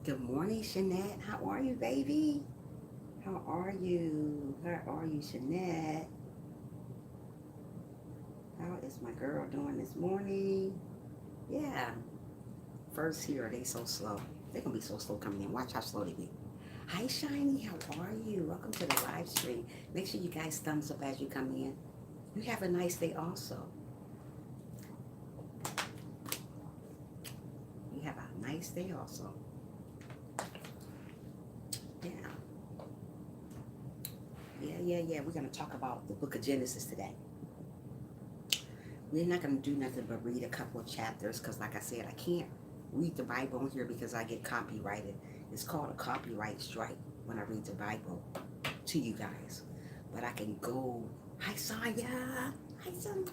Good morning, Shanette. How are you, baby? How are you? How are you, Shanette? How is my girl doing this morning? Yeah. First here, they so slow. They're gonna be so slow coming in. Watch how slow they be. Hi, Shiny. How are you? Welcome to the live stream. Make sure you guys thumbs up as you come in. You have a nice day also. You have a nice day also. Yeah. Yeah. We're gonna talk about the book of Genesis today. We're not going to do nothing but read a couple of chapters because, like I said, I can't read the Bible on here because I get copyrighted. It's called a copyright strike when I read the Bible to you guys. But I can go, hi, Sonya. Hi, Sonya.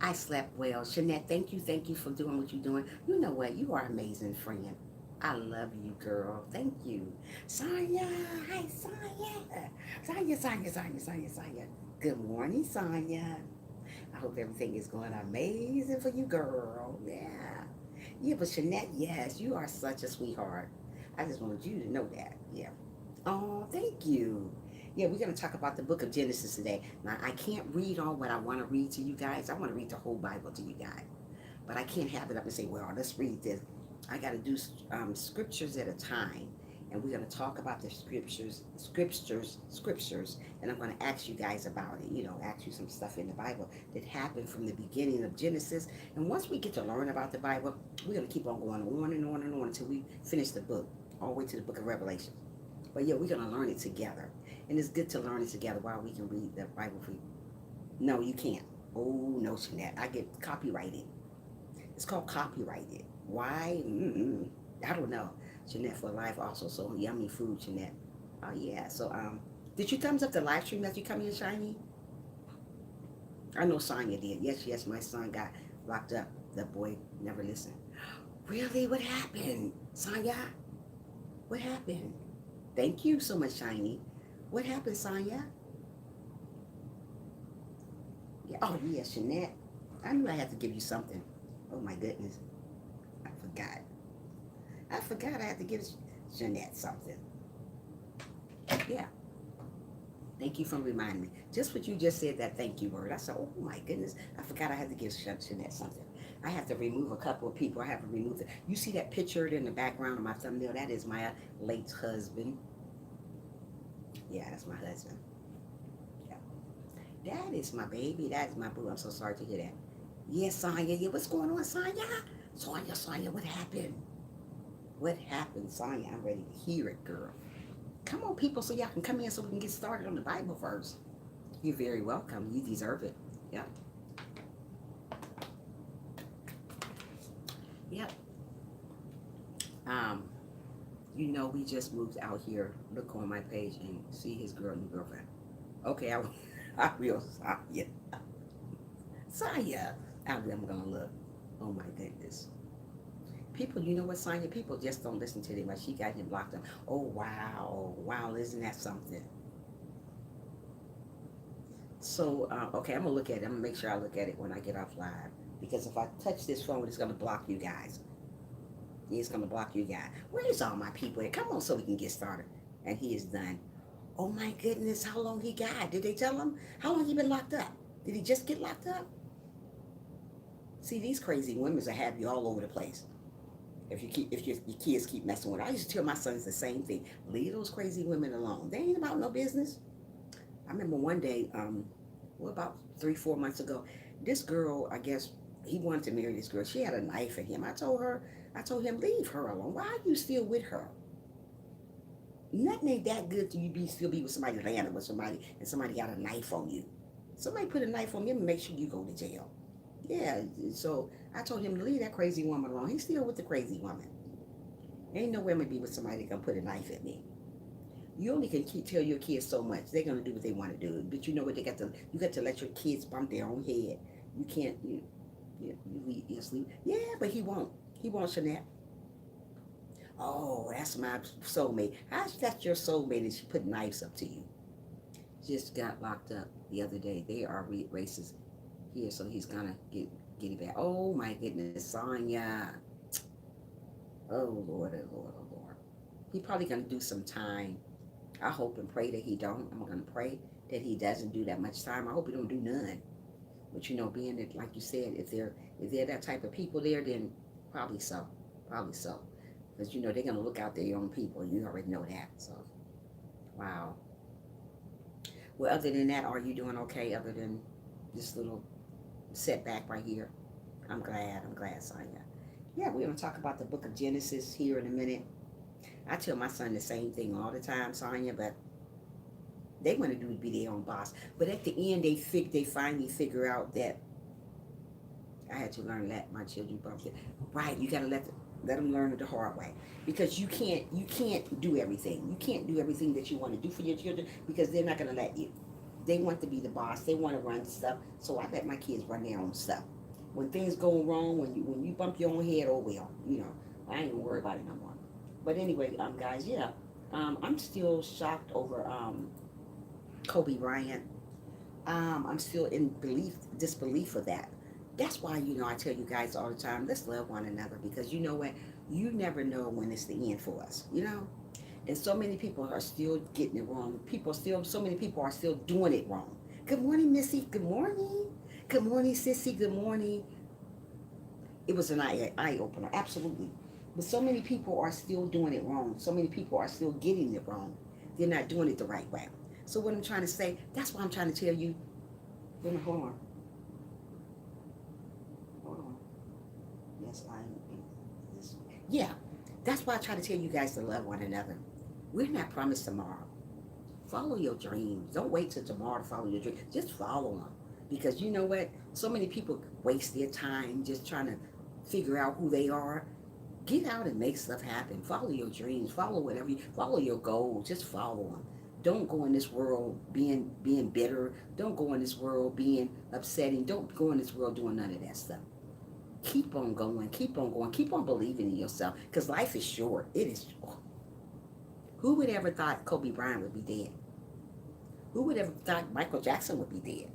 I slept well. Shanette, thank you for doing what you're doing. You know what? You are an amazing friend. I love you, girl. Thank you. Sonya. Hi, Sonya. Sonya. Good morning, Sonya. I hope everything is going amazing for you, girl. Yeah. Yeah, but Shanette, yes, you are such a sweetheart. I just wanted you to know that. Yeah. Oh, thank you. Yeah, we're going to talk about the book of Genesis today. Now, I can't read all what I want to read to you guys. I want to read the whole Bible to you guys. But I can't have it up and say, well, let's read this. I got to do scriptures at a time. And we're going to talk about the scriptures, and I'm going to ask you guys about it. Ask you some stuff in the Bible that happened from the beginning of Genesis. And once we get to learn about the Bible, we're going to keep on going on and on and on until we finish the book, all the way to the book of Revelation. But yeah, we're going to learn it together. And it's good to learn it together while we can read the Bible for you. No, you can't. Oh, no, Jeanette. I get copyrighted. It's called copyrighted. Why? I don't know. Jeanette for life also. So yummy food, Jeanette. Oh, yeah. So, did you thumbs up the live stream as you come in, Shiny? I know Sonya did. Yes. My son got locked up. That boy never listened. Really? What happened? Sonya? What happened? Thank you so much, Shiny. What happened, Sonya? Yeah. Oh, yeah, Jeanette. I knew I had to give you something. Oh, my goodness. I forgot. I had to give Jeanette something. Yeah. Thank you for reminding me. Just what you just said, that thank you word. I said, oh my goodness, I forgot I had to give Jeanette something. I have to remove a couple of people. I have to remove it. You see that picture in the background of my thumbnail? That is my late husband. Yeah, that's my husband. Yeah. That is my baby. That is my boo. I'm so sorry to hear that. Yes, Sonya. Yeah, what's going on, Sonya? Sonya, what happened? What happened, Sonya? I'm ready to hear it, girl. Come on, people, so y'all can come in so we can get started on the Bible first. You're very welcome. You deserve it. Yep. Yep. Um, we just moved out here. Look on my page and see his new girlfriend. Okay, I will, Saya. Saya. I'm gonna look. Oh my goodness. People, you know what, Sonya? People just don't listen to them. Like she got him blocked up. Oh wow, isn't that something? So okay, I'm gonna look at it. I'm gonna make sure I look at it when I get off live because if I touch this phone, it's gonna block you guys. It's gonna block you guys. Where's all my people at? Come on, so we can get started. And he is done. Oh my goodness, how long he got? Did they tell him how long he been locked up? Did he just get locked up? See, these crazy women will have you all over the place. If your kids keep messing with her. I used to tell my sons the same thing. Leave those crazy women alone. They ain't about no business. I remember one day, about 3, 4 months ago, this girl, I guess he wanted to marry this girl. She had a knife in him. I told him, leave her alone. Why are you still with her? Nothing ain't that good till you still be with somebody landing with somebody and somebody got a knife on you. Somebody put a knife on you and make sure you go to jail. Yeah, so I told him to leave that crazy woman alone. He's still with the crazy woman. Ain't no way I'm gonna be with somebody that gonna put a knife at me. You only can tell your kids so much. They're gonna do what they want to do. But you know what? You got to let your kids bump their own head. You can't. You sleep. Yeah, but he won't. He won't, Jeanette. Oh, that's my soulmate. How's that your soulmate and she put knives up to you? Just got locked up the other day. They are racist here, so he's gonna get it back. Oh my goodness, Sonya. Oh Lord, oh Lord, oh Lord. He probably gonna do some time. I hope and pray that he don't. I'm gonna pray that he doesn't do that much time. I hope he don't do none. But you know, being that, like you said, if they're that type of people there, then probably so, probably so, because you know they're gonna look out their own people. You already know that. So wow. Well, other than that, are you doing okay? Other than this little setback right here, I'm glad. I'm glad, Sonya. Yeah, we're gonna talk about the Book of Genesis here in a minute. I tell my son the same thing all the time, Sonya, but they want to do be their own boss. But at the end, they finally figure out that I had to learn that my children bump it. Right, you gotta let them learn it the hard way, because you can't do everything. You can't do everything that you want to do for your children, because they're not gonna let you. They want to be the boss. They want to run stuff. So I let my kids run their own stuff. When things go wrong, when you bump your own head, oh well, I ain't gonna worry about it no more. But anyway, guys, yeah, I'm still shocked over Kobe Bryant. I'm still in disbelief of that. That's why, I tell you guys all the time, let's love one another, because you know what? You never know when it's the end for us. And so many people are still getting it wrong. So many people are still doing it wrong. Good morning, Missy. Good morning. Good morning, Sissy. Good morning. It was an eye opener, absolutely. But so many people are still doing it wrong. So many people are still getting it wrong. They're not doing it the right way. So what I'm trying to say, that's why I'm trying to tell you. Hold on. Hold on. Yes, I am. Yeah, that's why I try to tell you guys to love one another. We're not promised tomorrow. Follow your dreams. Don't wait till tomorrow to follow your dreams. Just follow them. Because you know what? So many people waste their time just trying to figure out who they are. Get out and make stuff happen. Follow your dreams. Follow your goals. Just follow them. Don't go in this world being bitter. Don't go in this world being upsetting. Don't go in this world doing none of that stuff. Keep on going. Keep on going. Keep on believing in yourself. Because life is short. It is short. Who would ever thought Kobe Bryant would be dead? Who would ever thought Michael Jackson would be dead?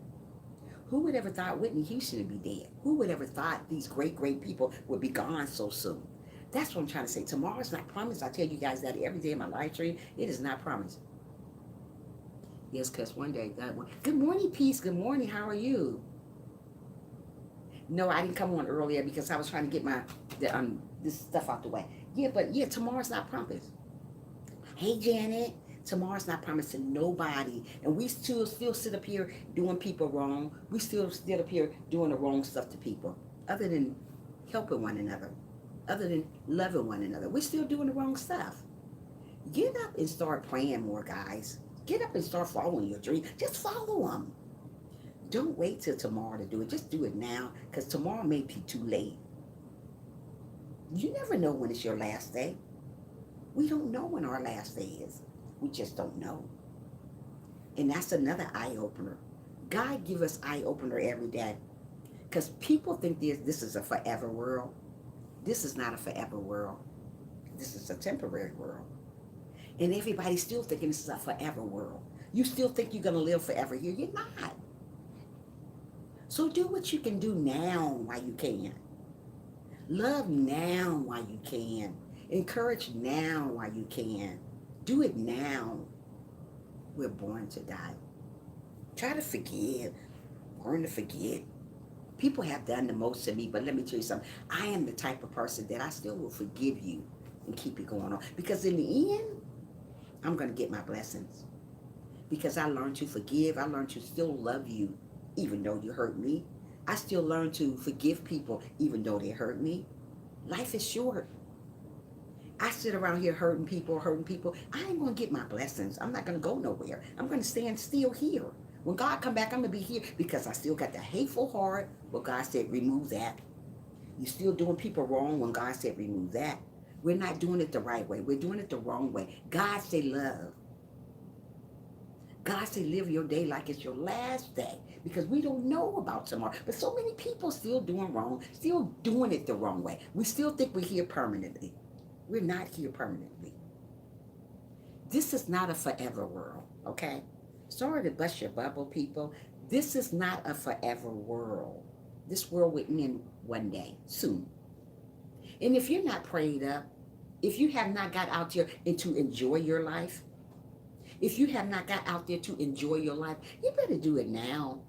Who would ever thought Whitney Houston would be dead? Who would ever thought these great, great people would be gone so soon? That's what I'm trying to say. Tomorrow's not promised. I tell you guys that every day in my live stream. It is not promised. Yes, because one day, God, good morning, Peace. Good morning. How are you? No, I didn't come on earlier because I was trying to get this stuff out the way. Yeah, but yeah, tomorrow's not promised. Hey, Janet. Tomorrow's not promised to nobody. And we still sit up here doing people wrong. We still sit up here doing the wrong stuff to people. Other than helping one another. Other than loving one another. We're still doing the wrong stuff. Get up and start praying more, guys. Get up and start following your dream. Just follow them. Don't wait till tomorrow to do it. Just do it now, because tomorrow may be too late. You never know when it's your last day. We don't know when our last day is. We just don't know. And that's another eye opener. God give us eye opener every day. Because people think this is a forever world. This is not a forever world. This is a temporary world. And everybody's still thinking this is a forever world. You still think you're going to live forever here. You're not. So do what you can do now while you can. Love now while you can. Encourage now while you can. Do it now. We're born to die. Try to forgive. Learn to forget. People have done the most to me, but let me tell you something. I am the type of person that I still will forgive you and keep it going on. Because in the end, I'm going to get my blessings. Because I learned to forgive. I learned to still love you even though you hurt me. I still learn to forgive people even though they hurt me. Life is short. I sit around here hurting people. I ain't going to get my blessings. I'm not going to go nowhere. I'm going to stand still here. When God come back, I'm going to be here because I still got the hateful heart. Well, God said, remove that. You still doing people wrong when God said, remove that. We're not doing it the right way. We're doing it the wrong way. God said, love. God said, live your day like it's your last day, because we don't know about tomorrow. But so many people still doing wrong, still doing it the wrong way. We still think we're here permanently. We're not here permanently. This is not a forever world, okay? Sorry to bust your bubble, people. This is not a forever world. This world will end one day, soon. And if you're not prayed up, If you have not got out there and to enjoy your life, if you have not got out there to enjoy your life, you better do it now.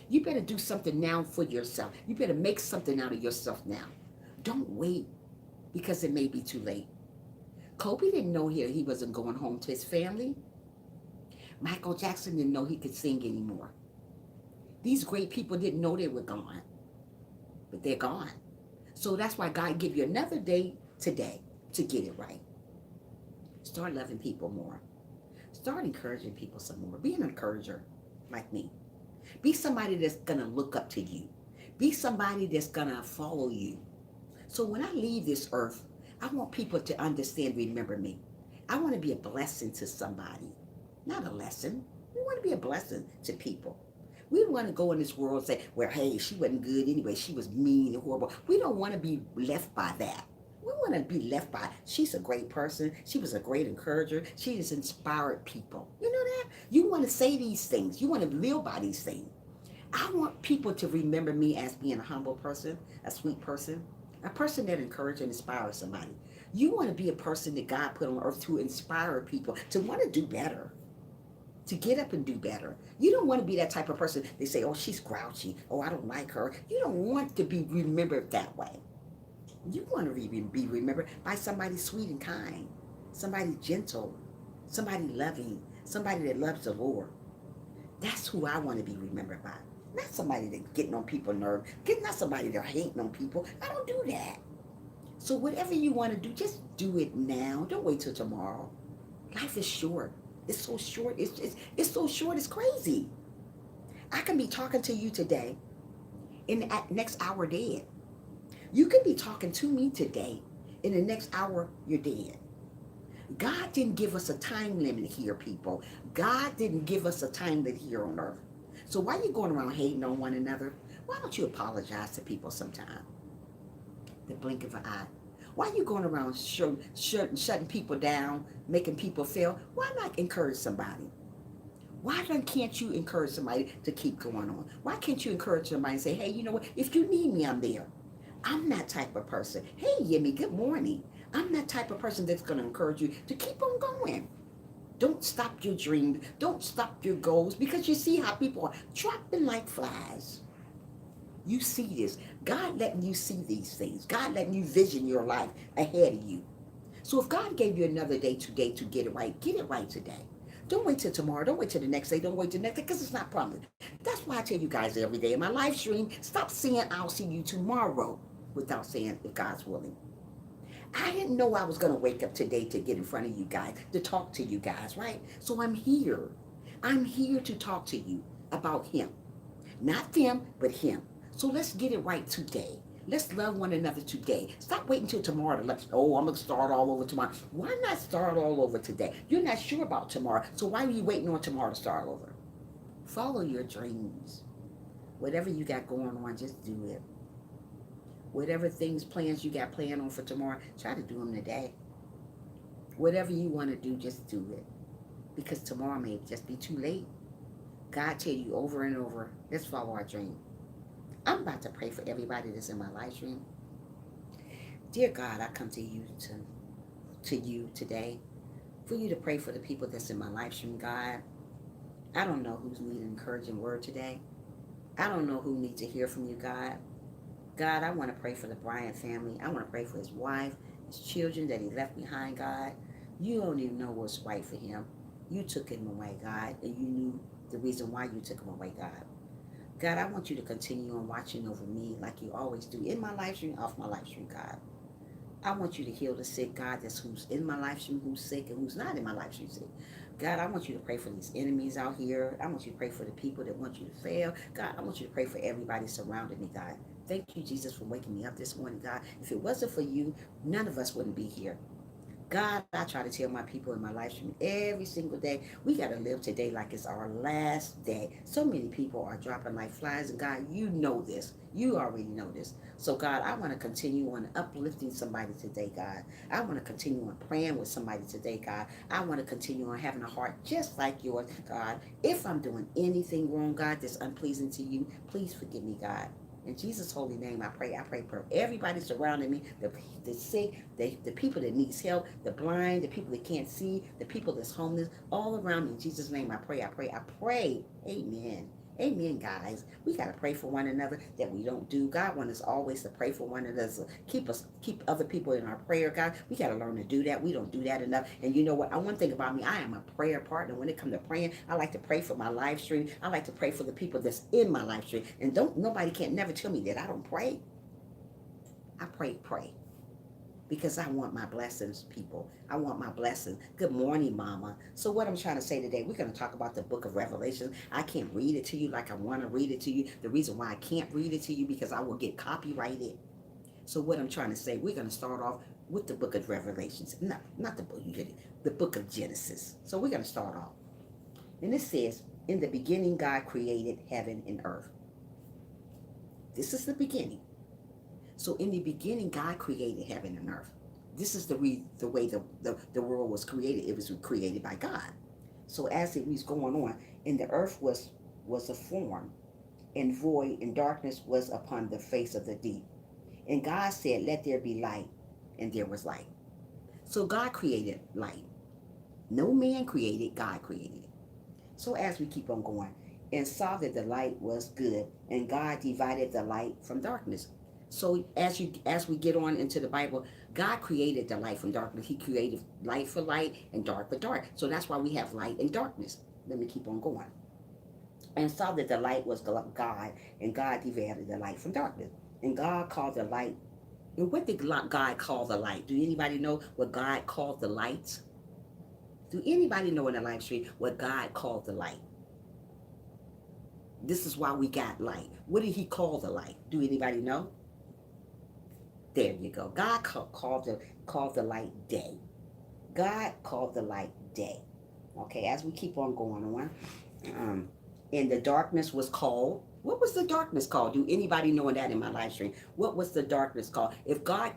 You better do something now for yourself. You better make something out of yourself now. Don't wait because it may be too late. Kobe didn't know he wasn't going home to his family. Michael Jackson didn't know he could sing anymore. These great people didn't know they were gone, but they're gone. So that's why God give you another day today to get it right. Start loving people more. Start encouraging people some more. Be an encourager like me. Be somebody that's going to look up to you. Be somebody that's going to follow you. So when I leave this earth, I want people to understand, remember me. I want to be a blessing to somebody, not a lesson. We want to be a blessing to people. We want to go in this world and say, well, hey, she wasn't good anyway. She was mean and horrible. We don't want to be left by that. We want to be left by, she's a great person. She was a great encourager. She has inspired people. You know that? You want to say these things. You want to live by these things. I want people to remember me as being a humble person, a sweet person, a person that encourages and inspires somebody. You want to be a person that God put on earth to inspire people, to want to do better, to get up and do better. You don't want to be that type of person. They say, oh, she's grouchy. Oh, I don't like her. You don't want to be remembered that way. You want to be remembered by somebody sweet and kind, somebody gentle, somebody loving, somebody that loves the Lord. That's who I want to be remembered by. Not somebody that's getting on people's nerves. Not somebody that hating on people. I don't do that. So whatever you want to do, just do it now. Don't wait till tomorrow. Life is short. It's so short. It's so short. It's crazy. I can be talking to you today, in the next hour dead. You can be talking to me today, in the next hour you're dead. God didn't give us a time limit here, people. God didn't give us a time limit here on earth. So why are you going around hating on one another? Why don't you apologize to people sometime? The blink of an eye. Why are you going around shutting people down, making people fail? Why not encourage somebody? Why can't you encourage somebody to keep going on? Why can't you encourage somebody and say, hey, you know what? If you need me, I'm there. I'm that type of person. Hey, Yemi, good morning. I'm that type of person that's going to encourage you to keep on going. Don't stop your dream. Don't stop your goals, because you see how people are dropping like flies. You see this. God letting you see these things. God letting you vision your life ahead of you. So if God gave you another day today to get it right today. Don't wait till tomorrow. Don't wait till the next day. Don't wait till the next day, because it's not promised. That's why I tell you guys every day in my live stream, stop saying I'll see you tomorrow without saying if God's willing. I didn't know I was going to wake up today to get in front of you guys, to talk to you guys, right? So I'm here. I'm here to talk to you about Him. Not them, but Him. So let's get it right today. Let's love one another today. Stop waiting till tomorrow to I'm going to start all over tomorrow. Why not start all over today? You're not sure about tomorrow, so why are you waiting on tomorrow to start over? Follow your dreams. Whatever you got going on, just do it. Whatever plans you got planned on for tomorrow, try to do them today. Whatever you want to do, just do it. Because tomorrow may just be too late. God tell you over and over, let's follow our dream. I'm about to pray for everybody that's in my live stream. Dear God, I come to you today for you to pray for the people that's in my live stream, God. I don't know who's needing an encouraging word today. I don't know who needs to hear from you, God. God, I want to pray for the Bryant family. I want to pray for his wife, his children that he left behind, God. You don't even know what's right for him. You took him away, God, and you knew the reason why you took him away, God. God, I want you to continue on watching over me like you always do, in my live stream, off my live stream, God. I want you to heal the sick, God, that's who's in my live stream, who's sick, and who's not in my live stream sick. God, I want you to pray for these enemies out here. I want you to pray for the people that want you to fail. God, I want you to pray for everybody surrounding me, God. Thank you, Jesus, for waking me up this morning, God. If it wasn't for you, none of us wouldn't be here. God, I try to tell my people in my live stream every single day, we got to live today like it's our last day. So many people are dropping like flies, and God, you know this. You already know this. So God, I want to continue on uplifting somebody today, God. I want to continue on praying with somebody today, God. I want to continue on having a heart just like yours, God. If I'm doing anything wrong, God, that's unpleasing to you, please forgive me, God. In Jesus' holy name, I pray. I pray for everybody surrounding me, the sick, the people that needs help, the blind, the people that can't see, the people that's homeless, all around me. In Jesus' name, I pray. I pray. I pray. Amen. Amen, guys. We gotta pray for one another that we don't do. God wants us always to pray for one another. So keep other people in our prayer, God. We gotta learn to do that. We don't do that enough. And you know what? One thing about me, I am a prayer partner. When it comes to praying, I like to pray for my live stream. I like to pray for the people that's in my live stream. And nobody can't never tell me that I don't pray. I pray. Because I want my blessings, people. I want my blessings. Good morning, Mama. So what I'm trying to say today, we're going to talk about the book of Revelation. I can't read it to you like I want to read it to you. The reason why I can't read it to you because I will get copyrighted. So what I'm trying to say, we're going to start off with the book of Revelations. No, not the book, you get it. The book of Genesis. So we're going to start off. And it says, in the beginning, God created heaven and earth. This is the beginning. So in the beginning, God created heaven and earth. This is the way the world was created. It was created by God. So as it was going on, and the earth was a form, and void, and darkness was upon the face of the deep. And God said, let there be light, and there was light. So God created light. No man created, God created it. So as we keep on going, and saw that the light was good, and God divided the light from darkness. So as we get on into the Bible, God created the light from darkness. He created light for light and dark for dark. So that's why we have light and darkness. Let me keep on going. And saw that the light was God, and God divided the light from darkness. And God called the light. And what did God call the light? Do anybody know what God called the lights? Do anybody know in the live stream what God called the light? This is why we got light. What did he call the light? Do anybody know? There you go. God called the light day. God called the light day. Okay, as we keep on going on. And the darkness was called. What was the darkness called? Do anybody know that in my live stream? What was the darkness called? If God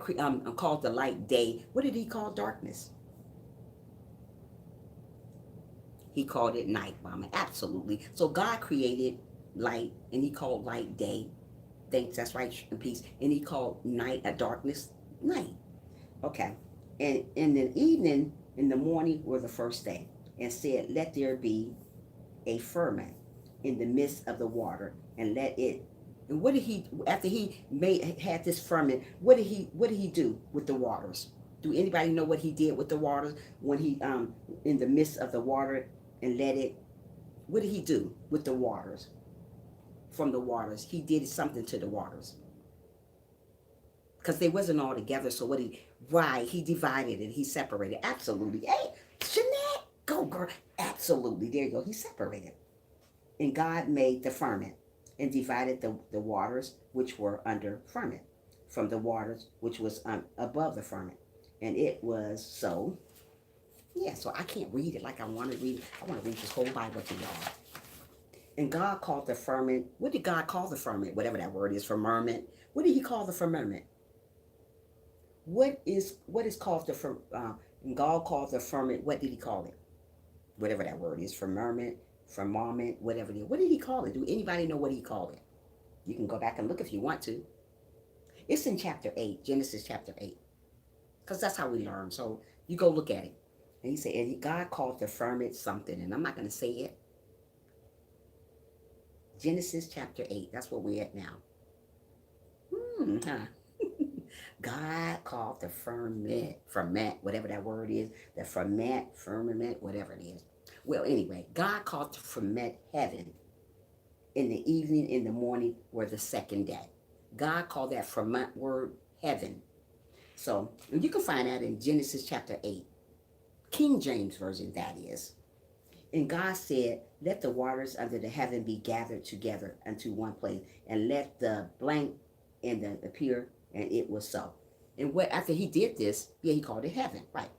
called the light day, what did he call darkness? He called it night, Mama. Absolutely. So God created light, and he called light day. Thanks, that's right, in peace. And he called night, darkness, night. Okay. And in the evening, in the morning were the first day, and said, let there be a firmament in the midst of the water, and let it. And what did he, after he had this firmament, what did he do with the waters? Do anybody know what he did with the waters when he in the midst of the water and let it? What did he do with the waters? From the waters, he did something to the waters because they wasn't all together. So he divided it, he separated. Absolutely. Hey, Jeanette, go girl. Absolutely. There you go. He separated. And God made the firmament and divided the waters which were under firmament from the waters which was above the firmament. And it was so. Yeah, so I can't read it like I want to read it. I want to read this whole Bible to y'all. And God called the firmament. What did God call the firmament? Whatever that word is, firmament. What did he call the firmament? What is called the firmament? God called the firmament. What did he call it? Whatever that word is, firmament, whatever it is. What did he call it? Do anybody know what he called it? You can go back and look if you want to. It's in chapter 8, Genesis chapter 8. Because that's how we learn. So you go look at it. And he said, and God called the firmament something. And I'm not going to say it. Genesis chapter 8. That's where we're at now. God called the firmament, whatever that word is, the firmament, whatever it is. Well, anyway, God called the firmament heaven. In the evening, in the morning, were the second day. God called that firmament word heaven. So you can find that in Genesis chapter 8. King James Version, that is. And God said, let the waters under the heaven be gathered together unto one place, and let the blank and the appear, and it was so. And after he did this, he called it heaven, right?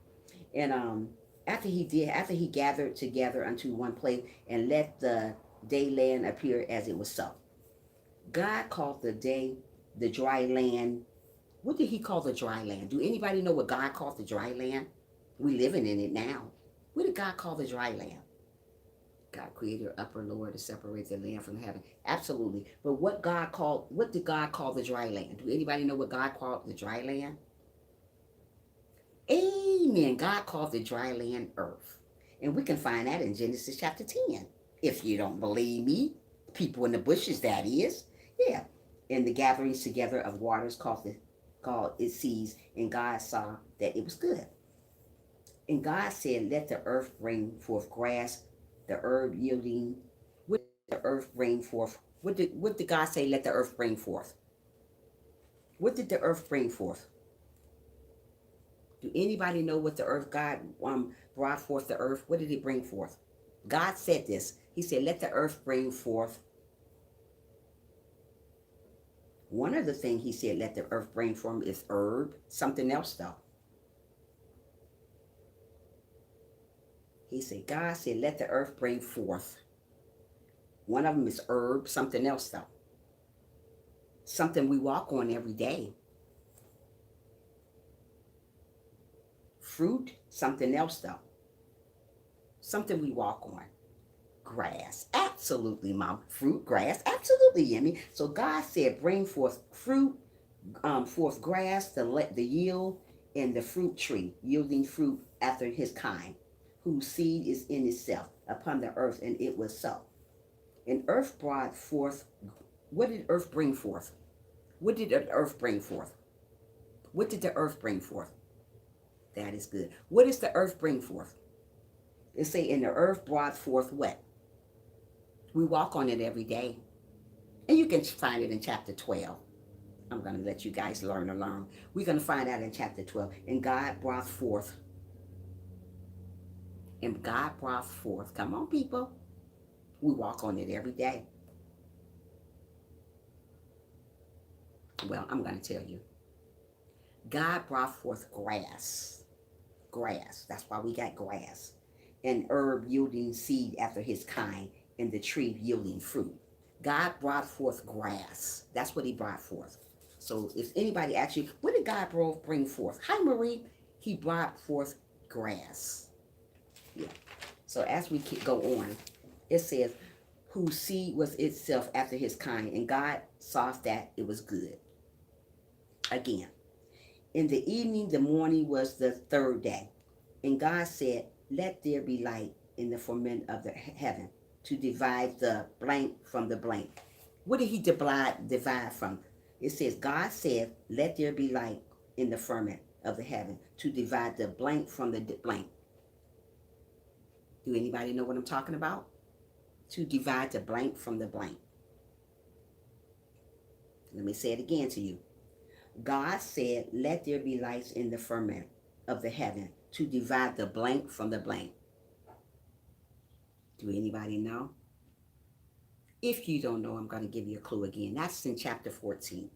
And after he gathered together unto one place, and let the dayland appear, as it was so. God called the day the dry land. What did he call the dry land? Do anybody know what God called the dry land? We living in it now. What did God call the dry land? God created upper and lower to separate the land from heaven. Absolutely. But what did God call the dry land? Do anybody know what God called the dry land? Amen. God called the dry land earth. And we can find that in Genesis chapter 10. If you don't believe me, people in the bushes, that is. Yeah. And the gatherings together of waters called it seas, and God saw that it was good. And God said, let the earth bring forth grass, the herb yielding. What did the earth bring forth? What did God say, let the earth bring forth? What did the earth bring forth? Do anybody know what the earth, God brought forth the earth? What did he bring forth? God said this. He said, let the earth bring forth. One of the things he said, let the earth bring forth is herb. Something else though. He said, God said, let the earth bring forth. One of them is herb. Something else though. Something we walk on every day. Fruit. Something else though. Something we walk on. Grass. Absolutely, Mom. Fruit, grass. Absolutely, Yemi. So God said, bring forth fruit, forth grass, the yield, and the fruit tree, yielding fruit after his kind, whose seed is in itself upon the earth, and it was so. And earth brought forth. What did earth bring forth? What did the earth bring forth? What did the earth bring forth? That is good. What does the earth bring forth? It say, and the earth brought forth what? We walk on it every day. And you can find it in chapter 12. I'm going to let you guys learn along. We're going to find out in chapter 12. And God brought forth. And God brought forth. Come on, people. We walk on it every day. Well, I'm going to tell you. God brought forth grass. Grass. That's why we got grass. And herb yielding seed after his kind. And the tree yielding fruit. God brought forth grass. That's what he brought forth. So if anybody asks you, what did God bring forth? Hi, Marie. He brought forth grass. Yeah. So as we go on, it says, whose seed was itself after his kind, and God saw that it was good. Again, in the evening, the morning was the third day. And God said, let there be light in the firmament of the heaven to divide the blank from the blank. What did he divide from? It says, God said, let there be light in the firmament of the heaven to divide the blank from the blank. Do anybody know what I'm talking about? To divide the blank from the blank. Let me say it again to you. God said, let there be lights in the firmament of the heaven to divide the blank from the blank. Do anybody know? If you don't know, I'm going to give you a clue again. That's in chapter 14.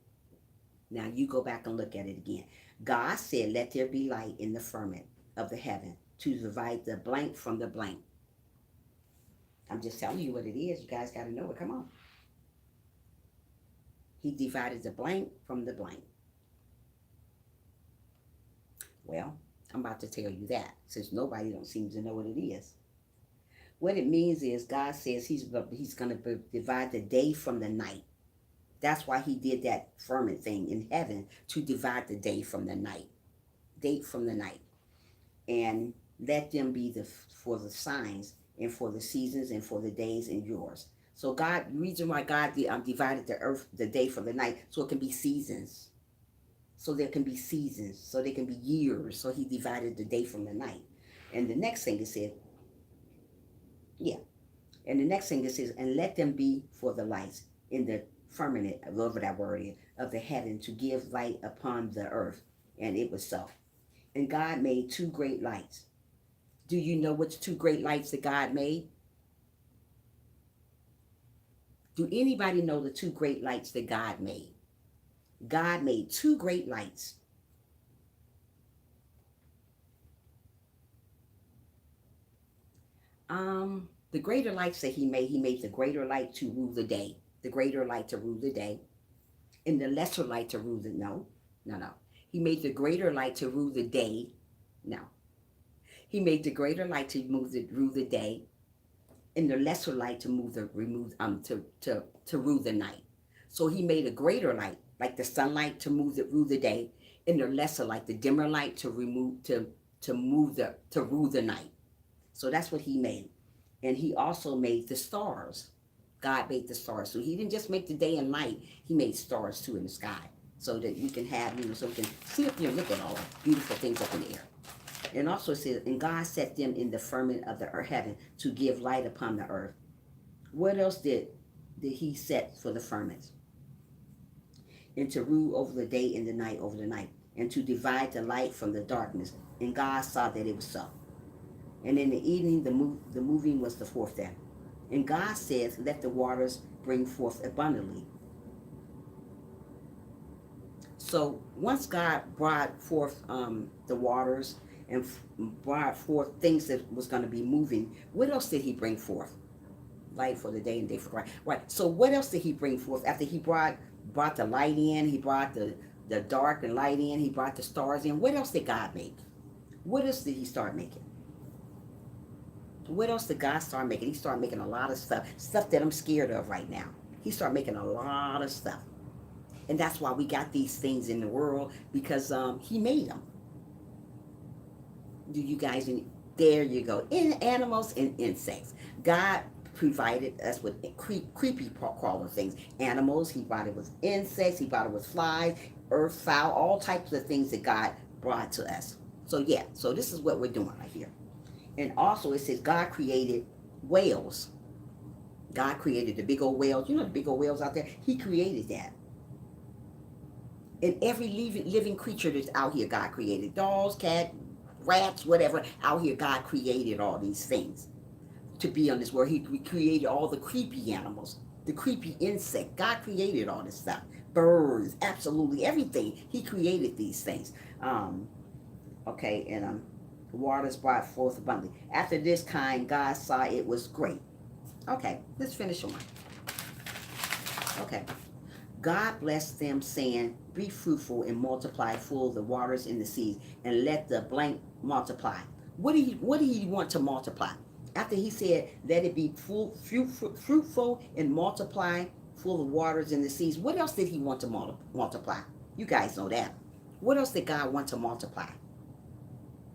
Now you go back and look at it again. God said, let there be light in the firmament of the heaven to divide the blank from the blank. I'm just telling you what it is. You guys got to know it. Come on. He divided the blank from the blank. Well, I'm about to tell you that since nobody don't seem to know what it is. What it means is God says he's going to divide the day from the night. That's why he did that firmament thing in heaven, to divide the day from the night. Day from the night. And let them be for the signs and for the seasons and for the days and yours. So God, the reason why God divided the earth, the day from the night, so it can be seasons. So there can be seasons. So there can be years. So he divided the day from the night. And the next thing it said, yeah. And the next thing it says, and let them be for the lights in the firmament, whatever that word is, of the heaven to give light upon the earth. And it was so. And God made two great lights. Do you know which two great lights that God made? Do anybody know the two great lights that God made? God made two great lights. The greater lights that he made the greater light to rule the day. The greater light to rule the day. And the lesser light to rule the, no. He made the greater light to rule the day. No. He made the greater light to rule the day. in the lesser light to rule the night. So he made a greater light, like the sunlight, to rule the day, and the lesser light, the dimmer light, to rule the night. So that's what he made. And he also made the stars. God made the stars. So he didn't just make the day and night, he made stars too in the sky. So that we can have, so we can see up there, look at all the beautiful things up in the air. And also it says, and God set them in the firmament of the heaven to give light upon the earth. What else did he set for the firmament? And to rule over the day and the night over the night, and to divide the light from the darkness. And God saw that it was so. And in the evening, the moving was the fourth day. And God says, let the waters bring forth abundantly. So once God brought forth the waters and brought forth things that was going to be moving, what else did he bring forth? Light for the day and day for Christ. Right. So what else did he bring forth after he brought the light in? He brought the dark and light in. He brought the stars in. What else did God make? What else did he start making? What else did God start making? He started making a lot of stuff that I'm scared of right now. He started making a lot of stuff. And that's why we got these things in the world, because he made them. Do you guys, there you go. In animals and insects. God provided us with creepy crawler things. Animals, he brought it with insects, he brought it with flies, earth, fowl, all types of things that God brought to us. So yeah, so this is what we're doing right here. And also it says God created whales. God created the big old whales. You know the big old whales out there? He created that. And every living creature that's out here, God created. Dogs, cats, rats, whatever. Out here, God created all these things to be on this world. He created all the creepy animals, the creepy insect. God created all this stuff. Birds, absolutely everything. He created these things. Okay, and waters brought forth abundantly. After this kind, God saw it was great. Okay, let's finish on. Okay. God blessed them, saying, be fruitful and multiply, full the waters in the seas, and let the blank multiply. What did he want to multiply? After he said, let it be fruitful and multiply, full the waters in the seas, what else did he want to multiply? You guys know that. What else did God want to multiply?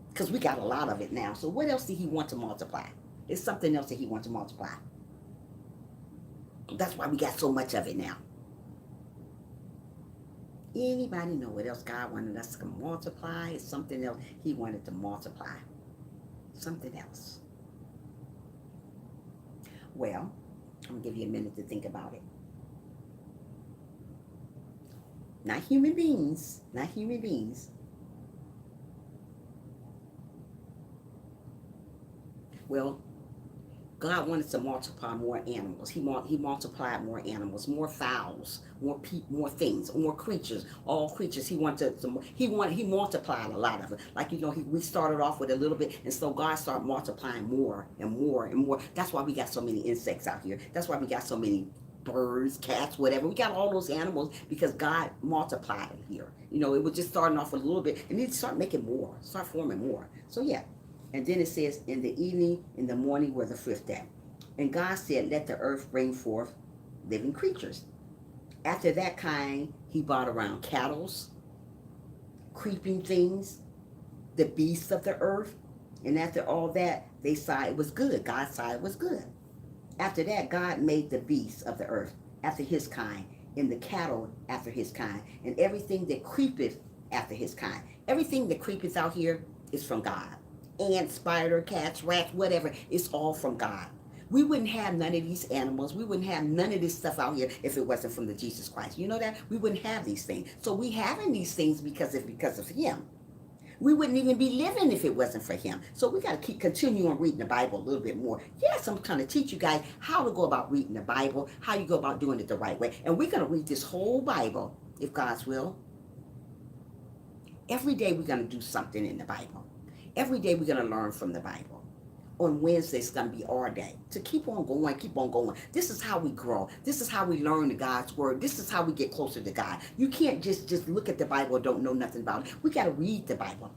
Because we got a lot of it now. So what else did he want to multiply? It's something else that he wants to multiply. That's why we got so much of it now. Anybody know what else God wanted us to multiply? It's something else he wanted to multiply. Something else. Well, I'm going to give you a minute to think about it. Not human beings. Not human beings. Well, God wanted to multiply more animals. He multiplied more animals, more fowls, more things, more creatures, all creatures. He multiplied a lot of it. Like, we started off with a little bit, and so God started multiplying more and more and more. That's why we got so many insects out here. That's why we got so many birds, cats, whatever. We got all those animals because God multiplied them here. It was just starting off with a little bit, and then start making more, start forming more. So yeah. And then it says, in the evening, in the morning were the fifth day. And God said, let the earth bring forth living creatures. After that kind, he brought around cattle, creeping things, the beasts of the earth. And after all that, they saw it was good. God saw it was good. After that, God made the beasts of the earth after his kind, and the cattle after his kind, and everything that creepeth after his kind. Everything that creepeth out here is from God. Ants, spider, cats, rats, whatever, it's all from God. We wouldn't have none of these animals. We wouldn't have none of this stuff out here if it wasn't from the Jesus Christ. You know that? We wouldn't have these things. So we having these things because of him. We wouldn't even be living if it wasn't for him. So we got to continue on reading the Bible a little bit more. Yes, I'm trying to teach you guys how to go about reading the Bible, how you go about doing it the right way. And we're going to read this whole Bible, if God's will. Every day we're going to do something in the Bible. Every day we're going to learn from the Bible. On Wednesday, it's going to be our day. To keep on going, keep on going. This is how we grow. This is how we learn God's word. This is how we get closer to God. You can't just look at the Bible and don't know nothing about it. We got to read the Bible.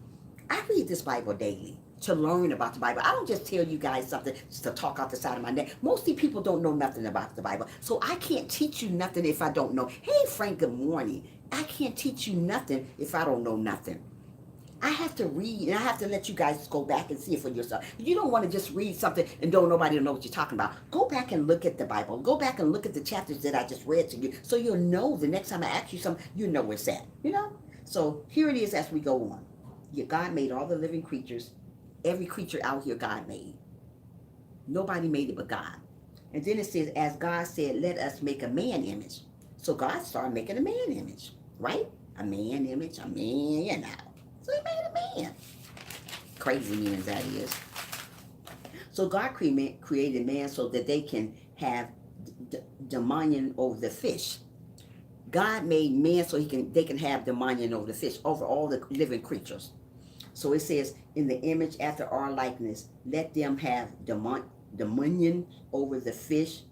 I read this Bible daily. to learn about the Bible. I don't just tell you guys something just to talk out the side of my neck. Most of these people don't know nothing about the Bible. So I can't teach you nothing if I don't know. Hey, Frank, good morning. I can't teach you nothing if I don't know nothing. I have to read, and I have to let you guys go back and see it for yourself. You don't want to just read something and don't nobody know what you're talking about. Go back and look at the Bible. Go back and look at the chapters that I just read to you, so you'll know the next time I ask you something, you know where it's at. You know? So here it is as we go on. God made all the living creatures. Every creature out here God made. Nobody made it but God. And then it says, as God said, let us make a man image. So God started making a man image, right? A man image, a man now. So he made a man. Crazy man that is. So God created man so that they can have dominion over the fish. God made man so they can have dominion over the fish, over all the living creatures. So it says, in the image after our likeness, let them have dominion over the fish,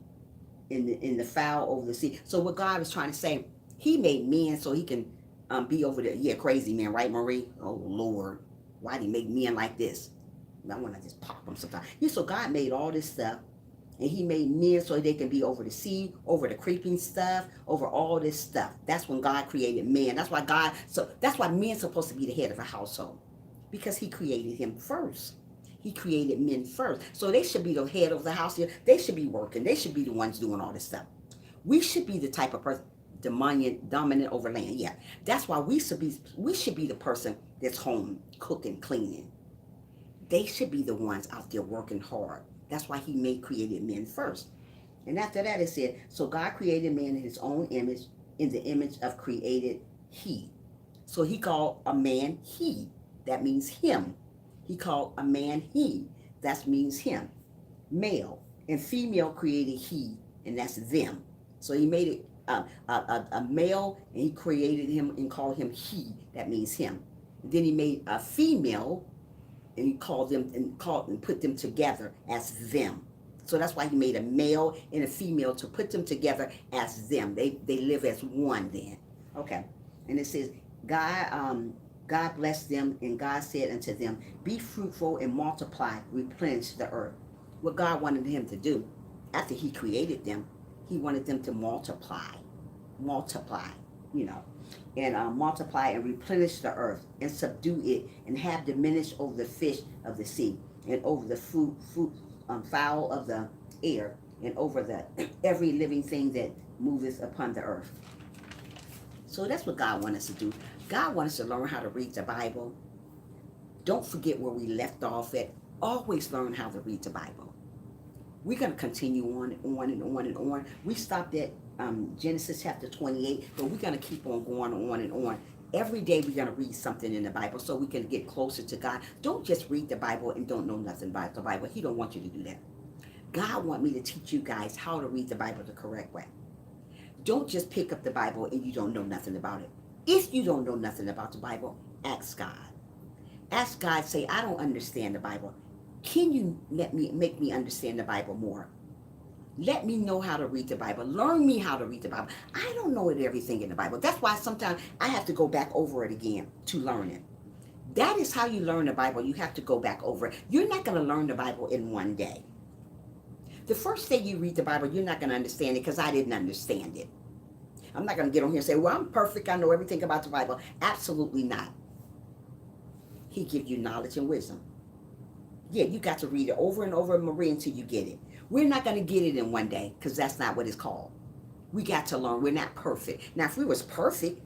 in the fowl over the sea. So what God is trying to say, he made men so he can be over there. Yeah, crazy man, right, Marie? Oh, Lord. Why did he make men like this? I want to just pop them sometimes. Yeah, so God made all this stuff, and he made men so they can be over the sea, over the creeping stuff, over all this stuff. That's when God created man. That's why men's supposed to be the head of a household, because he created him first. He created men first. So they should be the head of the house here. They should be working. They should be the ones doing all this stuff. We should be the type of person, dominant over land. Yeah. That's why we should be the person that's home, cooking, cleaning. They should be the ones out there working hard. That's why he created men first. And after that it said, so God created man in his own image, in the image of created he. So he called a man he. That means him. He called a man he. That means him. Male. And female created he, and that's them. So he made it a male, and he created him and called him he. That means him. And then he made a female, and he called them and put them together as them. So that's why he made a male and a female, to put them together as them. They live as one then. Okay. And it says, God blessed them, and God said unto them, be fruitful and multiply, replenish the earth. What God wanted him to do after he created them, he wanted them to multiply, and multiply and replenish the earth and subdue it, and have diminished over the fish of the sea, and over the fowl of the air, and over every living thing that moveth upon the earth. So that's what God wants us to do. God wants us to learn how to read the Bible. Don't forget where we left off at. Always learn how to read the Bible. We're going to continue on and on and on and on. We stopped at Genesis chapter 28, but we're going to keep on going on and on. Every day we're going to read something in the Bible so we can get closer to God. Don't just read the Bible and don't know nothing about the Bible. He don't want you to do that. God wants me to teach you guys how to read the Bible the correct way. Don't just pick up the Bible and you don't know nothing about it. If you don't know nothing about the Bible, ask God. Ask God, say, I don't understand the Bible. Can you make me understand the Bible more? Let me know how to read the Bible. Learn me how to read the Bible. I don't know everything in the Bible. That's why sometimes I have to go back over it again to learn it. That is how you learn the Bible. You have to go back over it. You're not going to learn the Bible in one day. The first day you read the Bible, you're not going to understand it, because I didn't understand it. I'm not going to get on here and say, well, I'm perfect. I know everything about the Bible. Absolutely not. He gives you knowledge and wisdom. Yeah, you got to read it over and over, Marie, until you get it. We're not going to get it in one day, because that's not what it's called. We got to learn. We're not perfect. Now, if we was perfect,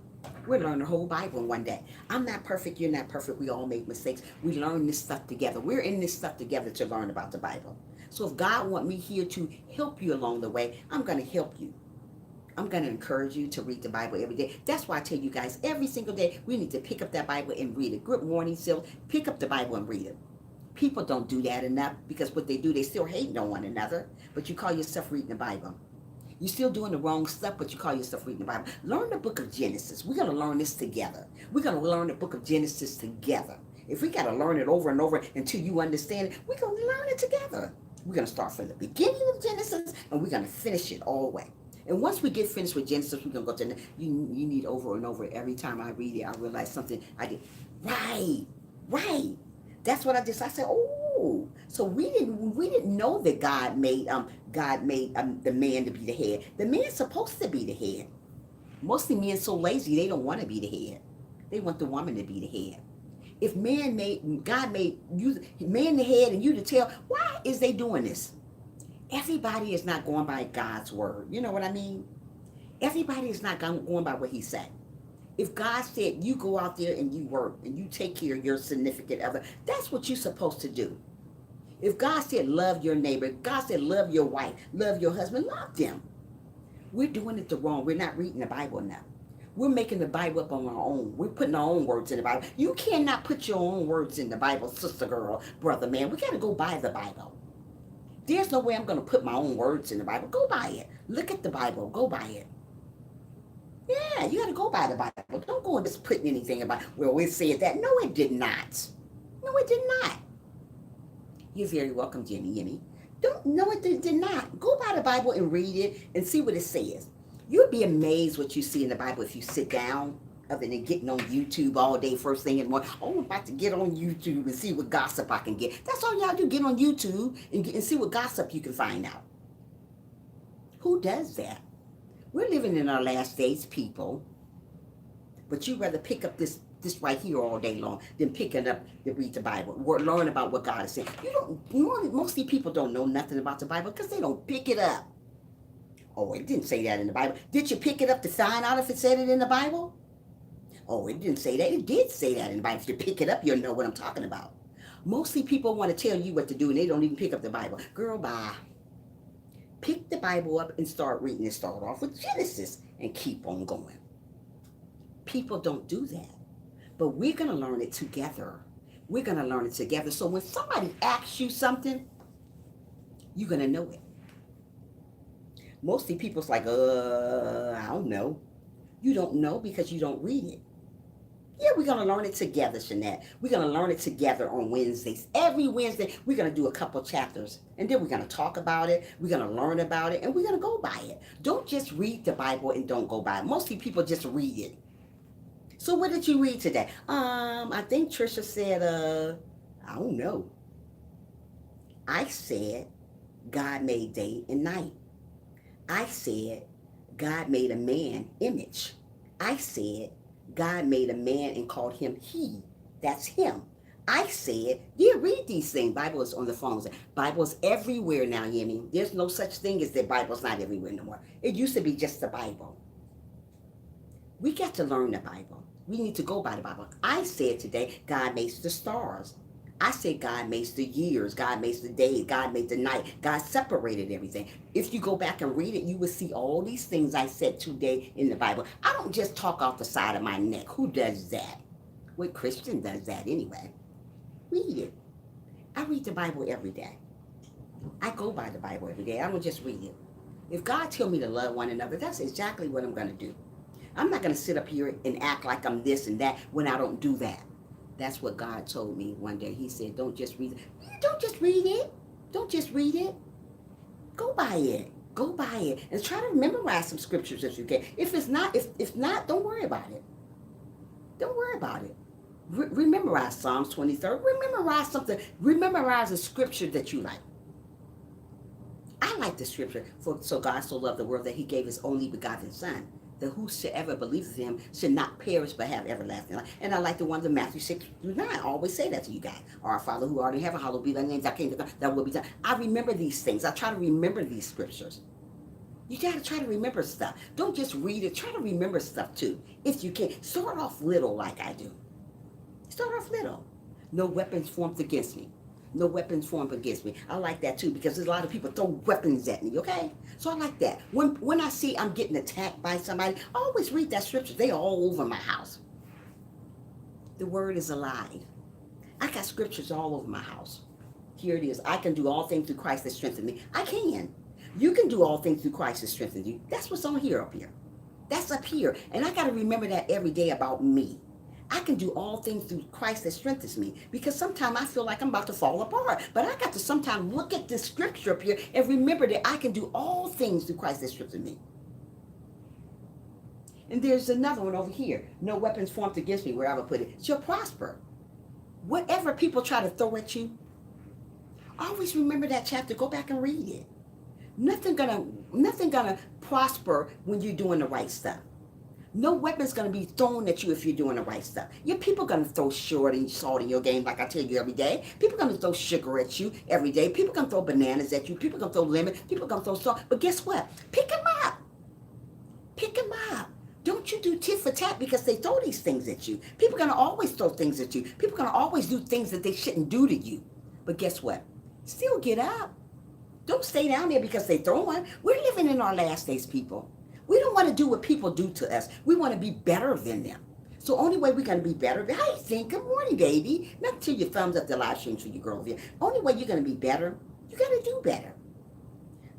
we'd learn the whole Bible in one day. I'm not perfect. You're not perfect. We all make mistakes. We learn this stuff together. We're in this stuff together to learn about the Bible. So if God wants me here to help you along the way, I'm going to help you. I'm going to encourage you to read the Bible every day. That's why I tell you guys, every single day, we need to pick up that Bible and read it. Good morning, Sil. Pick up the Bible and read it. People don't do that enough, because what they do, they still hate on one another, but you call yourself reading the Bible. You're still doing the wrong stuff, but you call yourself reading the Bible. Learn the book of Genesis. We're going to learn this together. We're going to learn the book of Genesis together. If we got to learn it over and over until you understand it, we're going to learn it together. We're going to start from the beginning of Genesis, and we're going to finish it all the way. And once we get finished with Genesis, we're going to go to you need over and over. Every time I read it, I realize something I did. Right. That's what I said, oh, so we didn't know that God made the man to be the head. The man's supposed to be the head. Mostly men so lazy they don't want to be the head. They want the woman to be the head. If God made you man the head and you the tail, why is they doing this? Everybody is not going by God's word. You know what I mean? Everybody is not going by what he said. If God said you go out there and you work and you take care of your significant other, that's what you're supposed to do. If God said love your neighbor, God said love your wife, love your husband, love them. We're doing it the wrong. We're not reading the Bible enough. We're making the Bible up on our own. We're putting our own words in the Bible. You cannot put your own words in the Bible, sister girl, brother man. We got to go by the Bible. There's no way I'm going to put my own words in the Bible. Go by it. Look at the Bible. Go by it. Yeah, you got to go by the Bible. Don't go and just put anything about, well, it said that. No, it did not. No, it did not. You're very welcome, Jimmy. No, it did not. Go by the Bible and read it and see what it says. You'll be amazed what you see in the Bible if you sit down, other than getting on YouTube all day, first thing in the morning. Oh, I'm about to get on YouTube and see what gossip I can get. That's all y'all do, get on YouTube and see what gossip you can find out. Who does that? We're living in our last days, people. But you rather pick up this right here all day long than picking up to read the Bible, or learn about what God is saying. Mostly people don't know nothing about the Bible because they don't pick it up. Oh, it didn't say that in the Bible. Did you pick it up to find out if it said it in the Bible? Oh, it didn't say that. It did say that in the Bible. If you pick it up, you'll know what I'm talking about. Mostly people want to tell you what to do and they don't even pick up the Bible. Girl, bye. Pick the Bible up and start reading and start off with Genesis and keep on going. People don't do that. But we're going to learn it together. We're going to learn it together. So when somebody asks you something, you're going to know it. Mostly people's like, I don't know. You don't know because you don't read it. Yeah, we're going to learn it together, Shanette. We're going to learn it together on Wednesdays. Every Wednesday, we're going to do a couple chapters. And then we're going to talk about it. We're going to learn about it. And we're going to go by it. Don't just read the Bible and don't go by it. Mostly people just read it. So what did you read today? I think Trisha said, I don't know. I said God made day and night. I said God made a man image. I said God made a man and called him he. That's him. I said, yeah, read these things. Bible is on the phones. Bible's everywhere now, Yemi. There's no such thing as the Bible's not everywhere no more. It used to be just the Bible. We got to learn the Bible. We need to go by the Bible. I said today, God makes the stars. I said God makes the years. God makes the days. God made the night. God separated everything. If you go back and read it, you will see all these things I said today in the Bible. I don't just talk off the side of my neck. Who does that? What Christian does that anyway? Read it. I read the Bible every day. I go by the Bible every day. I don't just read it. If God tell me to love one another, that's exactly what I'm going to do. I'm not going to sit up here and act like I'm this and that when I don't do that. That's what God told me one day. He said, don't just read it. Don't just read it. Don't just read it. Go by it. Go by it. And try to memorize some scriptures if you can. If not, don't worry about it. Don't worry about it. Rememorize Psalms 23. Rememorize something. Rememorize a scripture that you like. I like the scripture. So God so loved the world that he gave his only begotten son, that whosoever believes in him should not perish but have everlasting life. And I like the ones in Matthew 6-9. I always say that to you guys. Our Father who art in heaven, hallowed be thy name, thy kingdom come, thy will be done. I remember these things. I try to remember these scriptures. You got to try to remember stuff. Don't just read it. Try to remember stuff too, if you can. Start off little like I do. Start off little. No weapons formed against me. No weapons formed against me. I like that too, because there's a lot of people throw weapons at me, okay? So I like that. When I see I'm getting attacked by somebody, I always read that scripture. They are all over my house. The word is alive. I got scriptures all over my house. Here it is. I can do all things through Christ that strengthens me. I can. You can do all things through Christ that strengthens you. That's what's on here up here. That's up here. And I got to remember that every day about me. I can do all things through Christ that strengthens me, because sometimes I feel like I'm about to fall apart. But I got to sometimes look at this scripture up here and remember that I can do all things through Christ that strengthens me. And there's another one over here. No weapons formed against me, wherever I put it, shall prosper. Whatever people try to throw at you, always remember that chapter. Go back and read it. Nothing gonna prosper when you're doing the right stuff. No weapon's gonna be thrown at you if you're doing the right stuff. Your people gonna throw short and salt in your game, like I tell you every day. People gonna throw sugar at you every day. People gonna throw bananas at you. People gonna throw lemon. People gonna throw salt. But guess what? Pick them up. Pick them up. Don't you do tit for tat because they throw these things at you. People gonna always throw things at you. People gonna always do things that they shouldn't do to you. But guess what? Still get up. Don't stay down there because they throwing. We're living in our last days, people. We don't want to do what people do to us. We want to be better than them. So only way we're going to be better, how you think? Good morning, baby. Not until you thumbs up the live stream for your girl here. Only way you're going to be better, you got to do better.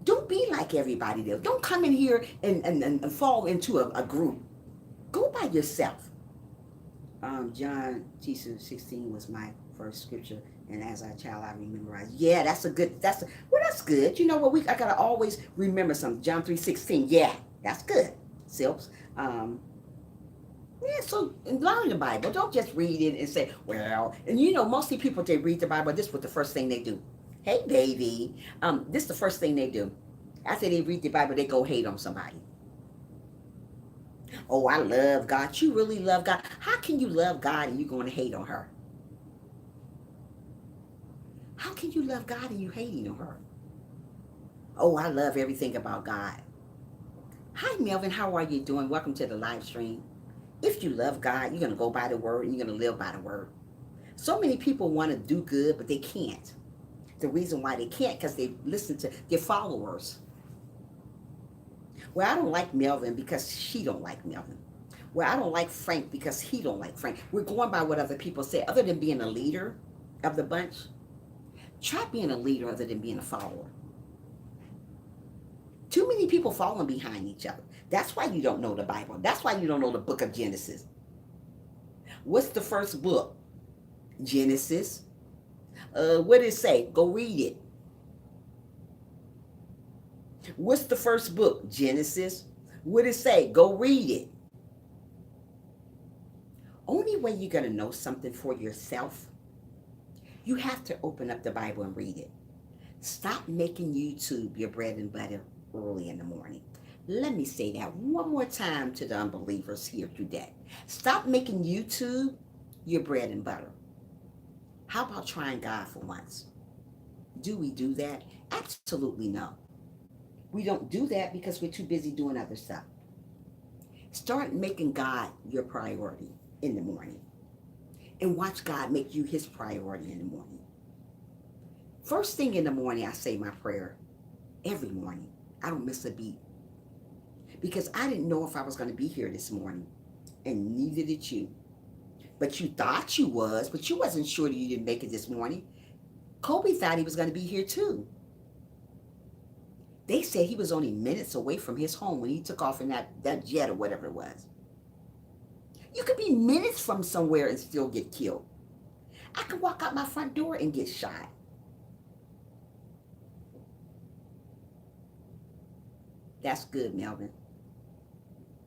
Don't be like everybody else. Don't come in here and fall into a group. Go by yourself. John 16 was my first scripture, and as a child I memorized. Yeah, that's good. You know what? I gotta always remember something. John 3:16. Yeah, that's good. Silks. Yeah, so learn the Bible. Don't just read it and say, well, and you know, mostly people, they read the Bible, this was the first thing they do. Hey, baby. This is the first thing they do. After they read the Bible, they go hate on somebody. Oh, I love God. You really love God. How can you love God and you're going to hate on her? How can you love God and you hating on her? Oh, I love everything about God. Hi, Melvin. How are you doing? Welcome to the live stream. If you love God, you're going to go by the word and you're going to live by the word. So many people want to do good, but they can't. The reason why they can't, because they listen to their followers. Well, I don't like Melvin because she don't like Melvin. Well, I don't like Frank because he don't like Frank. We're going by what other people say. Other than being a leader of the bunch, try being a leader other than being a follower. Too many people following behind each other. That's why you don't know the Bible. That's why you don't know the book of Genesis. What's the first book? Genesis. What did it say? Go read it. What's the first book? Genesis. What did it say? Go read it. Only way you're going to know something for yourself, you have to open up the Bible and read it. Stop making YouTube your bread and butter early in the morning. Let me say that one more time to the unbelievers here today. Stop making YouTube your bread and butter. How about trying God for once? Do we do that? Absolutely no. We don't do that because we're too busy doing other stuff. Start making God your priority in the morning. And watch God make you his priority in the morning. First thing in the morning, I say my prayer every morning. I don't miss a beat. Because I didn't know if I was going to be here this morning. And neither did you. But you thought you was, but you wasn't sure that you didn't make it this morning. Kobe thought he was going to be here too. They said he was only minutes away from his home when he took off in that jet or whatever it was. You could be minutes from somewhere and still get killed. I could walk out my front door and get shot. That's good, Melvin.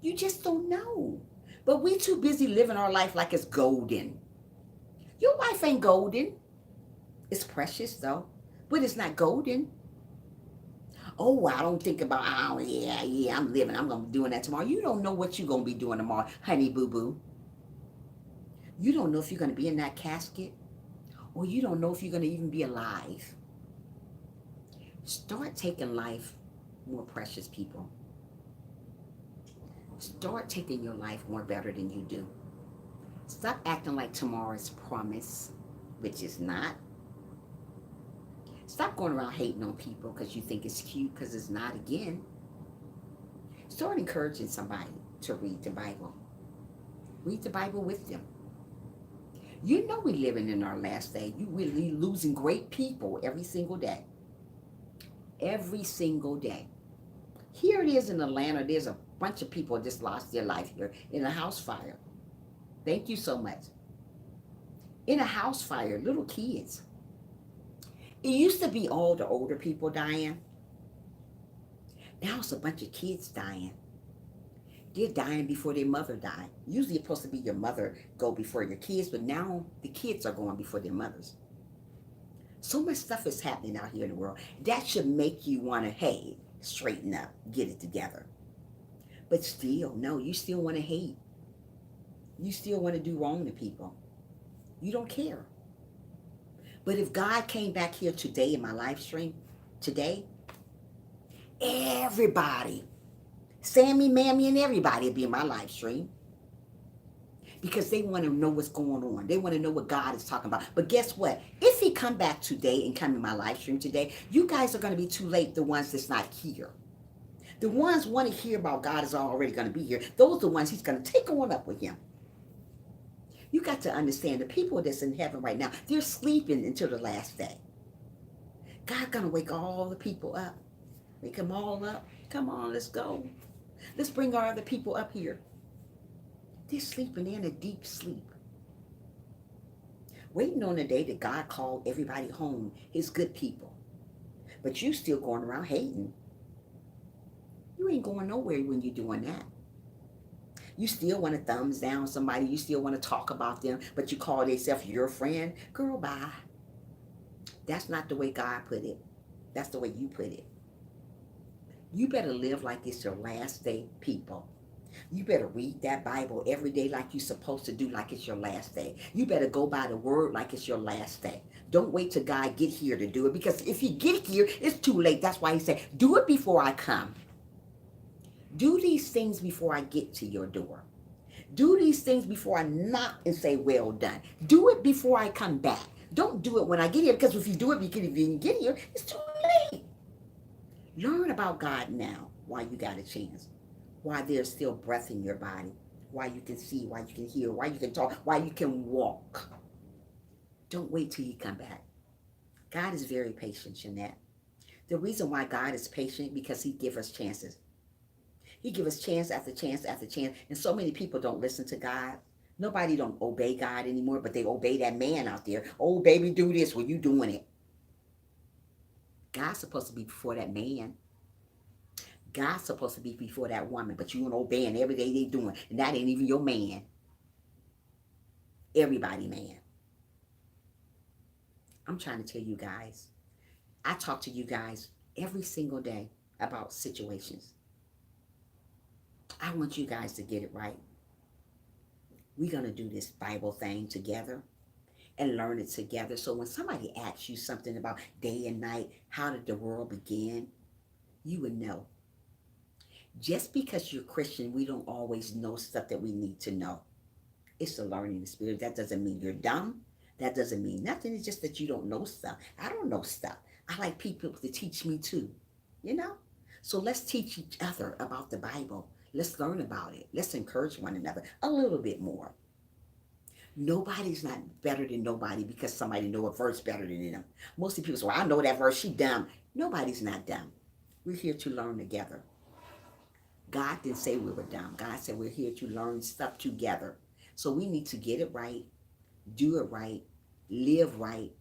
You just don't know. But we too busy living our life like it's golden. Your life ain't golden. It's precious though, but it's not golden. Oh, I don't think about, oh, yeah, I'm living. I'm going to be doing that tomorrow. You don't know what you're going to be doing tomorrow, honey boo-boo. You don't know if you're going to be in that casket, or you don't know if you're going to even be alive. Start taking life more precious, people. Start taking your life more better than you do. Stop acting like tomorrow's promise, which is not. Stop going around hating on people because you think it's cute, because it's not again. Start encouraging somebody to read the Bible. Read the Bible with them. You know we're living in our last day. We're losing great people every single day. Every single day. Here it is in Atlanta. There's a bunch of people just lost their life here in a house fire. Thank you so much. In a house fire, little kids. It used to be all the older people dying. Now it's a bunch of kids dying. They're dying before their mother died. Usually it's supposed to be your mother go before your kids, but now the kids are going before their mothers. So much stuff is happening out here in the world. That should make you want to, hey, straighten up, get it together. But still, no, you still want to hate. You still want to do wrong to people. You don't care. But if God came back here today in my live stream, today, everybody, Sammy, Mammy, and everybody will be in my live stream. Because they want to know what's going on. They want to know what God is talking about. But guess what? If he come back today and come in my live stream today, you guys are going to be too late, the ones that's not here. The ones want to hear about God is already going to be here. Those are the ones he's going to take on up with him. You got to understand, the people that's in heaven right now, they're sleeping until the last day. God's going to wake all the people up. Wake them all up. Come on, let's go. Let's bring our other people up here. They're sleeping in a deep sleep. Waiting on the day that God called everybody home, his good people. But you still going around hating. You ain't going nowhere when you're doing that. You still want to thumbs down somebody. You still want to talk about them, but you call yourself your friend. Girl, bye. That's not the way God put it. That's the way you put it. You better live like it's your last day, people. You better read that Bible every day like you're supposed to do, like it's your last day. You better go by the word like it's your last day. Don't wait till God get here to do it, because if he get here, it's too late. That's why he said, do it before I come. Do these things before I get to your door. Do these things before I knock and say, well done. Do it before I come back. Don't do it when I get here, because if you do it before you get here, it's too late. Learn about God now while you got a chance. While there's still breath in your body. While you can see, while you can hear, while you can talk, while you can walk. Don't wait till you come back. God is very patient, Jeanette. The reason why God is patient, because he gives us chances. He gives us chance after chance after chance. And so many people don't listen to God. Nobody don't obey God anymore, but they obey that man out there. Oh, baby, do this. Well, you doing it. God's supposed to be before that man. God's supposed to be before that woman, but you ain't obeying every day they doing. And that ain't even your man. Everybody man. I'm trying to tell you guys. I talk to you guys every single day about situations. I want you guys to get it right. We're going to do this Bible thing together and learn it together. So when somebody asks you something about day and night, how did the world begin, you would know. Just because you're Christian, we don't always know stuff that we need to know. It's a learning spirit. That doesn't mean you're dumb. That doesn't mean nothing. It's just that you don't know stuff. I don't know stuff. I like people to teach me too, you know? So let's teach each other about the Bible. Let's learn about it. Let's encourage one another a little bit more. Nobody's not better than nobody because somebody know a verse better than them. Most of the people say, well, I know that verse, she dumb. Nobody's not dumb. We're here to learn together. God didn't say we were dumb. God said we're here to learn stuff together. So we need to get it right, do it right, live right.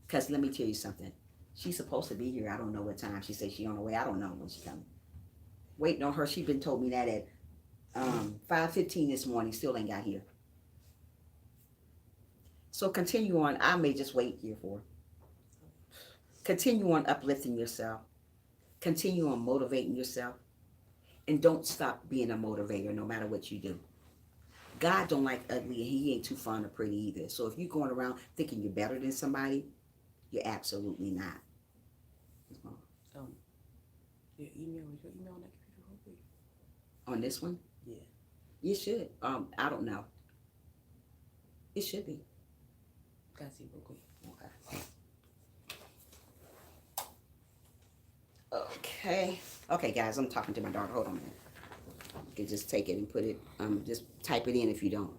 Because let me tell you something. She's supposed to be here. I don't know what time. She said she's on the way. I don't know when she's coming. Waiting on her. She's been told me that at 5:15 this morning. Still ain't got here. So continue on. I may just wait here for her. Continue on uplifting yourself. Continue on motivating yourself. And don't stop being a motivator no matter what you do. God don't like ugly, and he ain't too fond of pretty either. So if you're going around thinking you're better than somebody, you're absolutely not. Your email, is your email on that computer real quick? On this one? Yeah. You should. I don't know. It should be. Gotta see real quick. Okay. Okay, guys, I'm talking to my daughter. Hold on a minute. You can just take it and put it, just type it in if you don't.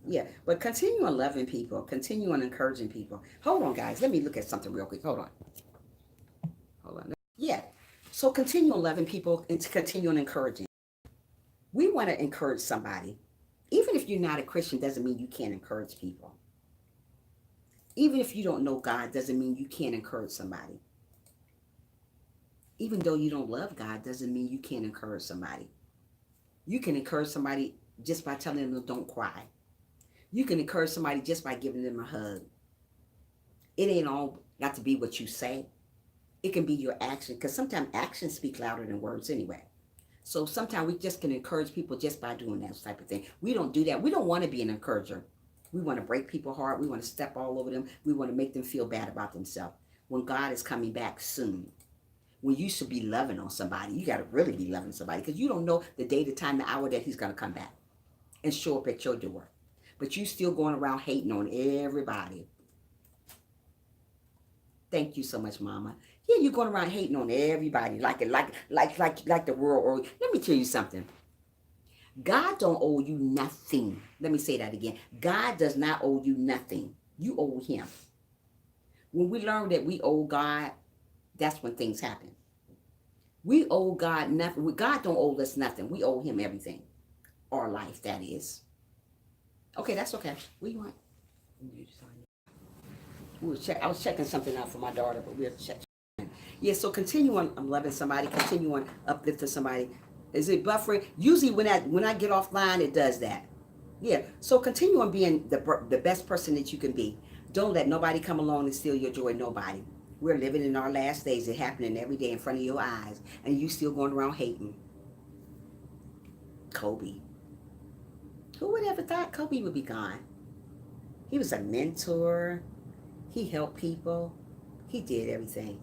Yeah, but continue on loving people. Continue on encouraging people. Hold on, guys. Let me look at something real quick. Hold on. Yeah. So continue on loving people and to continue on encouraging. We want to encourage somebody. Even if you're not a Christian, doesn't mean you can't encourage people. Even if you don't know God, doesn't mean you can't encourage somebody. Even though you don't love God, doesn't mean you can't encourage somebody. You can encourage somebody just by telling them don't cry. You can encourage somebody just by giving them a hug. It ain't all got to be what you say. It can be your action, because sometimes actions speak louder than words anyway. So sometimes we just can encourage people just by doing that type of thing. We don't do that. We don't want to be an encourager. We want to break people's heart. We want to step all over them. We want to make them feel bad about themselves. When God is coming back soon, when you should be loving on somebody, you got to really be loving somebody, because you don't know the day, the time, the hour that he's going to come back and show up at your door. But you still going around hating on everybody. Thank you so much, Mama. Yeah, you're going around hating on everybody like the world. Or let me tell you something. God don't owe you nothing. Let me say that again. God does not owe you nothing. You owe him. When we learn that we owe God, that's when things happen. We owe God nothing. God don't owe us nothing. We owe him everything. Our life, that is. Okay, that's okay. What do you want? I was checking something out for my daughter, but we'll check. Yeah, so continue on. I'm loving somebody. Continue on uplifting somebody. Is it buffering? Usually when I get offline, it does that. Yeah, so continue on being the best person that you can be. Don't let nobody come along and steal your joy. Nobody. We're living in our last days. It's happening every day in front of your eyes, and you still going around hating. Kobe. Who would ever thought Kobe would be gone? He was a mentor. He helped people. He did everything.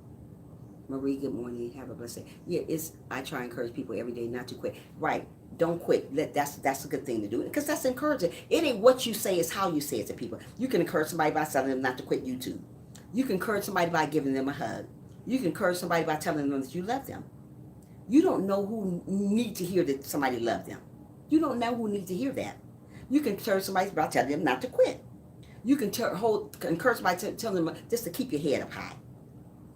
Marie, good morning. Have a blessed day. Yeah, I try to encourage people every day not to quit. Right. Don't quit. That's a good thing to do, because that's encouraging. It ain't what you say, it's how you say it to people. You can encourage somebody by telling them not to quit YouTube. You can encourage somebody by giving them a hug. You can encourage somebody by telling them that you love them. You don't know who need to hear that somebody loves them. You don't know who needs to hear that. You can encourage somebody by telling them not to quit. You can encourage somebody telling them just to keep your head up high.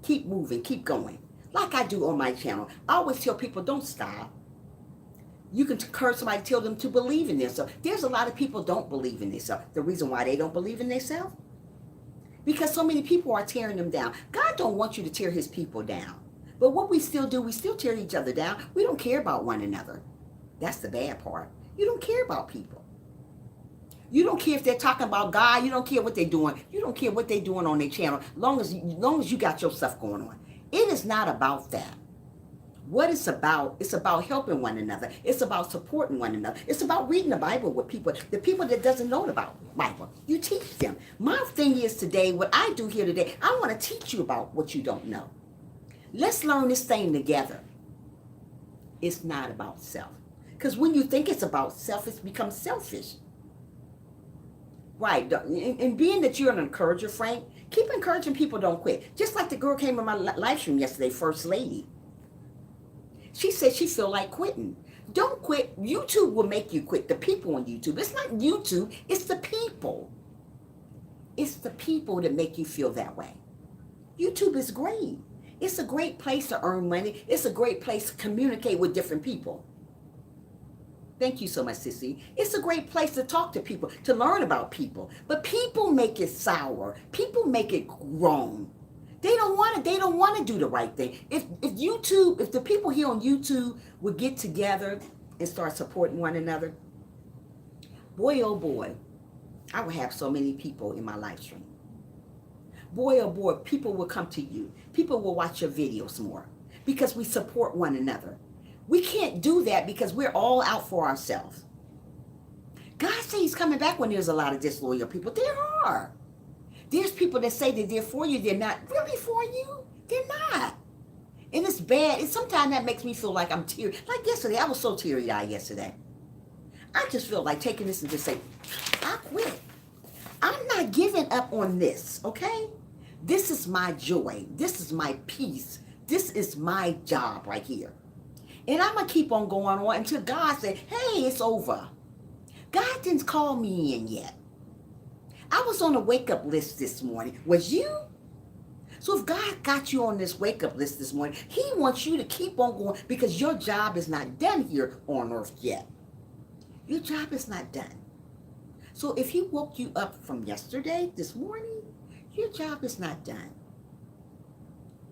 Keep moving, keep going. Like I do on my channel. I always tell people, don't stop. You can encourage somebody, tell them to believe in themselves. There's a lot of people don't believe in themselves. The reason why they don't believe in themselves? Because so many people are tearing them down. God don't want you to tear his people down. But what we still do, we still tear each other down. We don't care about one another. That's the bad part. You don't care about people. You don't care if they're talking about God. You don't care what they're doing. You don't care what they're doing on their channel. Long as you got your stuff going on. It is not about that. What it's about helping one another. It's about supporting one another. It's about reading the Bible with people, the people that doesn't know about the Bible. You teach them. My thing is today, what I do here today, I want to teach you about what you don't know. Let's learn this thing together. It's not about self. Because when you think it's about self, it becomes selfish. Right. And being that you're an encourager, Frank, keep encouraging people, don't quit. Just like the girl came in my live stream yesterday, First Lady. She said she feel like quitting. Don't quit. YouTube will make you quit. The people on YouTube. It's not YouTube. It's the people. It's the people that make you feel that way. YouTube is great. It's a great place to earn money. It's a great place to communicate with different people. Thank you so much, Sissy. It's a great place to talk to people, to learn about people. But people make it sour. People make it wrong. They don't want to do the right thing. If the people here on YouTube would get together and start supporting one another, boy, oh boy, I would have so many people in my live stream. Boy, oh boy, people will come to you. People will watch your videos more because we support one another. We can't do that because we're all out for ourselves. God says he's coming back when there's a lot of disloyal people. There are. There's people that say that they're for you. They're not really for you. They're not. And it's bad. And sometimes that makes me feel like I'm teary. Like yesterday, I was so teary-eyed yesterday. I just feel like taking this and just say, I quit. I'm not giving up on this, okay? This is my joy. This is my peace. This is my job right here. And I'm going to keep on going on until God said, hey, it's over. God didn't call me in yet. I was on a wake-up list this morning. Was you? So if God got you on this wake-up list this morning, he wants you to keep on going because your job is not done here on earth yet. Your job is not done. So if he woke you up from yesterday, this morning, your job is not done.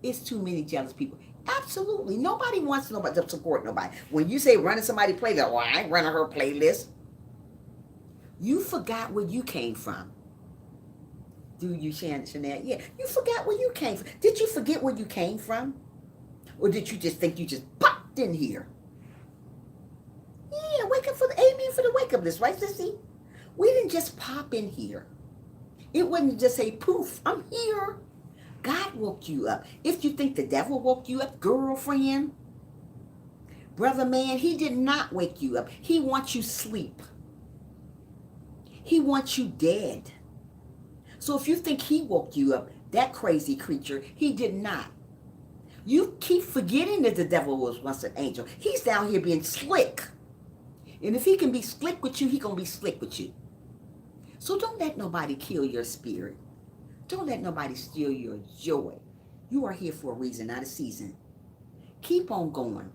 It's too many jealous people. Absolutely. Nobody wants nobody to support nobody. When you say running somebody's playlist, well, I ain't running her playlist. You forgot where you came from. Do you, Chanel? Yeah. You forgot where you came from. Did you forget where you came from? Or did you just think you just popped in here? Yeah, wake up for the amen for the wake up list, right, sissy? We didn't just pop in here. It wouldn't just say poof, I'm here. God woke you up. If you think the devil woke you up, girlfriend, brother man, he did not wake you up. He wants you sleep. He wants you dead. So if you think he woke you up, that crazy creature, he did not. You keep forgetting that the devil was once an angel. He's down here being slick. And if he can be slick with you, he gonna be slick with you. So don't let nobody kill your spirit. Don't let nobody steal your joy. You are here for a reason, not a season. Keep on going.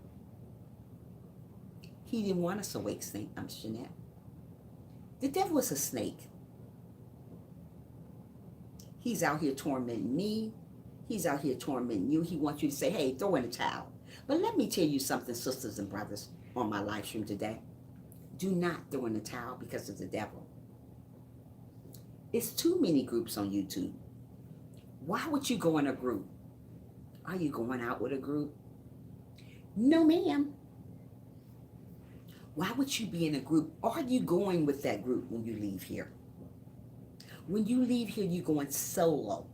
He didn't want us awake, Jeanette. The devil is a snake. He's out here tormenting me. He's out here tormenting you. He wants you to say, hey, throw in the towel. But let me tell you something, sisters and brothers, on my live stream today. Do not throw in the towel because of the devil. It's too many groups on YouTube. Why would you go in a group? Are you going out with a group? No, ma'am. Why would you be in a group? Are you going with that group when you leave here? When you leave here, you're going solo.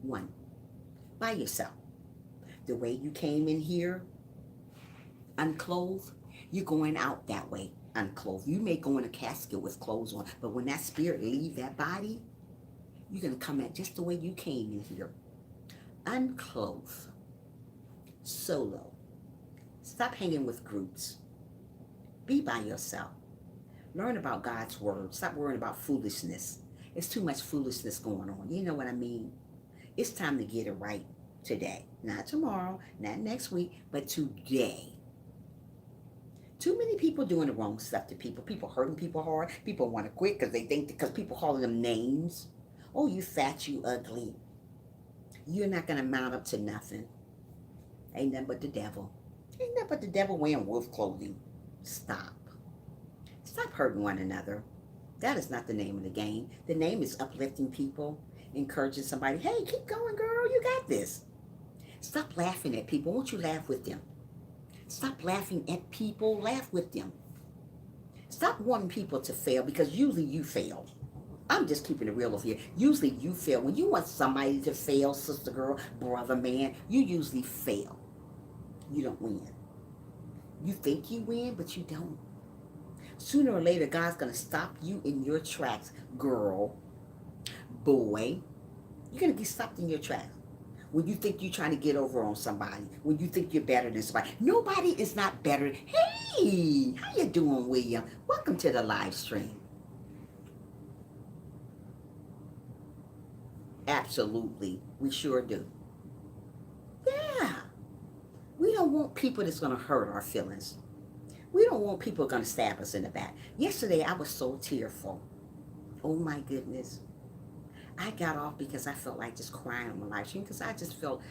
One, by yourself. The way you came in here, unclothed, you're going out that way, unclothed. You may go in a casket with clothes on, but when that spirit leave that body, you're going to come out just the way you came in here. Unclothed. Solo. Stop hanging with groups. Be by yourself. Learn about God's word. Stop worrying about foolishness. There's too much foolishness going on. You know what I mean? It's time to get it right today. Not tomorrow, not next week, but today. Too many people doing the wrong stuff to people. People hurting people hard. People want to quit because they think, because people calling them names. Oh, you fat, you ugly. You're not going to mount up to nothing. Ain't nothing but the devil. Ain't nothing but the devil wearing wolf clothing. Stop. Stop hurting one another. That is not the name of the game. The name is uplifting people, encouraging somebody. Hey, keep going, girl. You got this. Stop laughing at people. Won't you laugh with them? Stop laughing at people. Laugh with them. Stop wanting people to fail because usually you fail. I'm just keeping it real over here. Usually you fail. When you want somebody to fail, sister girl, brother man, you usually fail. You don't win. You think you win, but you don't. Sooner or later, God's going to stop you in your tracks, girl, boy. You're going to get stopped in your tracks. When you think you're trying to get over on somebody, when you think you're better than somebody. Nobody is not better. Hey, how you doing, William? Welcome to the live stream. Absolutely. We sure do. Yeah. We don't want people that's going to hurt our feelings. We don't want people going to stab us in the back. Yesterday, I was so tearful. Oh, my goodness. I got off because I felt like just crying on my live stream because I just felt,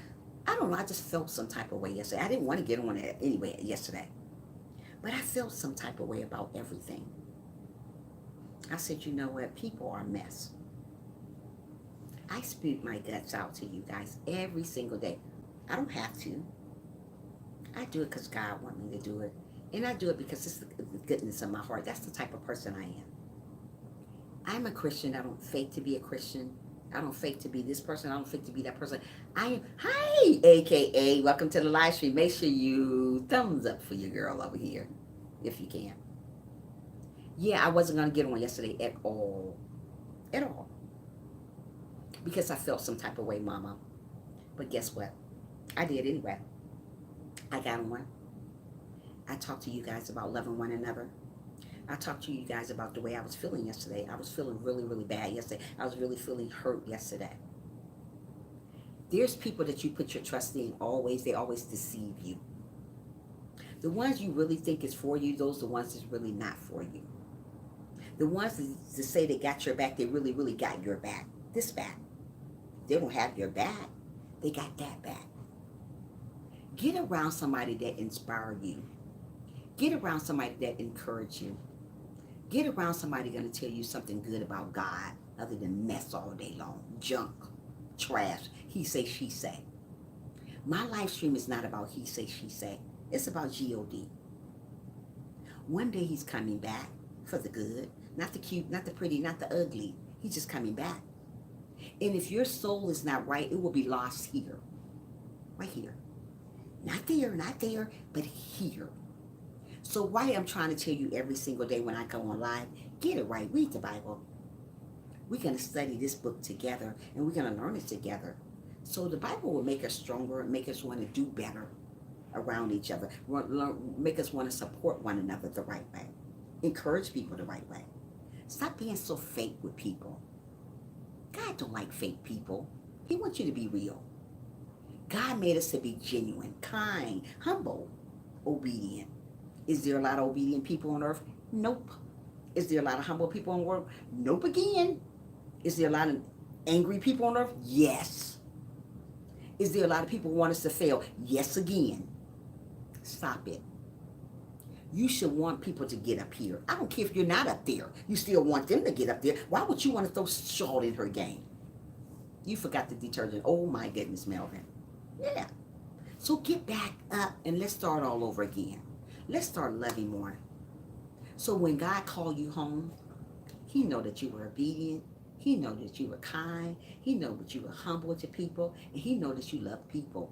I don't know, I just felt some type of way yesterday. I didn't want to get on it anyway yesterday. But I felt some type of way about everything. I said, you know what? People are a mess. I speak my guts out to you guys every single day. I don't have to. I do it because God wants me to do it. And I do it because it's the goodness of my heart. That's the type of person I am. I'm a Christian. I don't fake to be a Christian. I don't fake to be this person. I don't fake to be that person. I am, hi, AKA, welcome to the live stream. Make sure you thumbs up for your girl over here, if you can. Yeah, I wasn't going to get on yesterday at all. At all. Because I felt some type of way, mama. But guess what? I did anyway. I got on. I talked to you guys about loving one another. I talked to you guys about the way I was feeling yesterday. I was feeling really, really bad yesterday. I was really feeling hurt yesterday. There's people that you put your trust in always. They always deceive you. The ones you really think is for you, those are the ones that's really not for you. The ones that say they got your back, they really, really got your back. This back. They don't have your back. They got that back. Get around somebody that inspire you. Get around somebody that encourage you. Get around somebody going to tell you something good about God other than mess all day long, junk, trash, he say, she say. My live stream is not about he say, she say. It's about God. One day he's coming back for the good, not the cute, not the pretty, not the ugly. He's just coming back. And if your soul is not right, it will be lost here, right here. Not there, but here. So why I'm trying to tell you every single day when I come on live, get it right, read the Bible. We're going to study this book together, and we're going to learn it together. So the Bible will make us stronger and make us want to do better around each other, make us want to support one another the right way, encourage people the right way. Stop being so fake with people. God don't like fake people. He wants you to be real. God made us to be genuine, kind, humble, obedient. Is there a lot of obedient people on earth? Nope. Is there a lot of humble people on the world? Nope again. Is there a lot of angry people on earth? Yes. Is there a lot of people who want us to fail? Yes again. Stop it. You should want people to get up here. I don't care if you're not up there. You still want them to get up there. Why would you want to throw salt in her game? You forgot the detergent. Oh my goodness, Melvin. Yeah. So get back up and let's start all over again. Let's start loving more. So when God called you home, he know that you were obedient. He know that you were kind. He know that you were humble to people. And he know that you love people.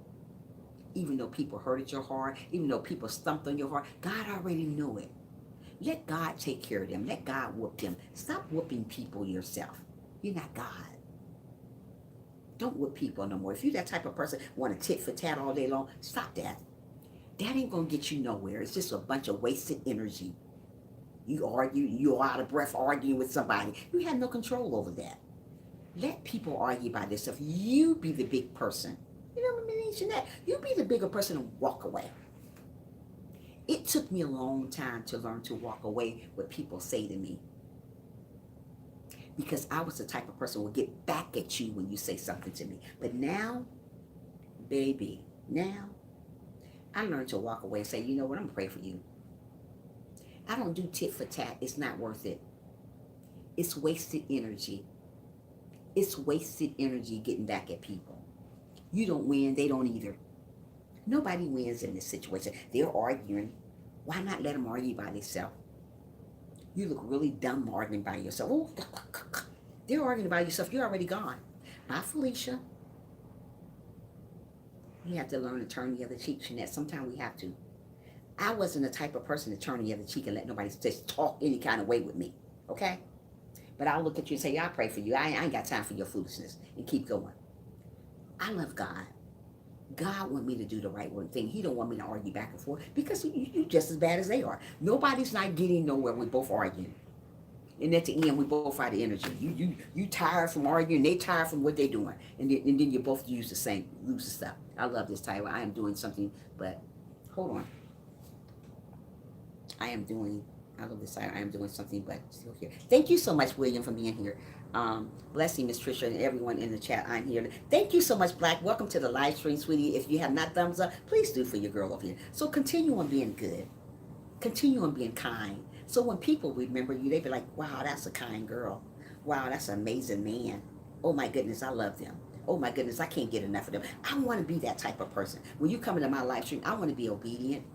Even though people hurted your heart, even though people stumped on your heart, God already knew it. Let God take care of them. Let God whoop them. Stop whooping people yourself. You're not God. Don't whoop people no more. If you're that type of person, want to tit for tat all day long, stop that. That ain't going to get you nowhere. It's just a bunch of wasted energy. You argue, you're out of breath arguing with somebody. You have no control over that. Let people argue by themselves. You be the big person. You know what I mean, Jeanette? You be the bigger person and walk away. It took me a long time to learn to walk away what people say to me. Because I was the type of person who would get back at you when you say something to me. But now, baby, now, I learned to walk away and say, you know what, I'm going to pray for you. I don't do tit for tat. It's not worth it. It's wasted energy. It's wasted energy getting back at people. You don't win, they don't either. Nobody wins in this situation. They're arguing. Why not let them argue by themselves? You look really dumb arguing by yourself. Oh, they're arguing by yourself. You're already gone. Bye, Felicia. You have to learn to turn the other cheek, Jeanette. Sometimes we have to. I wasn't the type of person to turn the other cheek and let nobody just talk any kind of way with me. Okay? But I'll look at you and say, yeah, I pray for you. I ain't got time for your foolishness. And keep going. I love God. God want me to do the right thing. He don't want me to argue back and forth because you just as bad as they are. Nobody's not getting nowhere. We both arguing. And at the end, we both out of energy. You tired from arguing. They tired from what they're doing. And then you both lose the stuff. I love this title. I am doing something, but hold on. I love this title. I am doing something, but still here. Thank you so much, William, for being here. Bless you, Miss Tricia, and everyone in the chat. I'm here. Thank you so much, Black. Welcome to the live stream, sweetie. If you have not thumbs up, please do for your girl over here. So continue on being good. Continue on being kind. So when people remember you, they be like, wow, that's a kind girl. Wow, that's an amazing man. Oh my goodness, I love them. Oh my goodness, I can't get enough of them. I want to be that type of person. When you come into my live stream, I want to be obedient.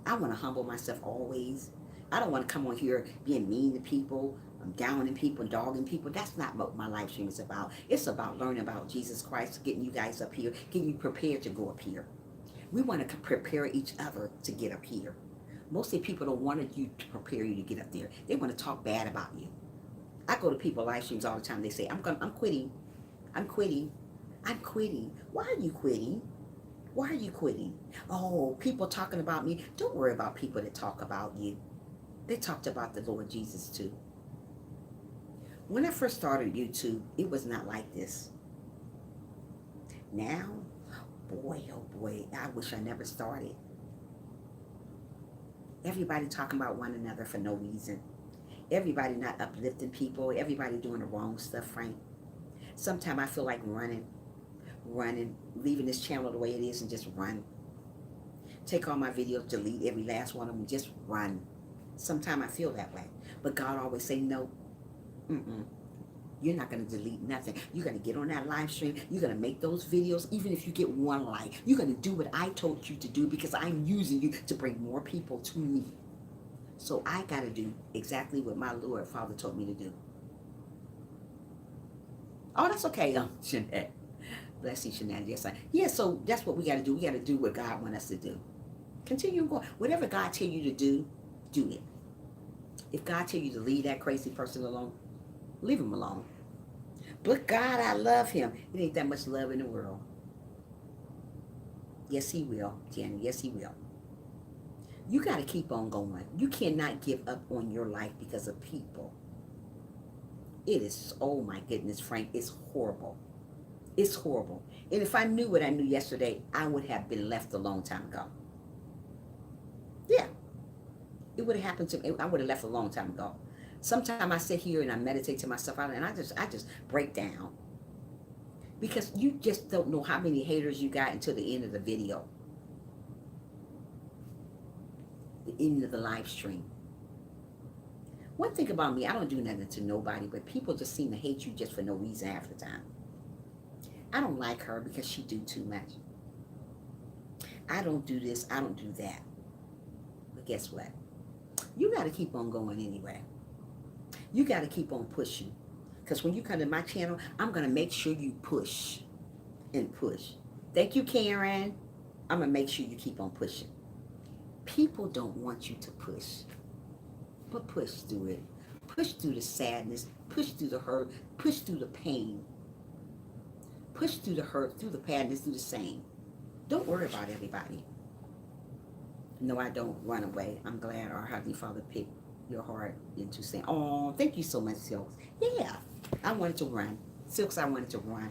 I want to humble myself always. I don't want to come on here being mean to people, downing people, dogging people. That's not what my live stream is about. It's about learning about Jesus Christ, getting you guys up here, getting you prepared to go up here. We want to prepare each other to get up here. Mostly people don't want you to prepare you to get up there. They want to talk bad about you. I go to people live streams all the time. They say, I'm quitting. I'm quitting. I'm quitting. Why are you quitting? Why are you quitting? Oh, people talking about me. Don't worry about people that talk about you. They talked about the Lord Jesus too. When I first started YouTube, it was not like this. Now, boy, oh boy, I wish I never started. Everybody talking about one another for no reason. Everybody not uplifting people. Everybody doing the wrong stuff, Frank. Sometimes I feel like running, leaving this channel the way it is and just run. take all my videos, delete every last one of them, just run. Sometimes I feel that way. But God always say, no, mm-mm. You're not going to delete nothing. You're going to get on that live stream. You're going to make those videos. Even if you get one like, you're going to do what I told you to do because I'm using you to bring more people to me. So I got to do exactly what my Lord Father told me to do. Oh, that's okay, Jeanette. Bless you, Jeanette. Yes, so that's what we got to do. We got to do what God wants us to do. Continue going. Whatever God tell you to do it. If God tell you to leave that crazy person alone, leave him alone. But God, I love him. It ain't that much love in the world. Yes, he will, Jenny. Yes, he will. You got to keep on going. You cannot give up on your life because of people. It is, oh my goodness, Frank, it's horrible. It's horrible. And if I knew what I knew yesterday, I would have been left a long time ago. Yeah. It would have happened to me. I would have left a long time ago. Sometimes I sit here and I meditate to myself out and I just break down. Because you just don't know how many haters you got until the end of the video. The end of the live stream. One thing about me, I don't do nothing to nobody, but people just seem to hate you just for no reason half the time. I don't like her because she do too much. I don't do this, I don't do that. But guess what? You got to keep on going anyway. You got to keep on pushing. Because when you come to my channel, I'm going to make sure you push and push. Thank you, Karen. I'm going to make sure you keep on pushing. People don't want you to push. But push through it. Push through the sadness. Push through the hurt. Push through the pain. Push through the hurt, through the sadness, through the same. Don't worry about everybody. No, I don't run away. I'm glad our Heavenly Father picked your heart into saying, oh, thank you so much, Silks. Yeah, I wanted to run. Silks, I wanted to run.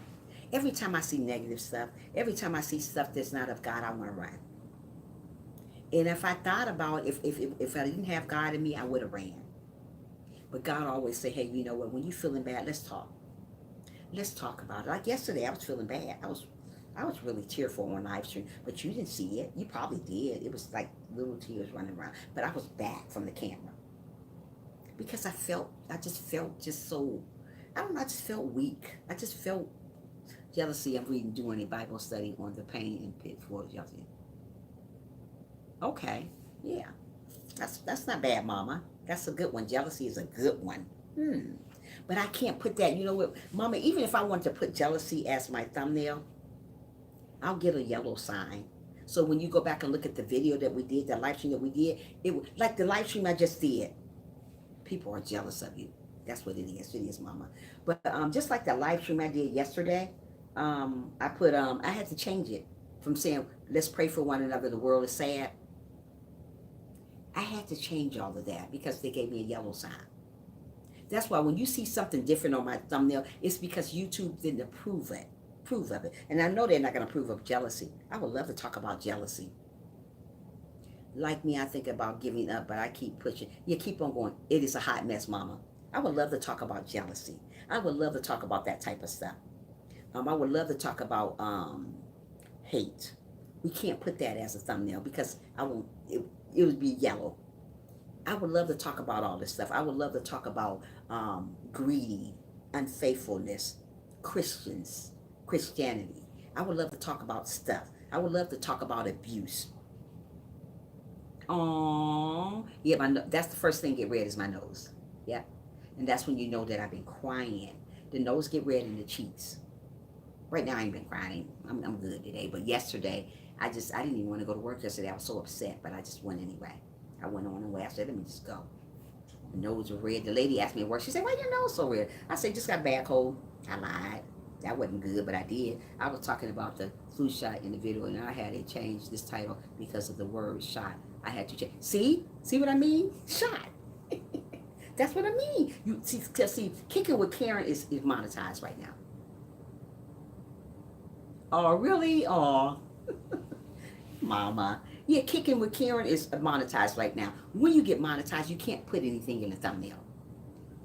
Every time I see negative stuff, every time I see stuff that's not of God, I want to run. And if I thought about if I didn't have God in me, I would have ran. But God always say, hey, you know what? When you're feeling bad, let's talk. Let's talk about it. Like yesterday, I was feeling bad. I was really tearful on live stream, but you didn't see it. You probably did. It was like little tears running around. But I was back from the camera because I just felt so, I don't know, I just felt weak. I just felt jealousy. I'm doing a Bible study on the pain and pitfalls. Jealousy. Okay, yeah, that's not bad, Mama. That's a good one. Jealousy is a good one. But I can't put that. You know what, Mama? Even if I want to put jealousy as my thumbnail, I'll get a yellow sign. So when you go back and look at the video that we did, the live stream that we did, it like the live stream I just did. People are jealous of you. That's what it is. It is, Mama. But just like the live stream I did yesterday, I put I had to change it from saying let's pray for one another. The world is sad. I had to change all of that because they gave me a yellow sign. That's why when you see something different on my thumbnail, it's because YouTube didn't approve of it. And I know they're not going to approve of jealousy. I would love to talk about jealousy. Like me, I think about giving up, but I keep pushing. You keep on going. It is a hot mess, Mama. I would love to talk about jealousy. I would love to talk about that type of stuff. I would love to talk about hate. We can't put that as a thumbnail because I won't. It would be yellow. I would love to talk about all this stuff. I would love to talk about greedy, unfaithfulness, Christianity. I would love to talk about stuff. I would love to talk about abuse. Oh, yeah, that's the first thing get red is my nose. Yeah, and that's when you know that I've been crying. The nose get red and the cheeks. Right now I ain't been crying. I'm good today. But yesterday, I didn't even want to go to work yesterday. I was so upset, but I just went anyway. I went on anyway. I said, let me just go. The nose was red. The lady asked me at work. She said, why your nose so red? I said, just got a bad cold. I lied. That wasn't good, but I did. I was talking about the flu shot in the video, and I had to change this title because of the word shot. I had to change. See what I mean? Shot. That's what I mean. You see, Kicking with Karen is monetized right now. Oh, really? Oh, Mama. Yeah, Kicking with Karen is monetized right now. When you get monetized, you can't put anything in the thumbnail.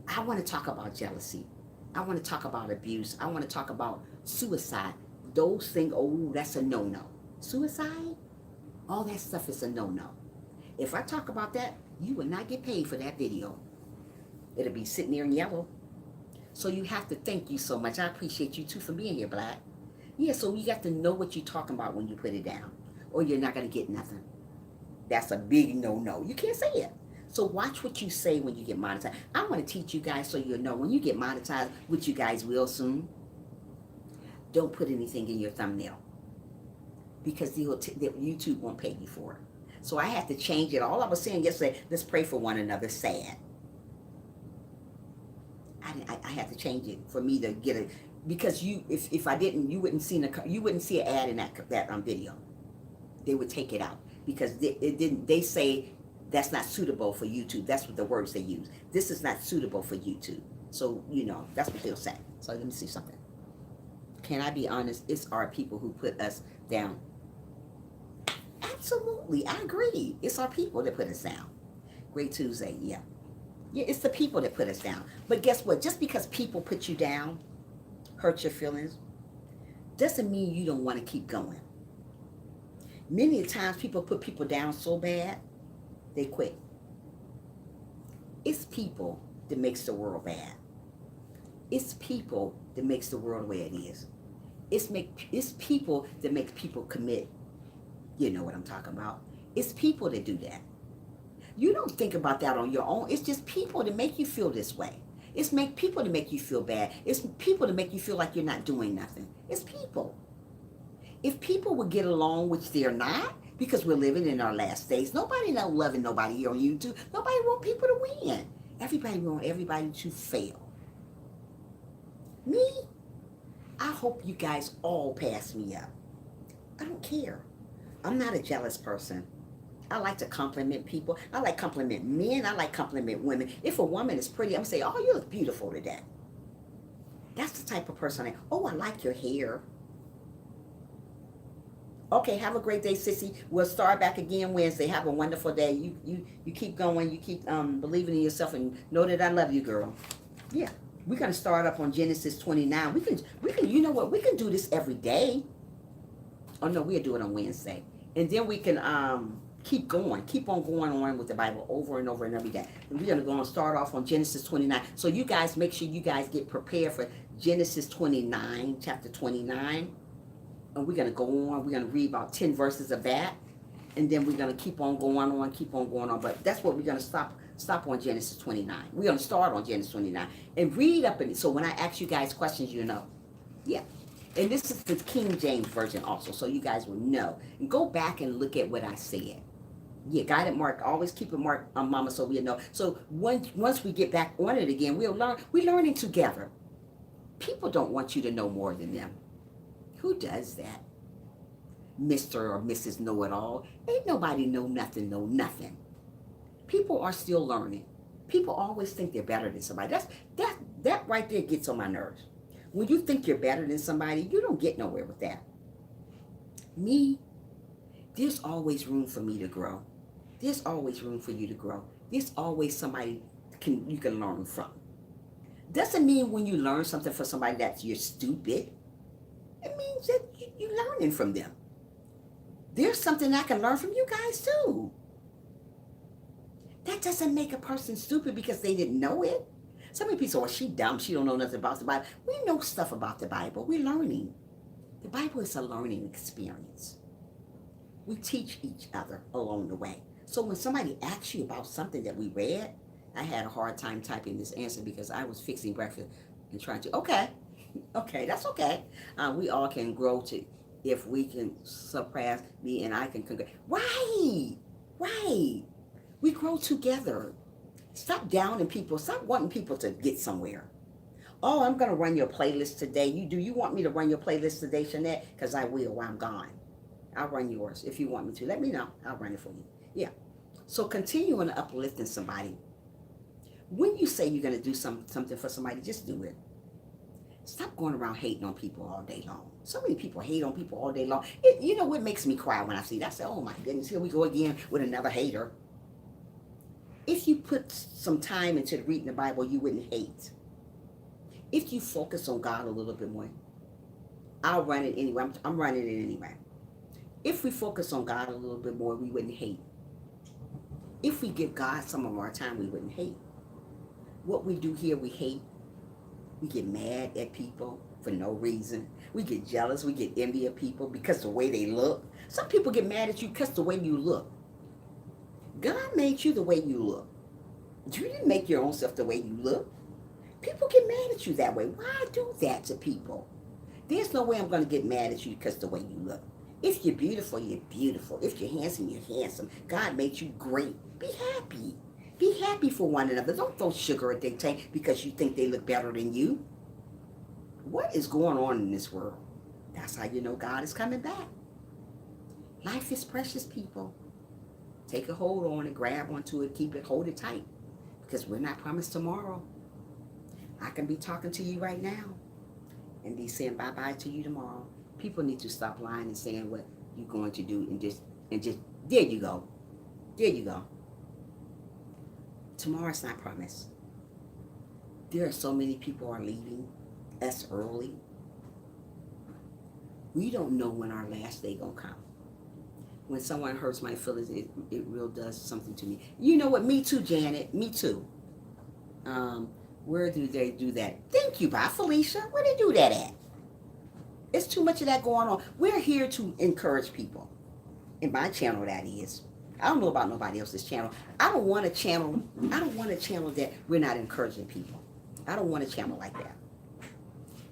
I want to talk about jealousy. I want to talk about abuse. I want to talk about suicide. Those things, oh, that's a no-no. Suicide? All that stuff is a no-no. If I talk about that, you will not get paid for that video. It'll be sitting there in yellow. So you have to thank you so much. I appreciate you too for being here, Black. Yeah, so you got to know what you're talking about when you put it down, or you're not going to get nothing. That's a big no-no. You can't say it. So watch what you say when you get monetized. I want to teach you guys so you'll know when you get monetized, which you guys will soon, don't put anything in your thumbnail because YouTube won't pay you for it. So I had to change it. All I was saying yesterday, let's pray for one another, sad. I had to change it for me to get it because if I didn't, you wouldn't see an ad in that video. They would take it out because they say that's not suitable for YouTube. That's what the words they use. This is not suitable for YouTube. So that's what they'll say. So let me see something. Can I be honest? It's our people who put us down. Absolutely, I agree. It's our people that put us down. Great Tuesday, yeah. Yeah, it's the people that put us down. But guess what? Just because people put you down, hurt your feelings, doesn't mean you don't want to keep going. Many times people put people down so bad, they quit. It's people that makes the world bad. It's people that makes the world the way it is. It's people that make people commit. You know what I'm talking about. It's people that do that. You don't think about that on your own. It's just people that make you feel this way. It's people to make you feel bad. It's people to make you feel like you're not doing nothing. It's people. If people would get along, which they're not, because we're living in our last days, nobody not loving nobody here on YouTube. Nobody want people to win. Everybody want everybody to fail. Me, I hope you guys all pass me up. I don't care. I'm not a jealous person. I like to compliment people. I like compliment men. I like compliment women. If a woman is pretty, I'm going to say, oh, you look beautiful today. That's the type of person I like your hair. Okay, have a great day, sissy. We'll start back again Wednesday. Have a wonderful day. You keep going. You keep believing in yourself and know that I love you, girl. Yeah, we're going to start up on Genesis 29. We can. You know what? We can do this every day. Oh, no, we'll do it on Wednesday. And then we can keep on going on with the Bible over and over and every day. And we're going to go and start off on Genesis 29. So you guys, make sure you guys get prepared for Genesis 29, chapter 29. And we're going to go on. We're going to read about 10 verses of that. And then we're going to keep on going on. But that's what we're going to stop on Genesis 29. We're going to start on Genesis 29 and read up in it. So when I ask you guys questions, you know. Yeah. And this is the King James Version also, so you guys will know. And go back and look at what I said. Yeah, guided mark. Always keep a mark on Mama so we'll know. So once we get back on it again, we'll learn. We're learning together. People don't want you to know more than them. Who does that? Mr. or Mrs. Know-it-all. Ain't nobody know nothing. People are still learning. People always think they're better than somebody. That right there gets on my nerves. When you think you're better than somebody, you don't get nowhere with that. Me, there's always room for me to grow. There's always room for you to grow. There's always somebody you can learn from. Doesn't mean when you learn something from somebody that you're stupid. It means that you're learning from them. There's something I can learn from you guys too. That doesn't make a person stupid because they didn't know it. So many people say, well, she dumb. She don't know nothing about the Bible. We know stuff about the Bible. We're learning. The Bible is a learning experience. We teach each other along the way. So when somebody asks you about something that we read, I had a hard time typing this answer because I was fixing breakfast and trying to, okay, that's okay. We all can grow to, if we can surpass me and I can conquer. Right. We grow together. Stop downing people. Stop wanting people to get somewhere. Oh, I'm going to run your playlist today. Do you want me to run your playlist today, Shanette? Because I will while I'm gone. I'll run yours if you want me to. Let me know. I'll run it for you. Yeah. So continue on uplifting somebody. When you say you're going to do something for somebody, just do it. Stop going around hating on people all day long. So many people hate on people all day long. You know what makes me cry when I see that? I say, oh my goodness, here we go again with another hater. If you put some time into reading the Bible, you wouldn't hate. If you focus on God a little bit more, I'll run it anyway. I'm running it anyway. If we focus on God a little bit more, we wouldn't hate. If we give God some of our time, we wouldn't hate. What we do here, we hate. We get mad at people for no reason. We get jealous. We get envy of people because the way they look. Some people get mad at you because the way you look. God made you the way you look. You didn't make your own self the way you look. People get mad at you that way. Why do that to people? There's no way I'm going to get mad at you because the way you look. If you're beautiful, you're beautiful. If you're handsome, you're handsome. God made you great. Be happy. Be happy for one another. Don't throw sugar at their tank because you think they look better than you. What is going on in this world? That's how you know God is coming back. Life is precious, people. Take a hold on it, grab onto it, keep it, hold it tight. Because we're not promised tomorrow. I can be talking to you right now and be saying bye-bye to you tomorrow. People need to stop lying and saying what you're going to do and just there you go. There you go. Tomorrow's not promised. There are so many people are leaving us early. We don't know when our last day gonna come. When someone hurts my feelings, it real does something to me. You know what? Me too, Janet. Me too. Where do they do that? Thank you, bye, Felicia. Where they do that at? It's too much of that going on. We're here to encourage people. In my channel, that is. I don't know about nobody else's channel. I don't want a channel that we're not encouraging people. I don't want a channel like that.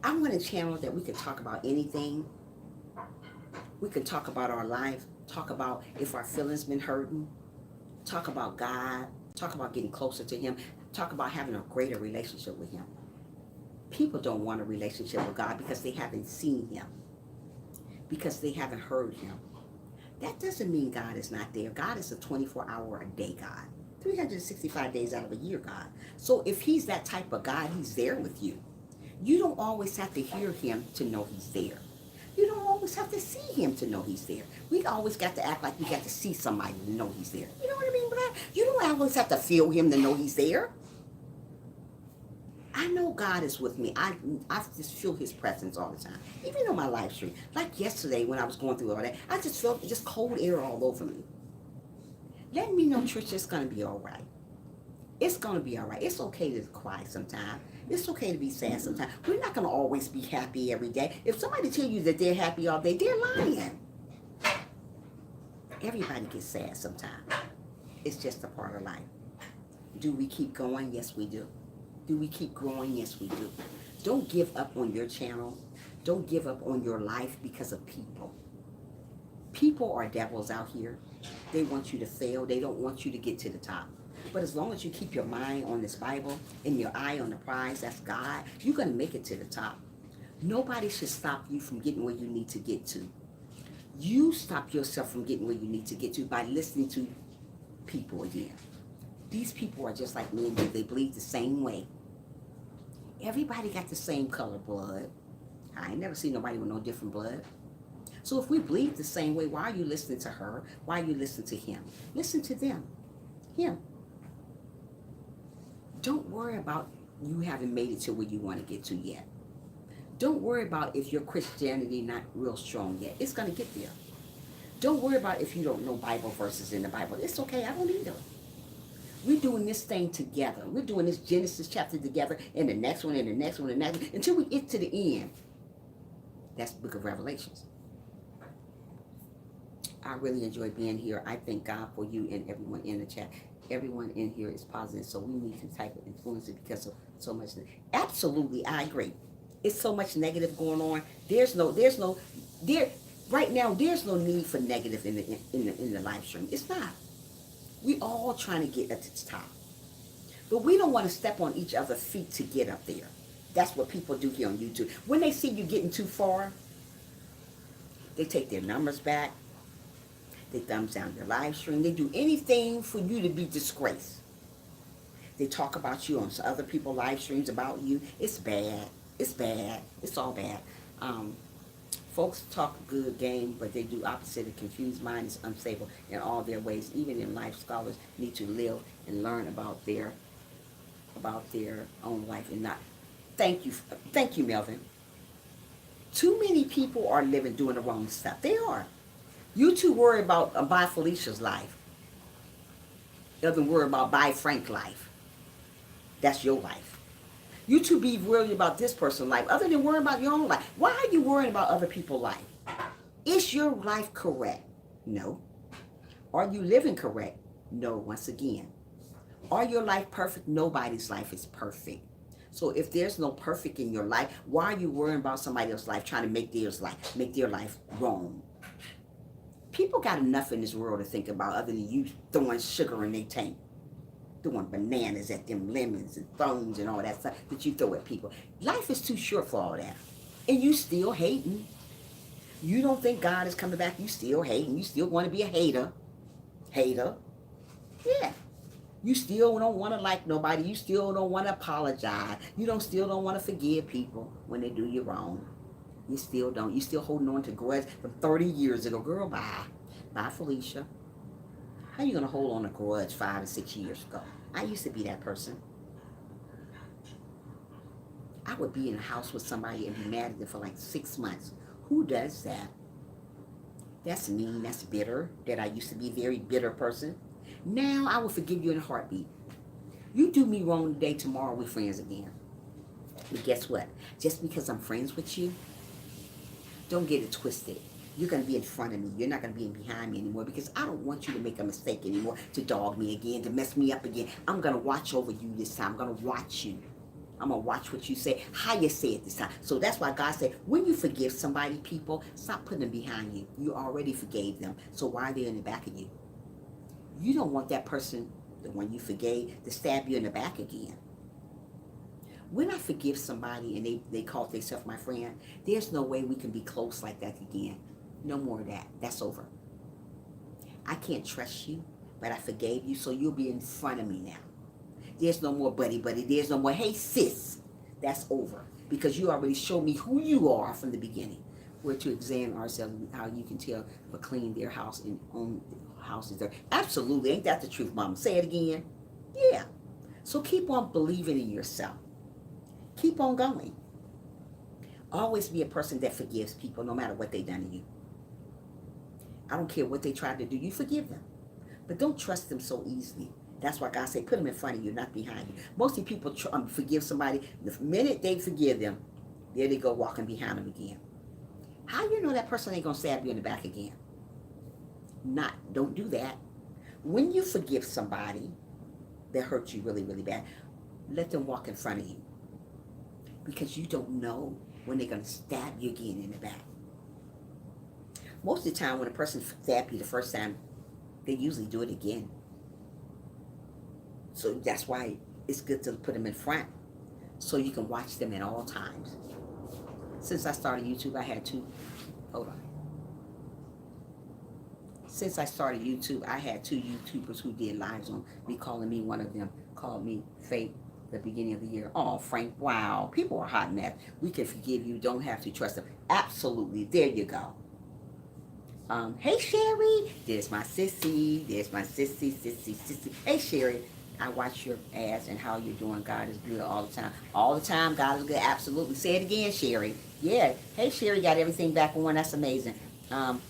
I want a channel that we can talk about anything. We can talk about our life, talk about if our feelings been hurting, talk about God, talk about getting closer to Him, talk about having a greater relationship with Him. People don't want a relationship with God because they haven't seen Him, because they haven't heard Him. That doesn't mean God is not there. God is a 24-hour-a-day God, 365 days out of a year God. So if He's that type of God, He's there with you. You don't always have to hear Him to know He's there. You don't always have to see Him to know He's there. We always got to act like we got to see somebody to know He's there. You know what I mean by that? You don't always have to feel Him to know He's there. I know God is with me. I just feel His presence all the time. Even on my live stream. Like yesterday when I was going through all that, I just felt just cold air all over me. Let me know, Trisha, it's going to be all right. It's going to be all right. It's okay to cry sometimes. It's okay to be sad sometimes. We're not going to always be happy every day. If somebody tell you that they're happy all day, they're lying. Everybody gets sad sometimes. It's just a part of life. Do we keep going? Yes, we do. Do we keep growing? Yes, we do. Don't give up on your channel. Don't give up on your life because of people. People are devils out here. They want you to fail. They don't want you to get to the top. But as long as you keep your mind on this Bible and your eye on the prize, that's God, you're going to make it to the top. Nobody should stop you from getting where you need to get to. You stop yourself from getting where you need to get to by listening to people again. These people are just like me and you. They bleed the same way. Everybody got the same color blood. I ain't never seen nobody with no different blood. So if we bleed the same way, why are you listening to her? Why are you listening to him? Listen to them. Him. Don't worry about you haven't made it to where you want to get to yet. Don't worry about if your Christianity not real strong yet. It's going to get there. Don't worry about if you don't know Bible verses in the Bible. It's okay. I don't either. We're doing this thing together. We're doing this Genesis chapter together, and the next one, and the next one, and the next one, until we get to the end. That's the book of Revelations. I really enjoy being here. I thank God for you and everyone in the chat. Everyone in here is positive, so we need to type of influence it because of so much. Absolutely, I agree. It's so much negative going on. Right now. There's no need for negative in the live stream. It's not. We all trying to get at the top, but we don't want to step on each other's feet to get up there. That's what people do here on YouTube. When they see you getting too far, they take their numbers back. They thumbs down your live stream. They do anything for you to be disgraced. They talk about you on other people's live streams about you. It's bad. It's bad. It's all bad. Folks talk good game, but they do opposite. A confused mind is unstable in all their ways. Even in life, scholars need to live and learn about their own life and not. Thank you, Melvin. Too many people are living doing the wrong stuff. They are. You too worry about by Felicia's life. Doesn't worry about by Frank's life. That's your life. You too be worried about this person's life, other than worrying about your own life. Why are you worrying about other people's life? Is your life correct? No. Are you living correct? No, once again. Are your life perfect? Nobody's life is perfect. So if there's no perfect in your life, why are you worrying about somebody else's life, trying to make their life wrong? People got enough in this world to think about other than you throwing sugar in their tank, throwing bananas at them, lemons and thorns and all that stuff that you throw at people. Life is too short for all that. And you still hating. You don't think God is coming back. You still hating. You still want to be a hater. Hater. Yeah. You still don't want to like nobody. You still don't want to apologize. Still don't want to forgive people when they do you wrong. You still don't. You still holding on to grudge from 30 years ago. Girl, bye. Bye, Felicia. How you going to hold on to grudge 5 or 6 years ago? I used to be that person. I would be in a house with somebody and be mad at them for like 6 months. Who does that? That's mean. That's bitter. That I used to be a very bitter person. Now I will forgive you in a heartbeat. You do me wrong today, tomorrow we're friends again. But guess what? Just because I'm friends with you, don't get it twisted. You're going to be in front of me. You're not going to be behind me anymore because I don't want you to make a mistake anymore, to dog me again, to mess me up again. I'm going to watch over you this time. I'm going to watch you. I'm going to watch what you say, how you say it this time. So that's why God said, when you forgive somebody, people, stop putting them behind you. You already forgave them. So why are they in the back of you? You don't want that person, the one you forgave, to stab you in the back again. When I forgive somebody and they call themselves my friend, there's no way we can be close like that again. No more of that. That's over. I can't trust you, but I forgave you, so you'll be in front of me now. There's no more buddy. There's no more, hey sis. That's over. Because you already showed me who you are from the beginning. We're to examine ourselves, how you can tell if a clean their house and own house is there. Absolutely. Ain't that the truth, Mama? Say it again. Yeah. So keep on believing in yourself. Keep on going. Always be a person that forgives people no matter what they done to you. I don't care what they tried to do. You forgive them. But don't trust them so easily. That's why God said, put them in front of you, not behind you. Most people forgive somebody. The minute they forgive them, there they go walking behind them again. How you know that person ain't going to stab you in the back again? Don't do that. When you forgive somebody that hurt you really, really bad, let them walk in front of you. Because you don't know when they're going to stab you again in the back. Most of the time when a person stabs you the first time, they usually do it again. So that's why it's good to put them in front so you can watch them at all times. Since I started YouTube, I had two. Hold on. Since I started YouTube, I had 2 YouTubers who did lives on me calling me. One of them called me fake the beginning of the year. Oh, Frank, wow. People are hot mess. We can forgive you. Don't have to trust them. Absolutely. There you go. Hey, Sherry. There's my sissy. Sissy. Hey, Sherry. I watch your ads and how you're doing. God is good all the time. All the time, God is good. Absolutely. Say it again, Sherry. Yeah. Hey, Sherry, got everything back on. That's amazing. I'm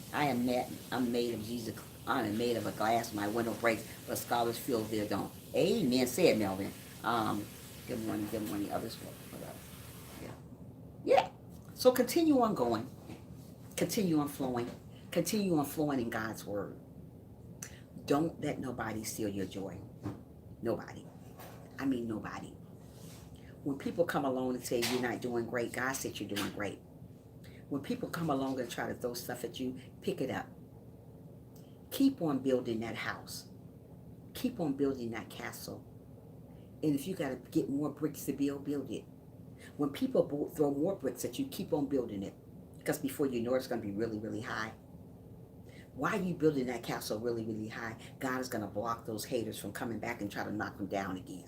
made of Jesus. I am made of a glass. My window breaks, but scholars feel they don't. Amen. Say it, Melvin. Good morning. Others. Yeah. Yeah. So continue on going. Continue on flowing. Continue on flowing in God's word. Don't let nobody steal your joy. Nobody. I mean nobody. When people come along and say you're not doing great, God said you're doing great. When people come along and try to throw stuff at you, pick it up. Keep on building that house. Keep on building that castle. And if you got to get more bricks to build it. When people throw more bricks at you, keep on building it. Because before you know it, it's going to be really, really high. Why are you building that castle really, really high? God is going to block those haters from coming back and try to knock them down again.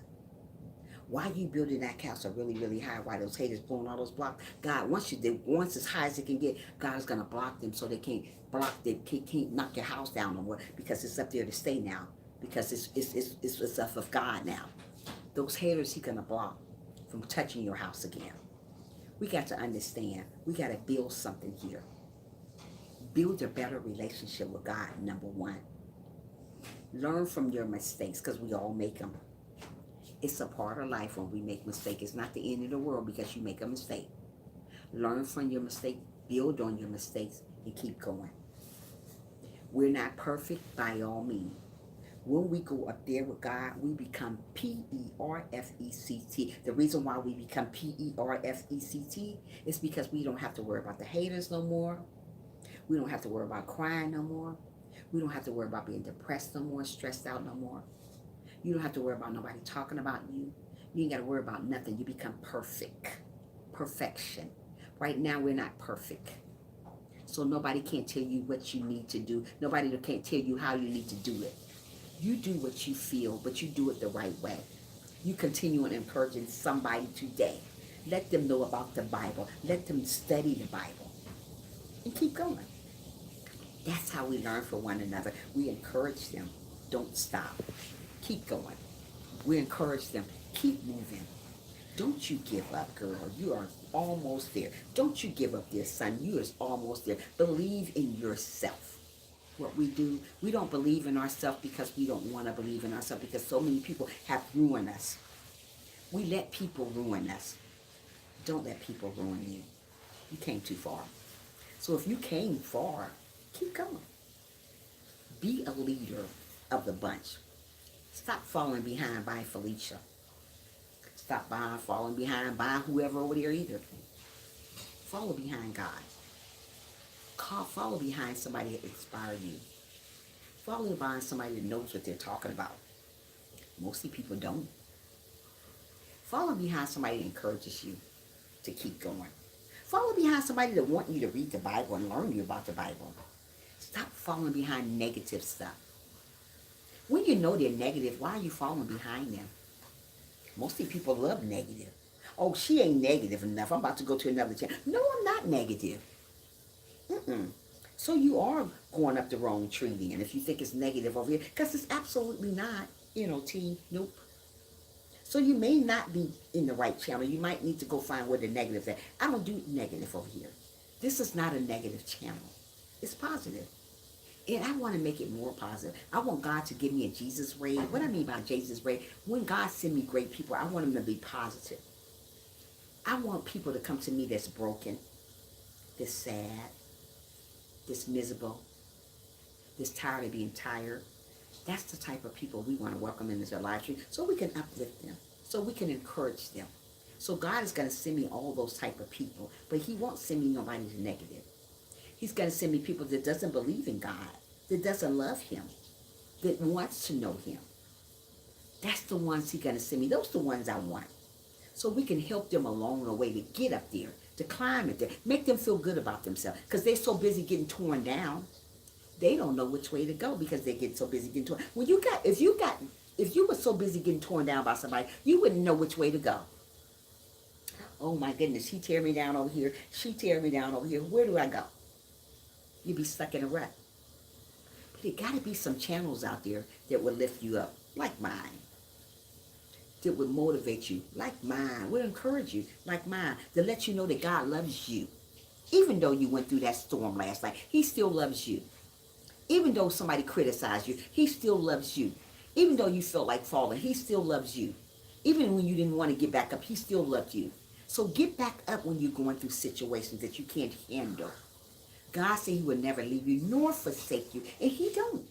Why are you building that castle really, really high? Why those haters blowing all those blocks? God, once as high as it can get, God is going to block them so they can't knock your house down no more because it's up there to stay now. Because it's stuff of God now. Those haters He's going to block from touching your house again. We got to understand. We got to build something here. Build a better relationship with God, number one. Learn from your mistakes because we all make them. It's a part of life when we make mistakes. It's not the end of the world because you make a mistake. Learn from your mistake, build on your mistakes, and keep going. We're not perfect by all means. When we go up there with God, we become P-E-R-F-E-C-T. The reason why we become P-E-R-F-E-C-T is because we don't have to worry about the haters no more. We don't have to worry about crying no more. We don't have to worry about being depressed no more, stressed out no more. You don't have to worry about nobody talking about you. You ain't got to worry about nothing. You become perfect. Perfection. Right now, we're not perfect. So nobody can't tell you what you need to do. Nobody can't tell you how you need to do it. You do what you feel, but you do it the right way. You continue on encouraging somebody today. Let them know about the Bible. Let them study the Bible. And keep going. That's how we learn from one another. We encourage them. Don't stop. Keep going. We encourage them. Keep moving. Don't you give up, girl. You are almost there. Don't you give up, dear son. You are almost there. Believe in yourself. What we do, we don't believe in ourselves because we don't want to believe in ourselves because so many people have ruined us. We let people ruin us. Don't let people ruin you. You came too far. So if you came far, keep going. Be a leader of the bunch. Stop falling behind by Felicia. Stop falling behind by whoever over there either. Follow behind God. Follow behind somebody that inspires you. Follow behind somebody that knows what they're talking about. Mostly people don't. Follow behind somebody that encourages you to keep going. Follow behind somebody that wants you to read the Bible and learn you about the Bible. Stop following behind negative stuff. When you know they're negative, why are you following behind them? Mostly people love negative. Oh, she ain't negative enough. I'm about to go to another channel. No, I'm not negative. So you are going up the wrong tree then if you think it's negative over here. Because it's absolutely not. Nope. So you may not be in the right channel. You might need to go find where the negative is at. I don't do negative over here. This is not a negative channel. It's positive. And I want to make it more positive. I want God to give me a Jesus ray. What I mean by Jesus ray, when God send me great people, I want them to be positive. I want people to come to me that's broken, that's sad, that's miserable, that's tired of being tired. That's the type of people we want to welcome into their life so we can uplift them, so we can encourage them. So God is going to send me all those type of people, but he won't send me nobody that's negative. He's going to send me people that doesn't believe in God, that doesn't love him, that wants to know him. That's the ones he's going to send me. Those are the ones I want. So we can help them along the way to get up there, to climb it there, make them feel good about themselves. Because they're so busy getting torn down, they don't know which way to go because they get so busy getting torn. If you were so busy getting torn down by somebody, you wouldn't know which way to go. Oh my goodness, he tear me down over here. She tear me down over here. Where do I go? You'd be stuck in a rut. But there got to be some channels out there that will lift you up, like mine. That would motivate you, like mine. Will encourage you, like mine. To let you know that God loves you. Even though you went through that storm last night, he still loves you. Even though somebody criticized you, he still loves you. Even though you felt like falling, he still loves you. Even when you didn't want to get back up, he still loved you. So get back up when you're going through situations that you can't handle. God said he would never leave you nor forsake you. And he don't.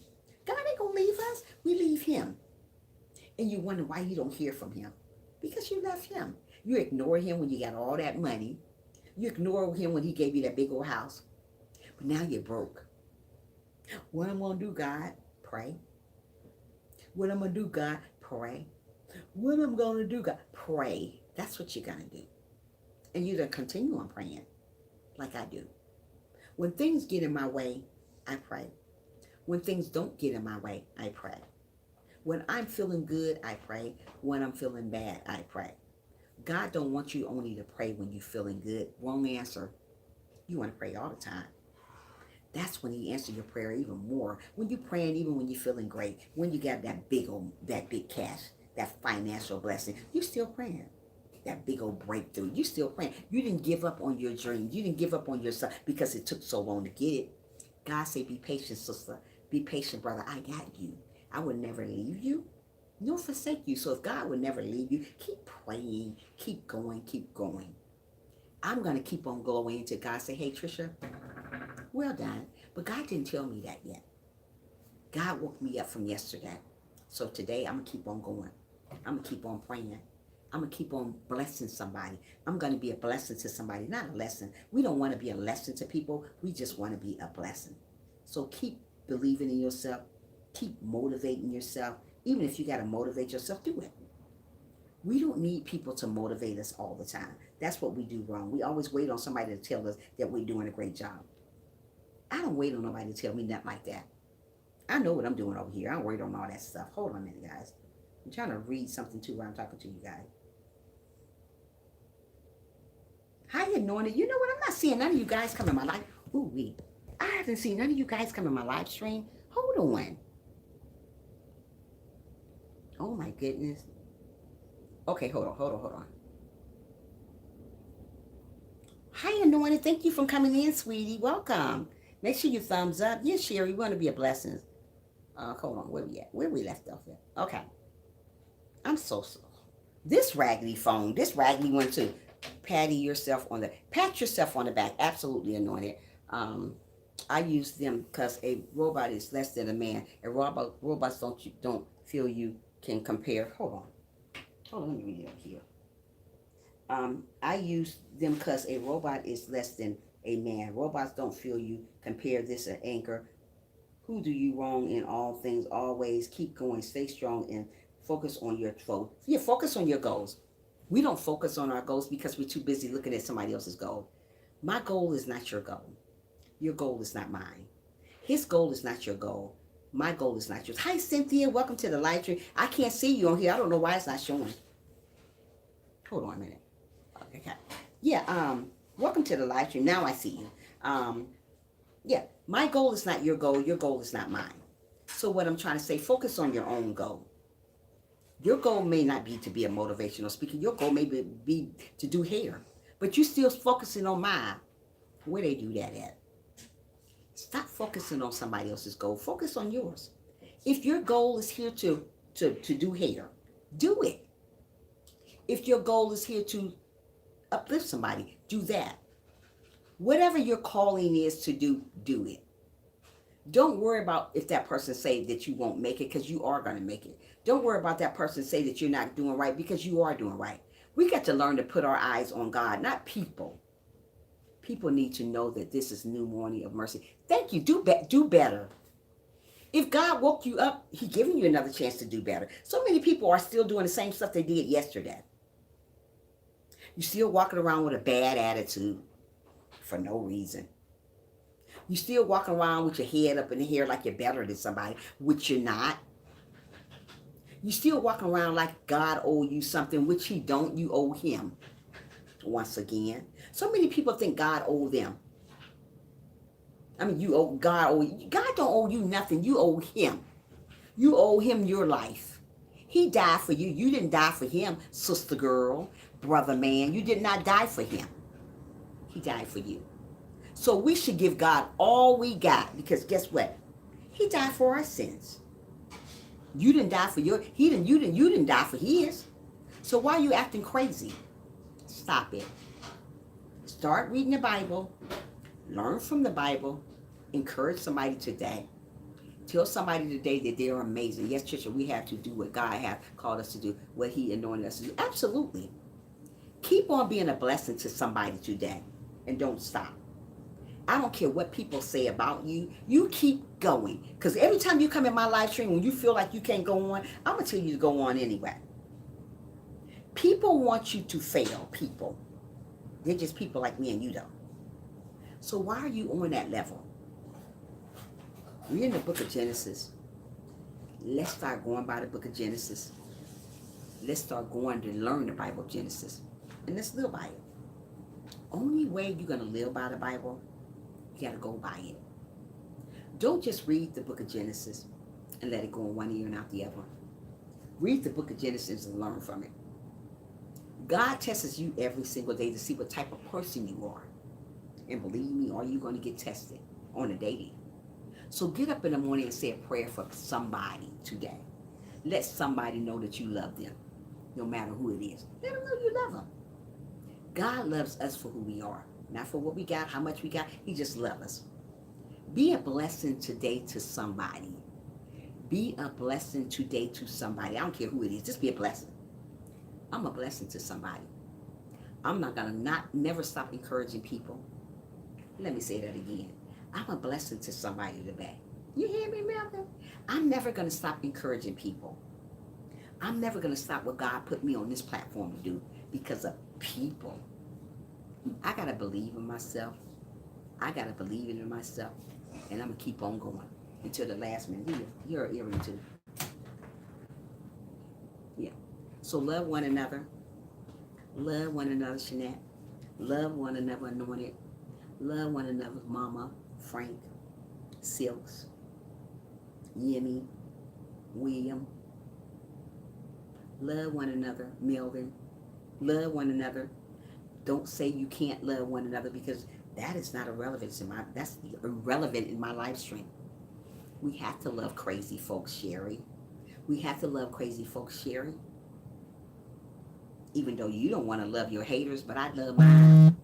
God ain't going to leave us. We leave him. And you wonder why you don't hear from him. Because you left him. You ignore him when you got all that money. You ignore him when he gave you that big old house. But now you're broke. What am I going to do, God? Pray. What am I going to do, God? Pray. What am I going to do, God? Pray. That's what you're going to do. And you're going to continue on praying like I do. When things get in my way, I pray. When things don't get in my way, I pray. When I'm feeling good, I pray. When I'm feeling bad, I pray. God don't want you only to pray when you're feeling good. Wrong answer. You want to pray all the time. That's when he answers your prayer even more. When you're praying, even when you're feeling great, when you got that big cash, that financial blessing, you're still praying. That big old breakthrough, you still praying. You didn't give up on your dream. You didn't give up on yourself because it took so long to get it. God say, be patient, sister. Be patient, brother. I got you. I will never leave you nor forsake you. So if God would never leave you, keep praying, keep going, keep going. I'm going to keep on going until God say, hey, Trisha, well done. But God didn't tell me that yet. God woke me up from yesterday. So today I'm going to keep on going. I'm going to keep on praying. I'm going to keep on blessing somebody. I'm going to be a blessing to somebody, not a lesson. We don't want to be a lesson to people. We just want to be a blessing. So keep believing in yourself. Keep motivating yourself. Even if you got to motivate yourself, do it. We don't need people to motivate us all the time. That's what we do wrong. We always wait on somebody to tell us that we're doing a great job. I don't wait on nobody to tell me nothing like that. I know what I'm doing over here. I don't wait on all that stuff. Hold on a minute, guys. I'm trying to read something too while I'm talking to you guys. How you knowing it? You know what? I'm not seeing none of you guys come in my life. Ooh, wee. I haven't seen none of you guys come in my live stream. Hold on. Oh my goodness. Okay, hold on. How you doing it? Thank you for coming in, sweetie. Welcome. Make sure you thumbs up. Yes, Sherry, we want to be a blessing. Hold on, where we at? Where we left off at? Okay. I'm so. This raggedy phone, this raggedy one too. Pat yourself on the back. Absolutely anointed. I use them because a robot is less than a man. And robots don't feel you can compare. Hold on, let me read it up here. I use them because a robot is less than a man. Robots don't feel you. Compare this an anchor. Who do you wrong in all things? Always keep going. Stay strong and focus on your goals. Yeah, focus on your goals. We don't focus on our goals because we're too busy looking at somebody else's goal. My goal is not your goal. Your goal is not mine. His goal is not your goal. My goal is not yours. Hi, Cynthia. Welcome to the live stream. I can't see you on here. I don't know why it's not showing. Hold on a minute. Okay. Yeah, welcome to the live stream. Now I see you. Yeah, my goal is not your goal. Your goal is not mine. So what I'm trying to say, focus on your own goal. Your goal may not be to be a motivational speaker. Your goal may be to do hair. But you're still focusing on mine. Where they do that at? Stop focusing on somebody else's goal. Focus on yours. If your goal is here to do hair, do it. If your goal is here to uplift somebody, do that. Whatever your calling is to do, do it. Don't worry about if that person say that you won't make it, because you are going to make it. Don't worry about that person say that you're not doing right, because you are doing right. We got to learn to put our eyes on God, not people. People need to know that this is new morning of mercy. Thank you. Do better. If God woke you up, He giving you another chance to do better. So many people are still doing the same stuff they did yesterday. You're still walking around with a bad attitude for no reason. You still walking around with your head up in the air like you're better than somebody, which you're not. You still walking around like God owe you something, which He don't. You owe Him. Once again, so many people think God owe them. I mean, you owe God. God don't owe you nothing. You owe Him. You owe Him your life. He died for you. You didn't die for Him, sister girl, brother man. You did not die for Him. He died for you. So we should give God all we got, because guess what? He died for our sins. You didn't die for you didn't die for His. So why are you acting crazy? Stop it. Start reading the Bible. Learn from the Bible. Encourage somebody today. Tell somebody today that they're amazing. Yes, Trisha, we have to do what God has called us to do, what He anointed us to do. Absolutely. Keep on being a blessing to somebody today, and don't stop. I don't care what people say about you. You keep going. Because every time you come in my live stream, when you feel like you can't go on, I'm going to tell you to go on anyway. People want you to fail, people. They're just people like me and you, though. So why are you on that level? We're in the book of Genesis. Let's start going by the book of Genesis. Let's start going to learn the Bible of Genesis. And let's live by it. Only way you're going to live by the Bible, you got to go by it. Don't just read the book of Genesis and let it go in one ear and out the other. Read the book of Genesis and learn from it. God tests you every single day to see what type of person you are. And believe me, are you going to get tested on a daily? So get up in the morning and say a prayer for somebody today. Let somebody know that you love them, no matter who it is. Let them know you love them. God loves us for who we are, not for what we got, how much we got. He just loves us. Be a blessing today to somebody. Be a blessing today to somebody. I don't care who it is. Just be a blessing. I'm a blessing to somebody. I'm not going to never stop encouraging people. Let me say that again. I'm a blessing to somebody today. You hear me, Melvin? I'm never going to stop encouraging people. I'm never going to stop what God put me on this platform to do because of people. I got to believe in myself. I got to believe in myself. And I'm going to keep on going until the last minute. You're an earring too. Yeah. So love one another. Love one another, Shanette. Love one another, Anointed. Love one another, Mama, Frank, Silks, Yemi, William. Love one another, Melvin. Love one another. Don't say you can't love one another because that is not that's irrelevant in my life stream. We have to love crazy folks, Sherry. We have to love crazy folks, Sherry. Even though you don't want to love your haters, but I love mine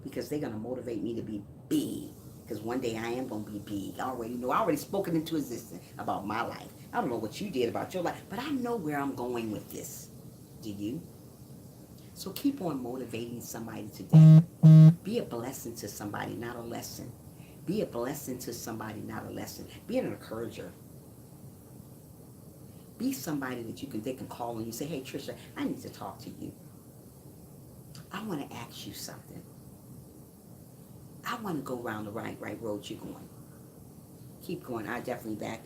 because they're going to motivate me to be big. Because one day I am going to be big. I already spoken into existence about my life. I don't know what you did about your life, but I know where I'm going with this. Do you? So keep on motivating somebody today. Be a blessing to somebody, not a lesson. Be a blessing to somebody, not a lesson. Be an encourager. Be somebody that they can call and you say, hey, Trisha, I need to talk to you. I want to ask you something. I want to go around the right road you're going. Keep going. I definitely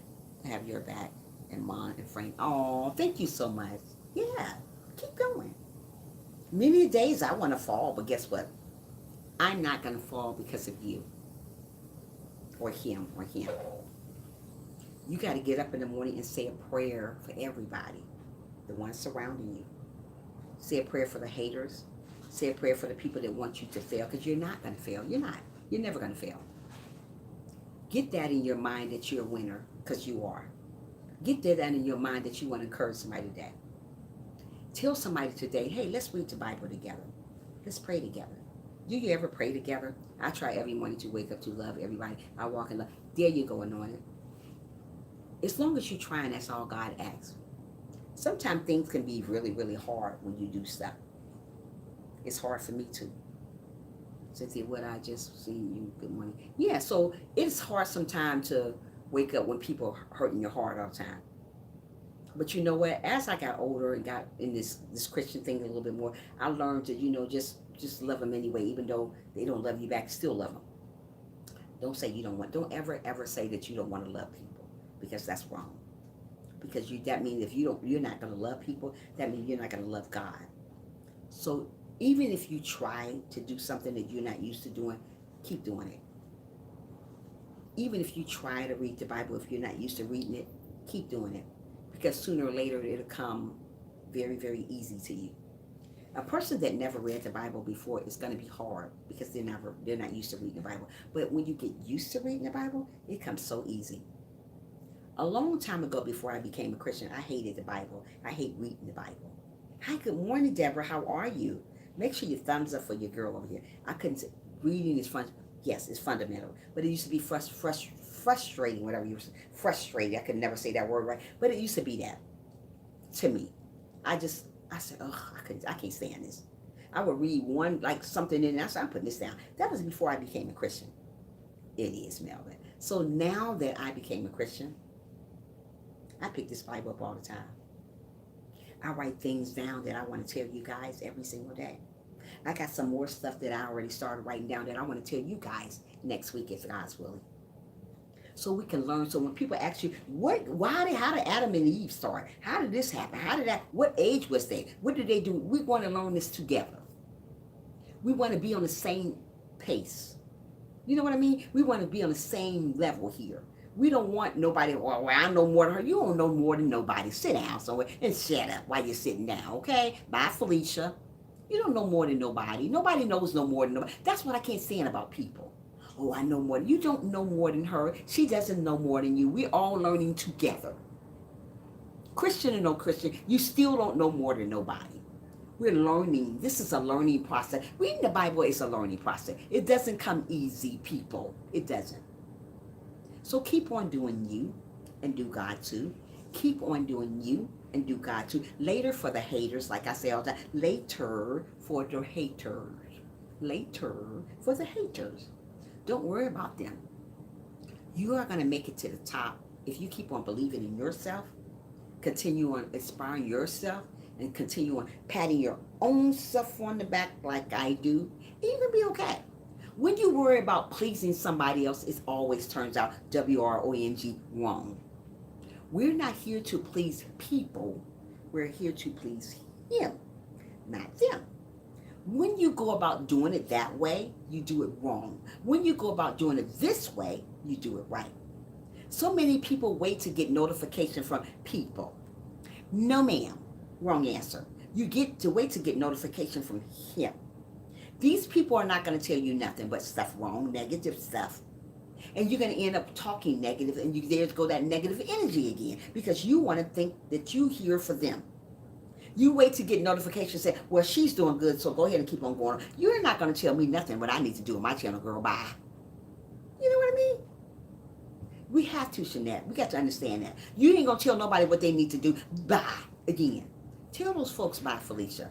have your back and mine and Frank. Oh, thank you so much. Yeah, keep going. Many days I want to fall, but guess what? I'm not going to fall because of you or him. You got to get up in the morning and say a prayer for everybody, the ones surrounding you. Say a prayer for the haters. Say a prayer for the people that want you to fail because you're not going to fail. You're not. You're never going to fail. Get that in your mind that you're a winner because you are. Get that in your mind that you want to encourage somebody today. Tell somebody today, hey, let's read the Bible together. Let's pray together. Do you ever pray together? I try every morning to wake up to love everybody. I walk in love. There you go, Anointed. As long as you're trying, that's all God asks. Sometimes things can be really, really hard when you do stuff. It's hard for me too. Cynthia, what I just seen you, good morning. Yeah, so it's hard sometimes to wake up when people are hurting your heart all the time. But you know what? As I got older and got in this Christian thing a little bit more, I learned to, just love them anyway, even though they don't love you back, still love them. Don't say you don't want, don't ever say that you don't want to love people because that's wrong. Because that means if you're not going to love people, that means you're not going to love God. So even if you try to do something that you're not used to doing, keep doing it. Even if you try to read the Bible, if you're not used to reading it, keep doing it. Because sooner or later, it'll come very, very easy to you. A person that never read the Bible before, it's going to be hard because they're not used to reading the Bible. But when you get used to reading the Bible, it comes so easy. A long time ago, before I became a Christian, I hated the Bible. I hate reading the Bible. Hi, good morning, Deborah. How are you? Make sure you thumbs up for your girl over here. I couldn't say, reading is fun. Yes, it's fundamental. But it used to be frustrating, whatever you were saying. Frustrating. I could never say that word right. But it used to be that to me. I said, oh, I can't stand this. I would read something in and I said, I'm putting this down. That was before I became a Christian. It is, Melvin. So now that I became a Christian, I pick this Bible up all the time. I write things down that I want to tell you guys every single day. I got some more stuff that I already started writing down that I want to tell you guys next week if God's willing. So we can learn. So when people ask you, how did Adam and Eve start? How did this happen? What age was they? What did they do? We want to learn this together. We want to be on the same pace. You know what I mean? We want to be on the same level here. We don't want nobody, well, I know more than her. You don't know more than nobody. Sit down somewhere and shut up while you're sitting down, okay? Bye, Felicia. You don't know more than nobody. Nobody knows no more than nobody. That's what I can't stand about people. Oh, I know more. You don't know more than her. She doesn't know more than you. We're all learning together. Christian or no Christian, you still don't know more than nobody. We're learning. This is a learning process. Reading the Bible is a learning process. It doesn't come easy, people. It doesn't. So keep on doing you and do God too. Keep on doing you and do God too. Later for the haters, like I say all the time, later for the haters. Later for the haters. Don't worry about them. You are going to make it to the top if you keep on believing in yourself, continue on inspiring yourself, and continue on patting your own self on the back like I do, and you're going to be okay. When you worry about pleasing somebody else, it always turns out WRONG wrong. We're not here to please people. We're here to please Him, not them. When you go about doing it that way, you do it wrong. When you go about doing it this way, you do it right. So many people wait to get notification from people. No, ma'am. Wrong answer. You get to wait to get notification from Him. These people are not going to tell you nothing but stuff wrong, negative stuff. And you're going to end up talking negative, and there's go that negative energy again because you want to think that you're here for them. You wait to get notification say, well, she's doing good, so go ahead and keep on going. You're not going to tell me nothing what I need to do on my channel, girl. Bye. You know what I mean? We have to, Shanette. We got to understand that. You ain't going to tell nobody what they need to do. Bye. Again. Tell those folks bye, Felicia.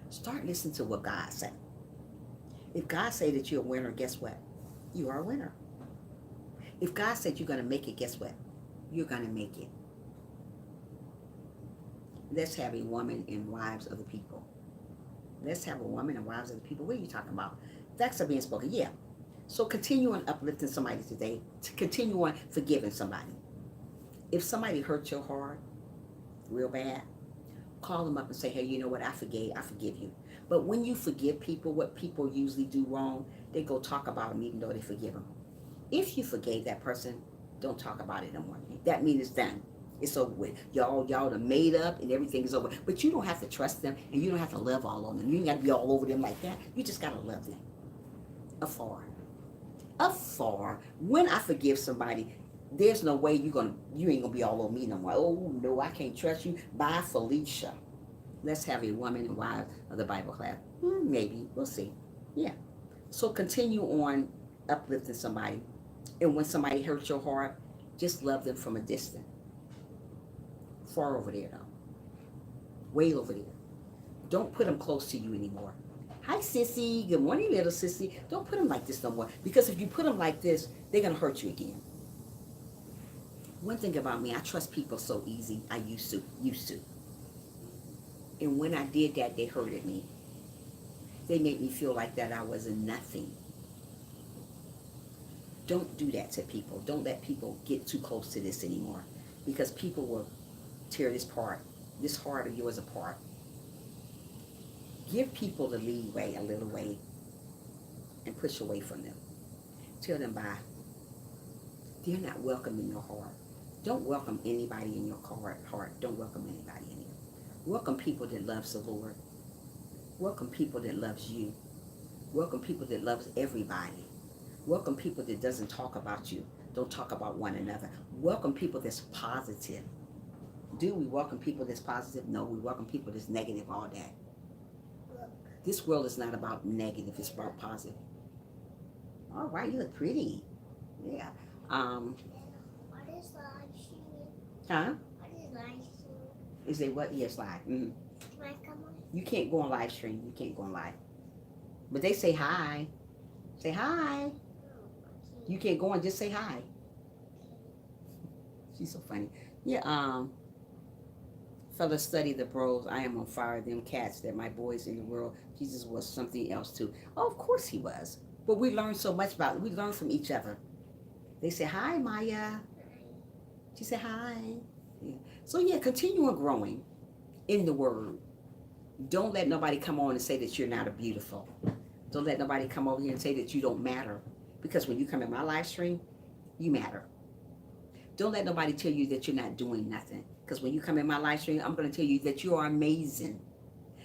Start listening to what God said. If God say that you're a winner, guess what? You are a winner. If God said you're going to make it, guess what? You're going to make it. Let's have a woman and wives of the people. Let's have a woman and wives of the people. What are you talking about? Facts are being spoken. Yeah. So continue on uplifting somebody today. To continue on forgiving somebody. If somebody hurt your heart real bad, call them up and say, hey, you know what? I forgive you. But when you forgive people, what people usually do wrong, they go talk about them even though they forgive them. If you forgave that person, don't talk about it no more. That means it's done. It's over with. Y'all done made up and everything is over. But you don't have to trust them and you don't have to love all of them. You ain't got to be all over them like that. You just got to love them. Afar. Afar. When I forgive somebody, there's no way you ain't gonna be all over me no more. Oh no, I can't trust you. Bye, Felicia. Let's have a woman and wife of the Bible class. Maybe. We'll see. Yeah. So continue on uplifting somebody. And when somebody hurts your heart, just love them from a distance. Far over there, though. Way over there. Don't put them close to you anymore. Hi, sissy. Good morning, little sissy. Don't put them like this no more. Because if you put them like this, they're going to hurt you again. One thing about me, I trust people so easy. I used to. And when I did that, they hurted me. They made me feel like that I wasn't nothing. Don't do that to people. Don't let people get too close to this anymore. Because people will tear this heart of yours apart. Give people the leeway, a little way, and push away from them. Tell them bye. They're not welcome in your heart. Don't welcome anybody in your heart. Don't welcome anybody in here. Welcome people that loves the Lord. Welcome people that loves you. Welcome people that loves everybody. Welcome people that doesn't talk about you. Don't talk about one another. Welcome people that's positive. Do we welcome people that's positive? No, we welcome people that's negative all day. This world is not about negative, it's about positive. All right, you look pretty. Yeah. What is live streaming? Huh? What is live streaming? Is it what? Yes, live. Mm-hmm. Can I come on? You can't go on live stream. You can't go on live. But they say hi. Say hi. You can't go on, just say hi. She's so funny. Yeah, fellas, study the bros. I am on fire. Them cats that my boys in the world. Jesus was something else too. Oh, of course he was. But we learned so much about it. We learned from each other. They say, hi, Maya. She said, hi. Yeah. So yeah, continue on growing in the word. Don't let nobody come on and say that you're not a beautiful. Don't let nobody come over here and say that you don't matter. Because when you come in my live stream, you matter. Don't let nobody tell you that you're not doing nothing. Because when you come in my live stream, I'm going to tell you that you are amazing.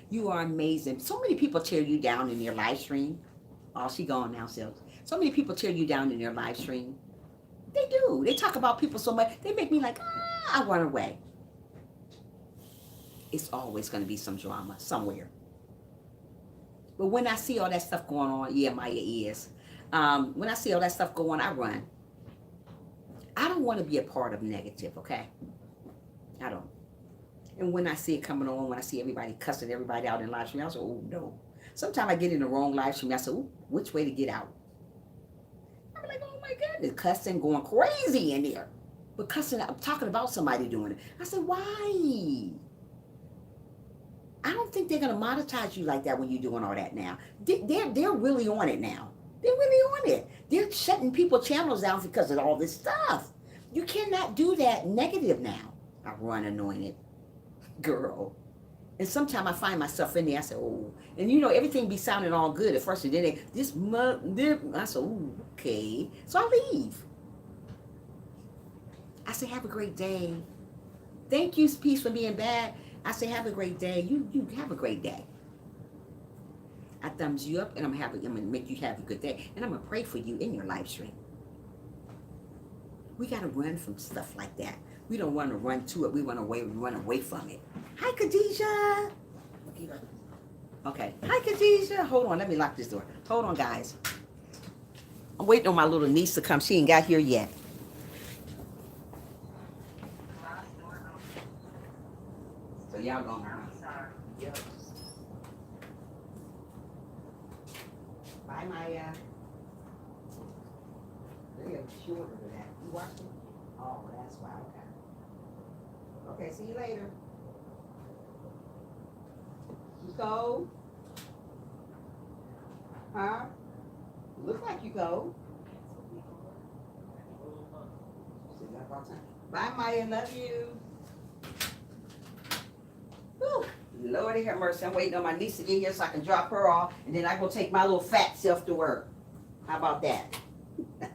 You are amazing. So many people tear you down in your live stream. Oh, she gone now, so So many people tear you down in their live stream. They do. They talk about people so much. They make me like, I run away. It's always going to be some drama somewhere. But when I see all that stuff going on, yeah, Maya is. When I see all that stuff going on, I run. I don't want to be a part of negative, okay? I don't. And when I see it coming on, when I see everybody cussing everybody out in live stream, I say, oh, no. Sometimes I get in the wrong live stream. I say, ooh, which way to get out? I'm like, oh, my goodness. Cussing, going crazy in there. But cussing, I'm talking about somebody doing it. I said, why? I don't think they're going to monetize you like that when you're doing all that now. They're really on it now. They're really on it. They're shutting people's channels down because of all this stuff. You cannot do that negative now. I run anointed. Girl. And sometimes I find myself in there. I say, oh. And you know, everything be sounding all good at first. And then I say, oh, okay. So I leave. I say, have a great day. Thank you, Peace, for being bad. I say, have a great day. You have a great day. I thumbs you up, and I'm going to make you have a good day. And I'm going to pray for you in your live stream. We got to run from stuff like that. We don't want to run to it. We want to run away from it. Hi, Khadijah. Okay. Hi, Khadijah. Hold on. Let me lock this door. Hold on, guys. I'm waiting on my little niece to come. She ain't got here yet. So y'all going on. Yep. Bye, Maya. They have shorter than that. You watched it? Oh, that's why. Okay. Okay, see you later. You go? Huh? Look like you go. Bye, Maya. Love you. Whew. Lord have mercy. I'm waiting on my niece to get here so I can drop her off, and then I go take my little fat self to work. How about that? I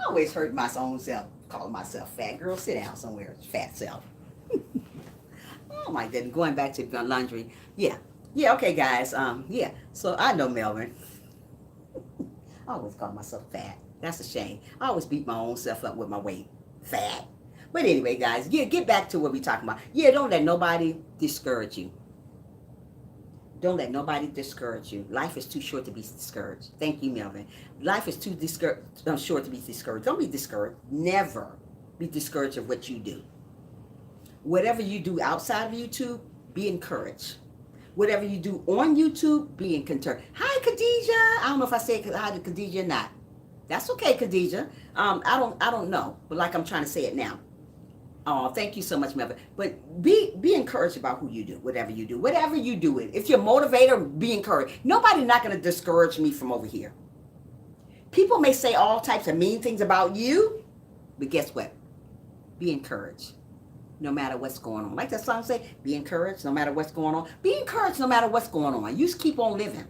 always hurt my own self, calling myself fat. Girl, sit down somewhere, fat self. Oh my goodness, going back to laundry. Yeah, okay, guys. Yeah, so I know Melvin. I always call myself fat. That's a shame. I always beat my own self up with my weight. Fat. But anyway, guys, yeah, get back to what we're talking about. Yeah, don't let nobody discourage you. Don't let nobody discourage you. Life is too short to be discouraged. Thank you, Melvin. Life is too short to be discouraged. Don't be discouraged. Never be discouraged of what you do. Whatever you do outside of YouTube, be encouraged. Whatever you do on YouTube, be encouraged. Hi, Khadijah. I don't know if I said hi to Khadijah or not. That's okay, Khadijah. I don't know, but like I'm trying to say it now. Oh, thank you so much, Melvin. But be encouraged about who you do, whatever you do. Whatever you do it. If you're a motivator, be encouraged. Nobody's not going to discourage me from over here. People may say all types of mean things about you, but guess what? Be encouraged. No matter what's going on. Like that song say, be encouraged no matter what's going on. Be encouraged no matter what's going on. You just keep on living.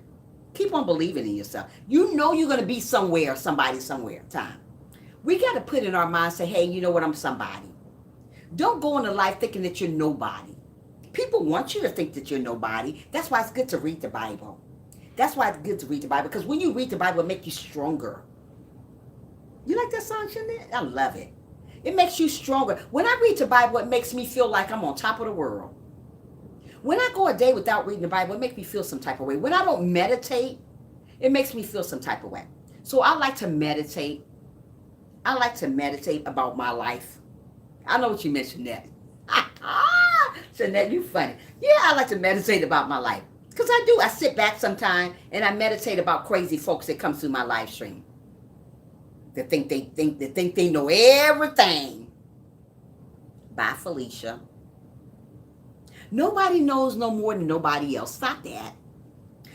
Keep on believing in yourself. You know you're going to be somewhere, somebody, somewhere, time. We got to put in our mind, say, hey, you know what, I'm somebody. Don't go into life thinking that you're nobody. People want you to think that you're nobody. That's why it's good to read the Bible. That's why it's good to read the Bible. Because when you read the Bible, it makes you stronger. You like that song, Shanette? I love it. It makes you stronger. When I read the Bible, it makes me feel like I'm on top of the world. When I go a day without reading the Bible, it makes me feel some type of way. When I don't meditate, it makes me feel some type of way. So I like to meditate. I like to meditate about my life. I know what you meant, Shanette. Shanette, you funny. Yeah, I like to meditate about my life. Because I do. I sit back sometime and I meditate about crazy folks that come through my live stream. That think they know everything. Bye, Felicia. Nobody knows no more than nobody else. Stop that.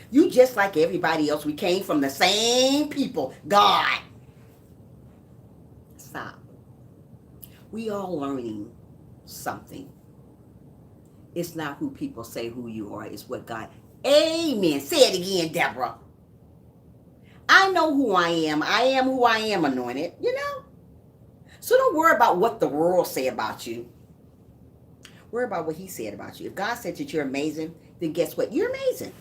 You just like everybody else. We came from the same people. God. Stop. We all learning something. It's not who people say who you are. It's what God. Amen. Say it again, Deborah. I know who I am. I am who I am, anointed. You know? So don't worry about what the world say about you. Worry about what he said about you. If God said that you're amazing, then guess what? You're amazing.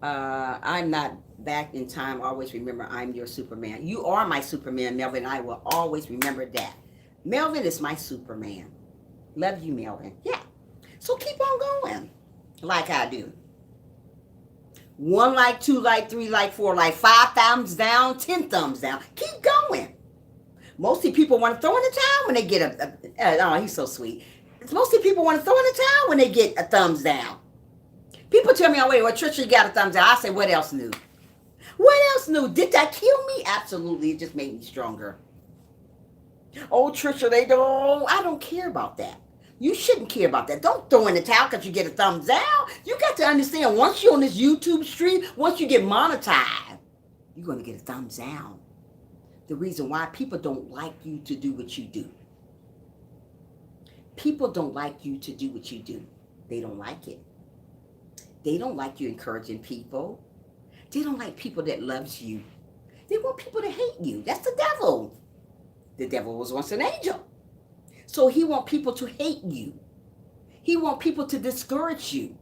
I'm not back in time. Always remember, I'm your Superman. You are my Superman, Melvin. I will always remember that. Melvin is my Superman. Love you, Melvin. Yeah. So keep on going like I do. 1 like, 2 like, 3 like, 4 like, 5 thumbs down, 10 thumbs down. Keep going. Mostly people want to throw in the towel when they get oh, he's so sweet. Mostly people want to throw in the towel when they get a thumbs down. People tell me, oh, wait, well, Trisha got a thumbs down. I say, what else new? What else new? Did that kill me? Absolutely. It just made me stronger. Oh, Trisha, I don't care about that. You shouldn't care about that. Don't throw in the towel because you get a thumbs down. You got to understand, once you're on this YouTube stream, once you get monetized, you're going to get a thumbs down. The reason why people don't like you to do what you do. People don't like you to do what you do. They don't like it. They don't like you encouraging people. They don't like people that loves you. They want people to hate you. That's the devil. The devil was once an angel. So he want people to hate you. He want people to discourage you.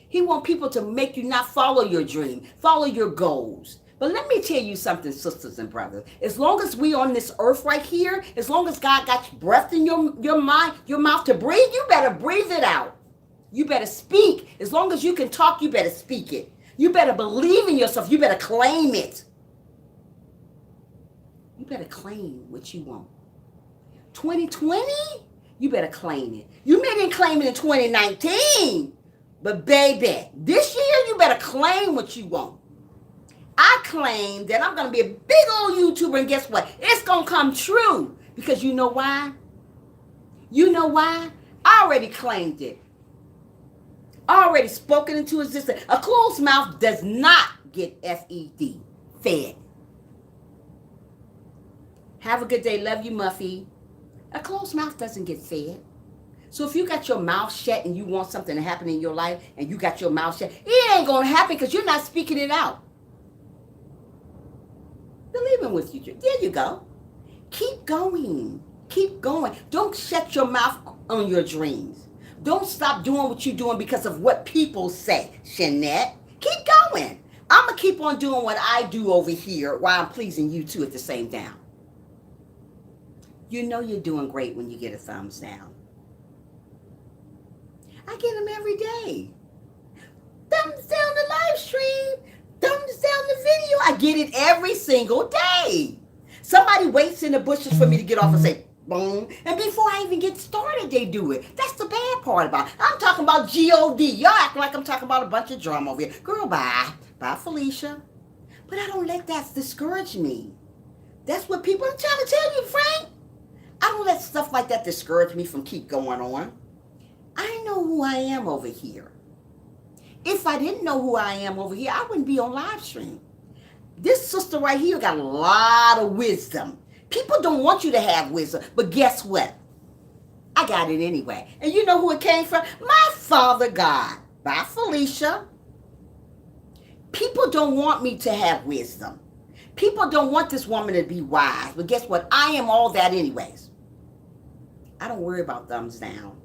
He want people to make you not follow your dream, follow your goals. But let me tell you something, sisters and brothers. As long as we on this earth right here, as long as God got breath in your mind, your mouth to breathe, you better breathe it out. You better speak. As long as you can talk, you better speak it. You better believe in yourself. You better claim it. You better claim what you want. 2020, you better claim it. You may didn't claim it in 2019, but baby, this year you better claim what you want. I claim that I'm going to be a big old YouTuber, and guess what? It's going to come true. Because you know why? You know why? I already claimed it. I already spoken into existence. A closed mouth does not get fed. Fed. Have a good day. Love you, Muffy. A closed mouth doesn't get fed. So if you got your mouth shut and you want something to happen in your life and you got your mouth shut, it ain't going to happen because you're not speaking it out. Believing with you. There you go. Keep going. Keep going. Don't shut your mouth on your dreams. Don't stop doing what you're doing because of what people say, Shanette. Keep going. I'm going to keep on doing what I do over here while I'm pleasing you too at the same time. You know you're doing great when you get a thumbs down. I get them every day. Thumbs down the live stream. Thumbs down the video. I get it every single day. Somebody waits in the bushes for me to get off and say, boom. And before I even get started, they do it. That's the bad part about it. I'm talking about G-O-D. Y'all act like I'm talking about a bunch of drama over here. Girl, bye. Bye, Felicia. But I don't let that discourage me. That's what people are trying to tell you, Frank. I don't let stuff like that discourage me from keep going on. I know who I am over here. If I didn't know who I am over here, I wouldn't be on live stream. This sister right here got a lot of wisdom. People don't want you to have wisdom, but guess what? I got it anyway. And you know who it came from? My Father God. Bye, Felicia. People don't want me to have wisdom. People don't want this woman to be wise. But guess what? I am all that anyways. I don't worry about thumbs down.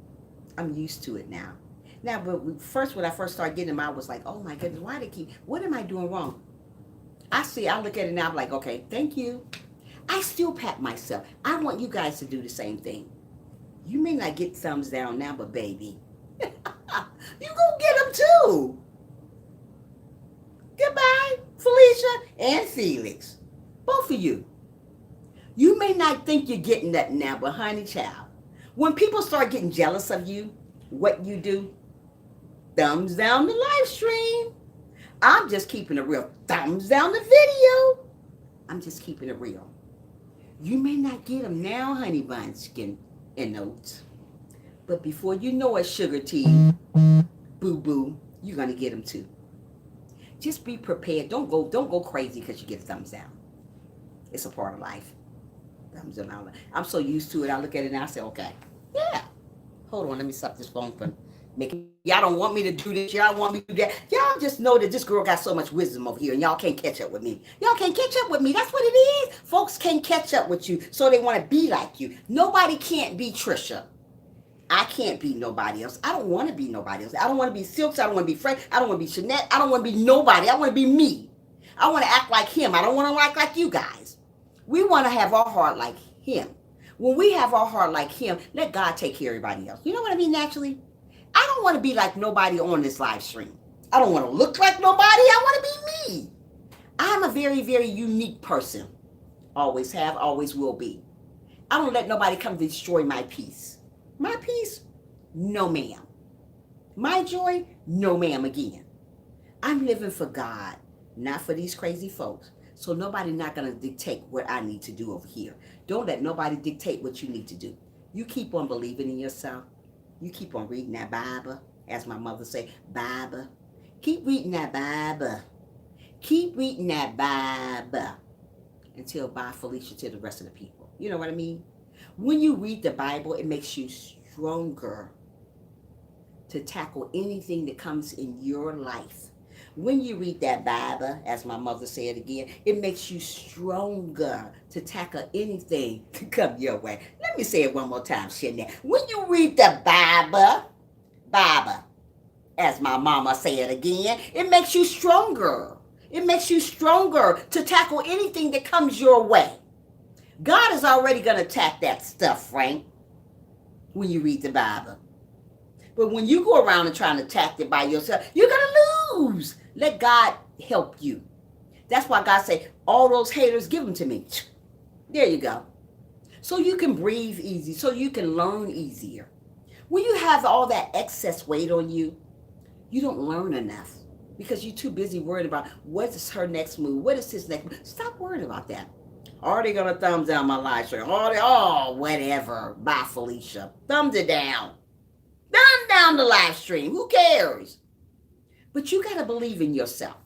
I'm used to it now. Now, but when I first started getting them, I was like, oh my goodness, why they keep, what am I doing wrong? I look at it now, I'm like, okay, thank you. I still pat myself. I want you guys to do the same thing. You may not get thumbs down now, but baby, you gonna get them too. Goodbye, Felicia and Felix. Both of you. You may not think you're getting that now, but honey child, when people start getting jealous of you, what you do, thumbs down the live stream. I'm just keeping it real. Thumbs down the video. I'm just keeping it real. You may not get them now, honey bun skin and oats. But before you know it, sugar tea, boo-boo, you're going to get them too. Just be prepared. Don't go crazy because you get a thumbs down. It's a part of life. Thumbs down. I'm so used to it. I look at it and I say, okay, yeah. Hold on, let me stop this phone from making. Y'all don't want me to do this. Y'all want me to do that. Y'all just know that this girl got so much wisdom over here and y'all can't catch up with me. Y'all can't catch up with me. That's what it is. Folks can't catch up with you, so they want to be like you. Nobody can't be Trisha. I can't be nobody else. I don't want to be nobody else. I don't want to be Silks. I don't want to be Frank. I don't want to be Jeanette. I don't want to be nobody. I want to be me. I want to act like him. I don't want to act like you guys. We want to have our heart like him. When we have our heart like him, let God take care of everybody else. You know what I mean, naturally? I don't want to be like nobody on this live stream. I don't want to look like nobody. I want to be me. I'm a very, very unique person. Always have, always will be. I don't let nobody come to destroy my peace. My peace? No, ma'am. My joy? No, ma'am, again. I'm living for God, not for these crazy folks. So nobody not going to dictate what I need to do over here. Don't let nobody dictate what you need to do. You keep on believing in yourself. You keep on reading that Bible, as my mother say, Bible. Keep reading that Bible. Keep reading that Bible until bye, Felicia, to the rest of the people. You know what I mean? When you read the Bible, it makes you stronger to tackle anything that comes in your life. When you read that Bible, as my mother said again, it makes you stronger to tackle anything to come your way. Let me say it one more time, Jeanette. When you read the Bible, as my mama said again, it makes you stronger. It makes you stronger to tackle anything that comes your way. God is already going to attack that stuff, Frank, when you read the Bible. But when you go around and trying to attack it by yourself, you're going to lose. Let God help you. That's why God said, all those haters, give them to me. There you go. So you can breathe easy, so you can learn easier. When you have all that excess weight on you, you don't learn enough because you're too busy worried about what is her next move, what is his next move. Stop worrying about that. Are they going to thumbs down my live stream? Whatever. Bye, Felicia. Thumbs it down. Thumb down the live stream. Who cares? But you got to believe in yourself.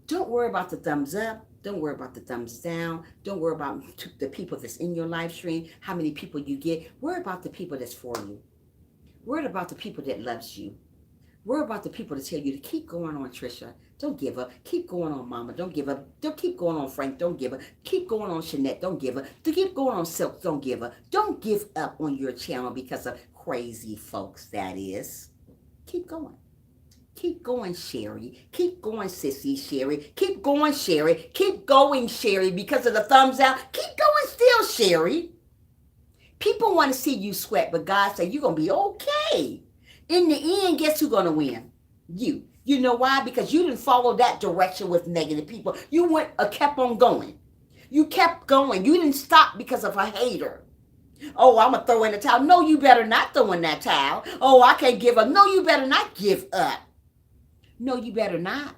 Don't worry about the thumbs up. Don't worry about the thumbs down. Don't worry about the people that's in your live stream, how many people you get. Worry about the people that's for you. Worry about the people that loves you. Worry about the people that tell you to keep going on, Trisha. Don't give up. Keep going on, Mama. Don't give up. Don't keep going on, Frank. Don't give up. Keep going on, Jeanette. Don't give up. To keep going on, Silk. Don't give up. Don't give up on your channel because of crazy folks, that is. Keep going. Keep going, Sherry. Keep going, Sissy Sherry. Keep going, Sherry. Keep going, Sherry, because of the thumbs out. Keep going still, Sherry. People want to see you sweat, but God said you're going to be okay. In the end, guess who's going to win? You. You know why? Because you didn't follow that direction with negative people. You kept on going. You kept going. You didn't stop because of a hater. Oh, I'm going to throw in the towel. No, you better not throw in that towel. Oh, I can't give up. No, you better not give up. No, you better not.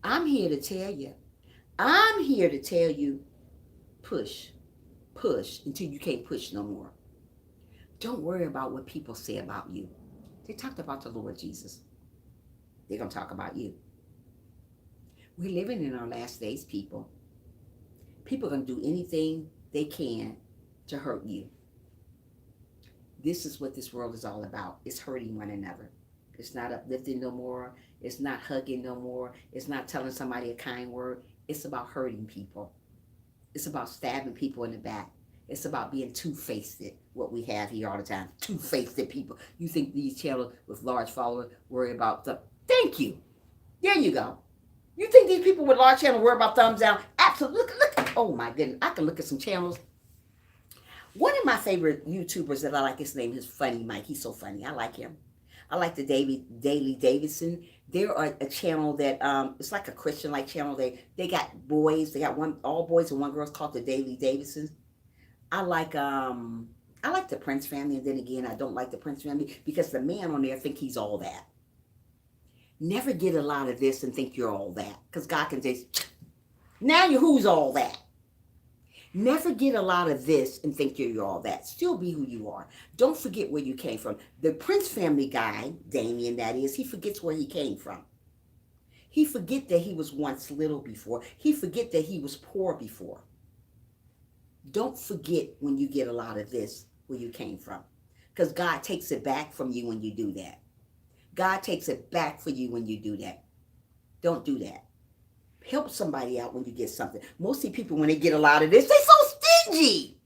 I'm here to tell you. I'm here to tell you, push. Push until you can't push no more. Don't worry about what people say about you. They talked about the Lord Jesus. They're going to talk about you. We're living in our last days, people. People are going to do anything they can to hurt you. This is what this world is all about. It's hurting one another. It's not uplifting no more. It's not hugging no more. It's not telling somebody a kind word. It's about hurting people. It's about stabbing people in the back. It's about being two-faced, what we have here all the time. Two-faced people. You think these channels with large followers worry about the... Thank you. There you go. You think these people with large channels worry about thumbs down? Absolutely. Look. Oh, my goodness. I can look at some channels. One of my favorite YouTubers that I like, his name is Funny Mike. He's so funny. I like him. I like the Daily Davidson. They're a channel that it's like a Christian-like channel. They got boys. They got all boys and one girl called the Daily Davidsons. I like the Prince family, and then again, I don't like the Prince family because the man on there think he's all that. Never get a lot of this and think you're all that, because God can say, now you're who's all that. Never get a lot of this and think you're all that. Still be who you are. Don't forget where you came from. The Prince family guy, Damien that is, he forgets where he came from. He forget that he was once little before. He forget that he was poor before. Don't forget when you get a lot of this where you came from, because God takes it back from you when you do that. God takes it back for you when you do that. Don't do that. Help somebody out when you get something. Most of the people, when they get a lot of this, they so stingy.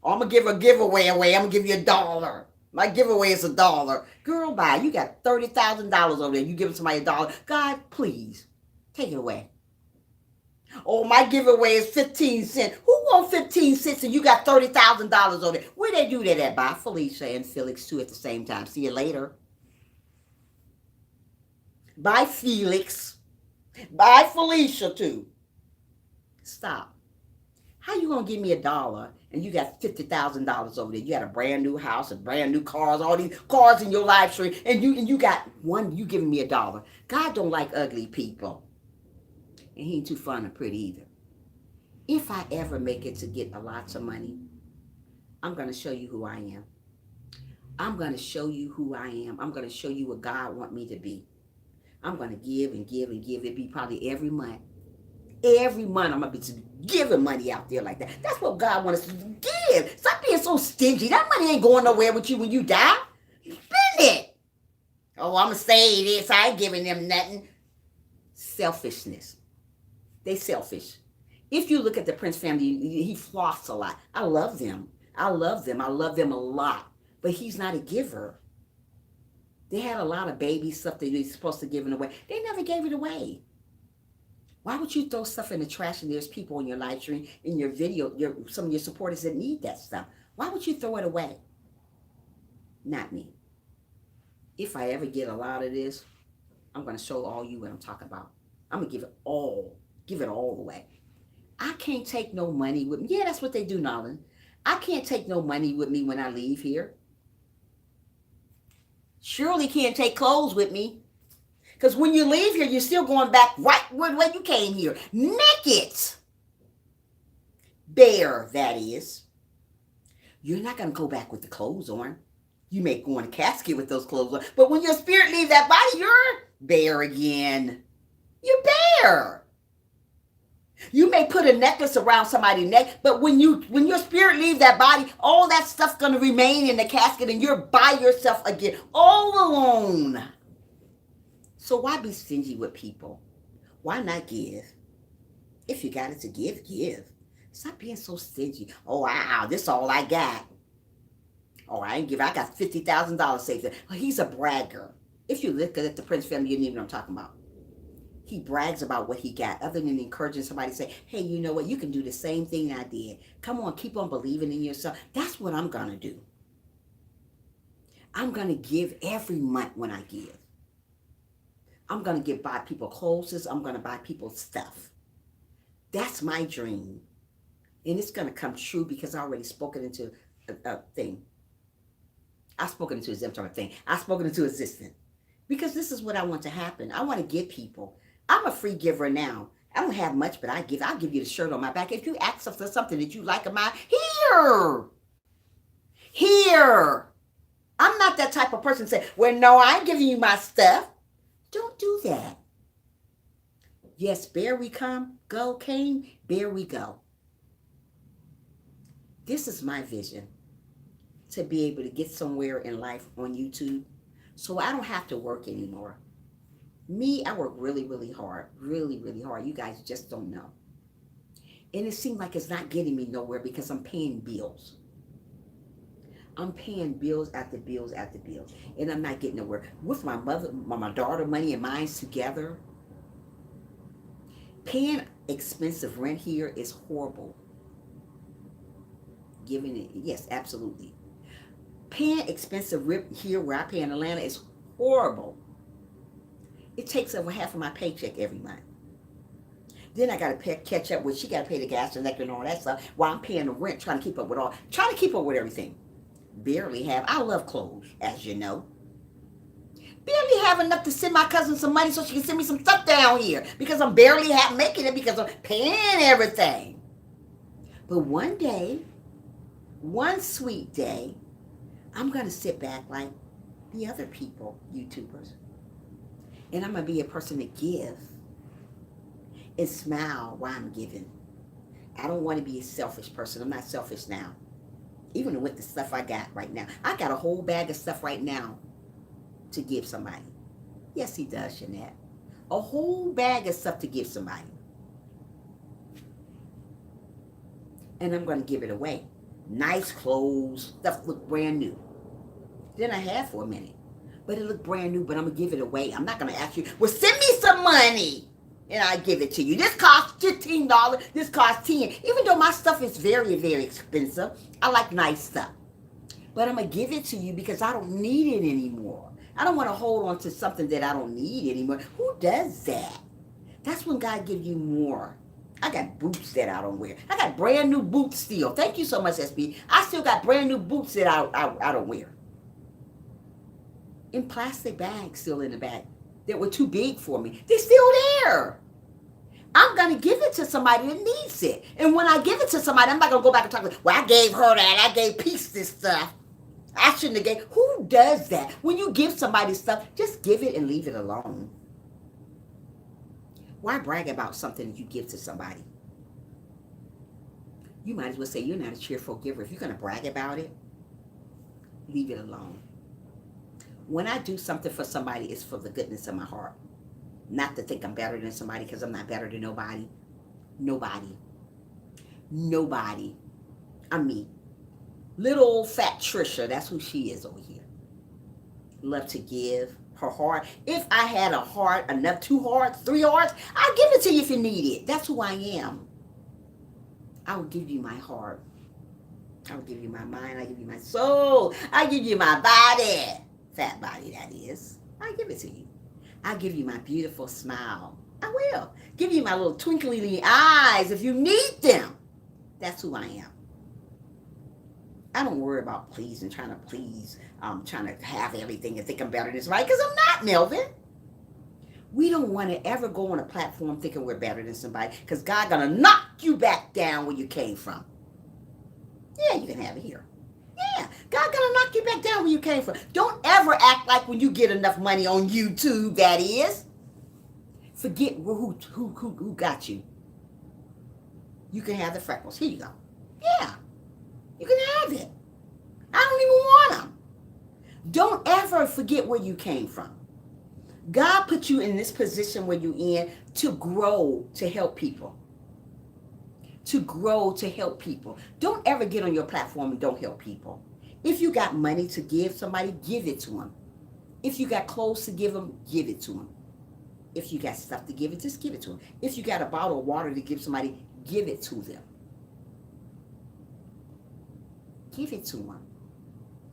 Oh, I'm going to give a giveaway away. I'm going to give you $1. My giveaway is $1. Girl, bye. You got $30,000 over there. You giving somebody $1. God, please, take it away. Oh, my giveaway is 15 cents. Who want 15 cents and you got $30,000 on it? Where they do that at? Bye, Felicia and Felix, too, at the same time. See you later. Bye, Felix. Bye, Felicia, too. Stop. How you going to give me $1 and you got $50,000 over there? You got a brand new house, a brand new cars, all these cars in your live stream, and you got one, you giving me $1. God don't like ugly people. And he ain't too fun or pretty either. If I ever make it to get a lots of money, I'm going to show you who I am. I'm going to show you who I am. I'm going to show you what God want me to be. I'm going to give and give and give. It be probably every month. Every month I'm going to be giving money out there like that. That's what God wants us to give. Stop being so stingy. That money ain't going nowhere with you when you die. Spend it. Oh, I'm going to say this. I ain't giving them nothing. Selfishness. They selfish. If you look at the Prince family, he flossed a lot. I love them. I love them. I love them a lot. But he's not a giver. They had a lot of baby stuff that they're supposed to give it away. They never gave it away. Why would you throw stuff in the trash and there's people in your live stream, in your video, some of your supporters that need that stuff? Why would you throw it away? Not me. If I ever get a lot of this, I'm going to show all you what I'm talking about. I'm going to give it all away. I can't take no money with me. Yeah, that's what they do, Nolan. I can't take no money with me when I leave here. Surely can't take clothes with me. Because when you leave here, you're still going back right where you came here. Naked. Bare, that is. You're not going to go back with the clothes on. You may go in a casket with those clothes on. But when your spirit leaves that body, you're bare again. You're bare. You may put a necklace around somebody's neck, but when your spirit leaves that body, all that stuff's going to remain in the casket and you're by yourself again, all alone. So why be stingy with people? Why not give? If you got it to give, give. Stop being so stingy. Oh, wow, this is all I got. Oh, I ain't give. I got $50,000 saved. Oh, he's a bragger. If you look at the Prince family, you know what I'm talking about. He brags about what he got, other than encouraging somebody to say, hey, you know what? You can do the same thing I did. Come on, keep on believing in yourself. That's what I'm going to do. I'm going to give every month when I give. I'm going to buy people clothes. I'm going to buy people stuff. That's my dream. And it's going to come true because I already spoken into a thing. I've spoken into a thing. I've spoken into existence. Because this is what I want to happen. I want to give people. I'm a free giver now. I don't have much, but I'll give you the shirt on my back. If you ask for something that you like of mine, here. I'm not that type of person to say, well, no, I ain't giving you my stuff. Don't do that. Yes, bear we come, go, came, bear we go. This is my vision, to be able to get somewhere in life on YouTube so I don't have to work anymore. Me, I work really, really hard. Really, really hard. You guys just don't know. And it seems like it's not getting me nowhere because I'm paying bills. I'm paying bills after bills after bills. And I'm not getting nowhere. With my mother, my daughter money and mine together, paying expensive rent here is horrible. Giving it, yes, absolutely. Paying expensive rent here where I pay in Atlanta is horrible. It takes over half of my paycheck every month. Then I got to catch up with, she got to pay the gas and electric and all that stuff while I'm paying the rent, trying to keep up with everything. Barely have, I love clothes, as you know. Barely have enough to send my cousin some money so she can send me some stuff down here because I'm barely making it because I'm paying everything. But one day, one sweet day, I'm going to sit back like the other people, YouTubers. And I'm going to be a person that gives and smile while I'm giving. I don't want to be a selfish person. I'm not selfish now. Even with the stuff I got right now. I got a whole bag of stuff right now to give somebody. Yes, he does, Jeanette. A whole bag of stuff to give somebody. And I'm going to give it away. Nice clothes. Stuff look brand new. than I had for a minute. But it looked brand new, but I'm going to give it away. I'm not going to ask you, well, send me some money and I give it to you. This costs $15. This costs $10. Even though my stuff is very, very expensive, I like nice stuff. But I'm going to give it to you because I don't need it anymore. I don't want to hold on to something that I don't need anymore. Who does that? That's when God gives you more. I got boots that I don't wear. I got brand new boots still. Thank you so much, SB. I still got brand new boots that I don't wear. In plastic bags still in the bag that were too big for me. They're still there. I'm going to give it to somebody that needs it. And when I give it to somebody, I'm not going to go back and talk about, well, I gave her that. I gave Peace this stuff. I shouldn't have gave. Who does that? When you give somebody stuff, just give it and leave it alone. Why brag about something that you give to somebody? You might as well say you're not a cheerful giver. If you're going to brag about it, leave it alone. When I do something for somebody, it's for the goodness of my heart. Not to think I'm better than somebody, because I'm not better than nobody. Nobody. I'm me. Little old fat Trisha, that's who she is over here. Love to give her heart. If I had a heart, enough 2 hearts, 3 hearts, I'll give it to you if you need it. That's who I am. I will give you my heart. I will give you my mind. I give you my soul. I give you my body. Fat body, that is. I give it to you. I'll give you my beautiful smile. I will. Give you my little twinkly eyes if you need them. That's who I am. I don't worry about pleasing, trying to please, trying to have everything and think I'm better than somebody, because I'm not, Melvin. We don't want to ever go on a platform thinking we're better than somebody, because God's going to knock you back down where you came from. Yeah, you can have it here. Yeah, God's going to knock you back down where you came from. Don't ever act like when you get enough money on YouTube, that is. Forget who got you. You can have the freckles. Here you go. Yeah, you can have it. I don't even want them. Don't ever forget where you came from. God put you in this position where you're in to grow, to help people. To grow, to help people. Don't ever get on your platform and don't help people. If you got money to give somebody, give it to them. If you got clothes to give them, give it to them. If you got stuff to give it, just give it to them. If you got a bottle of water to give somebody, give it to them. Give it to them.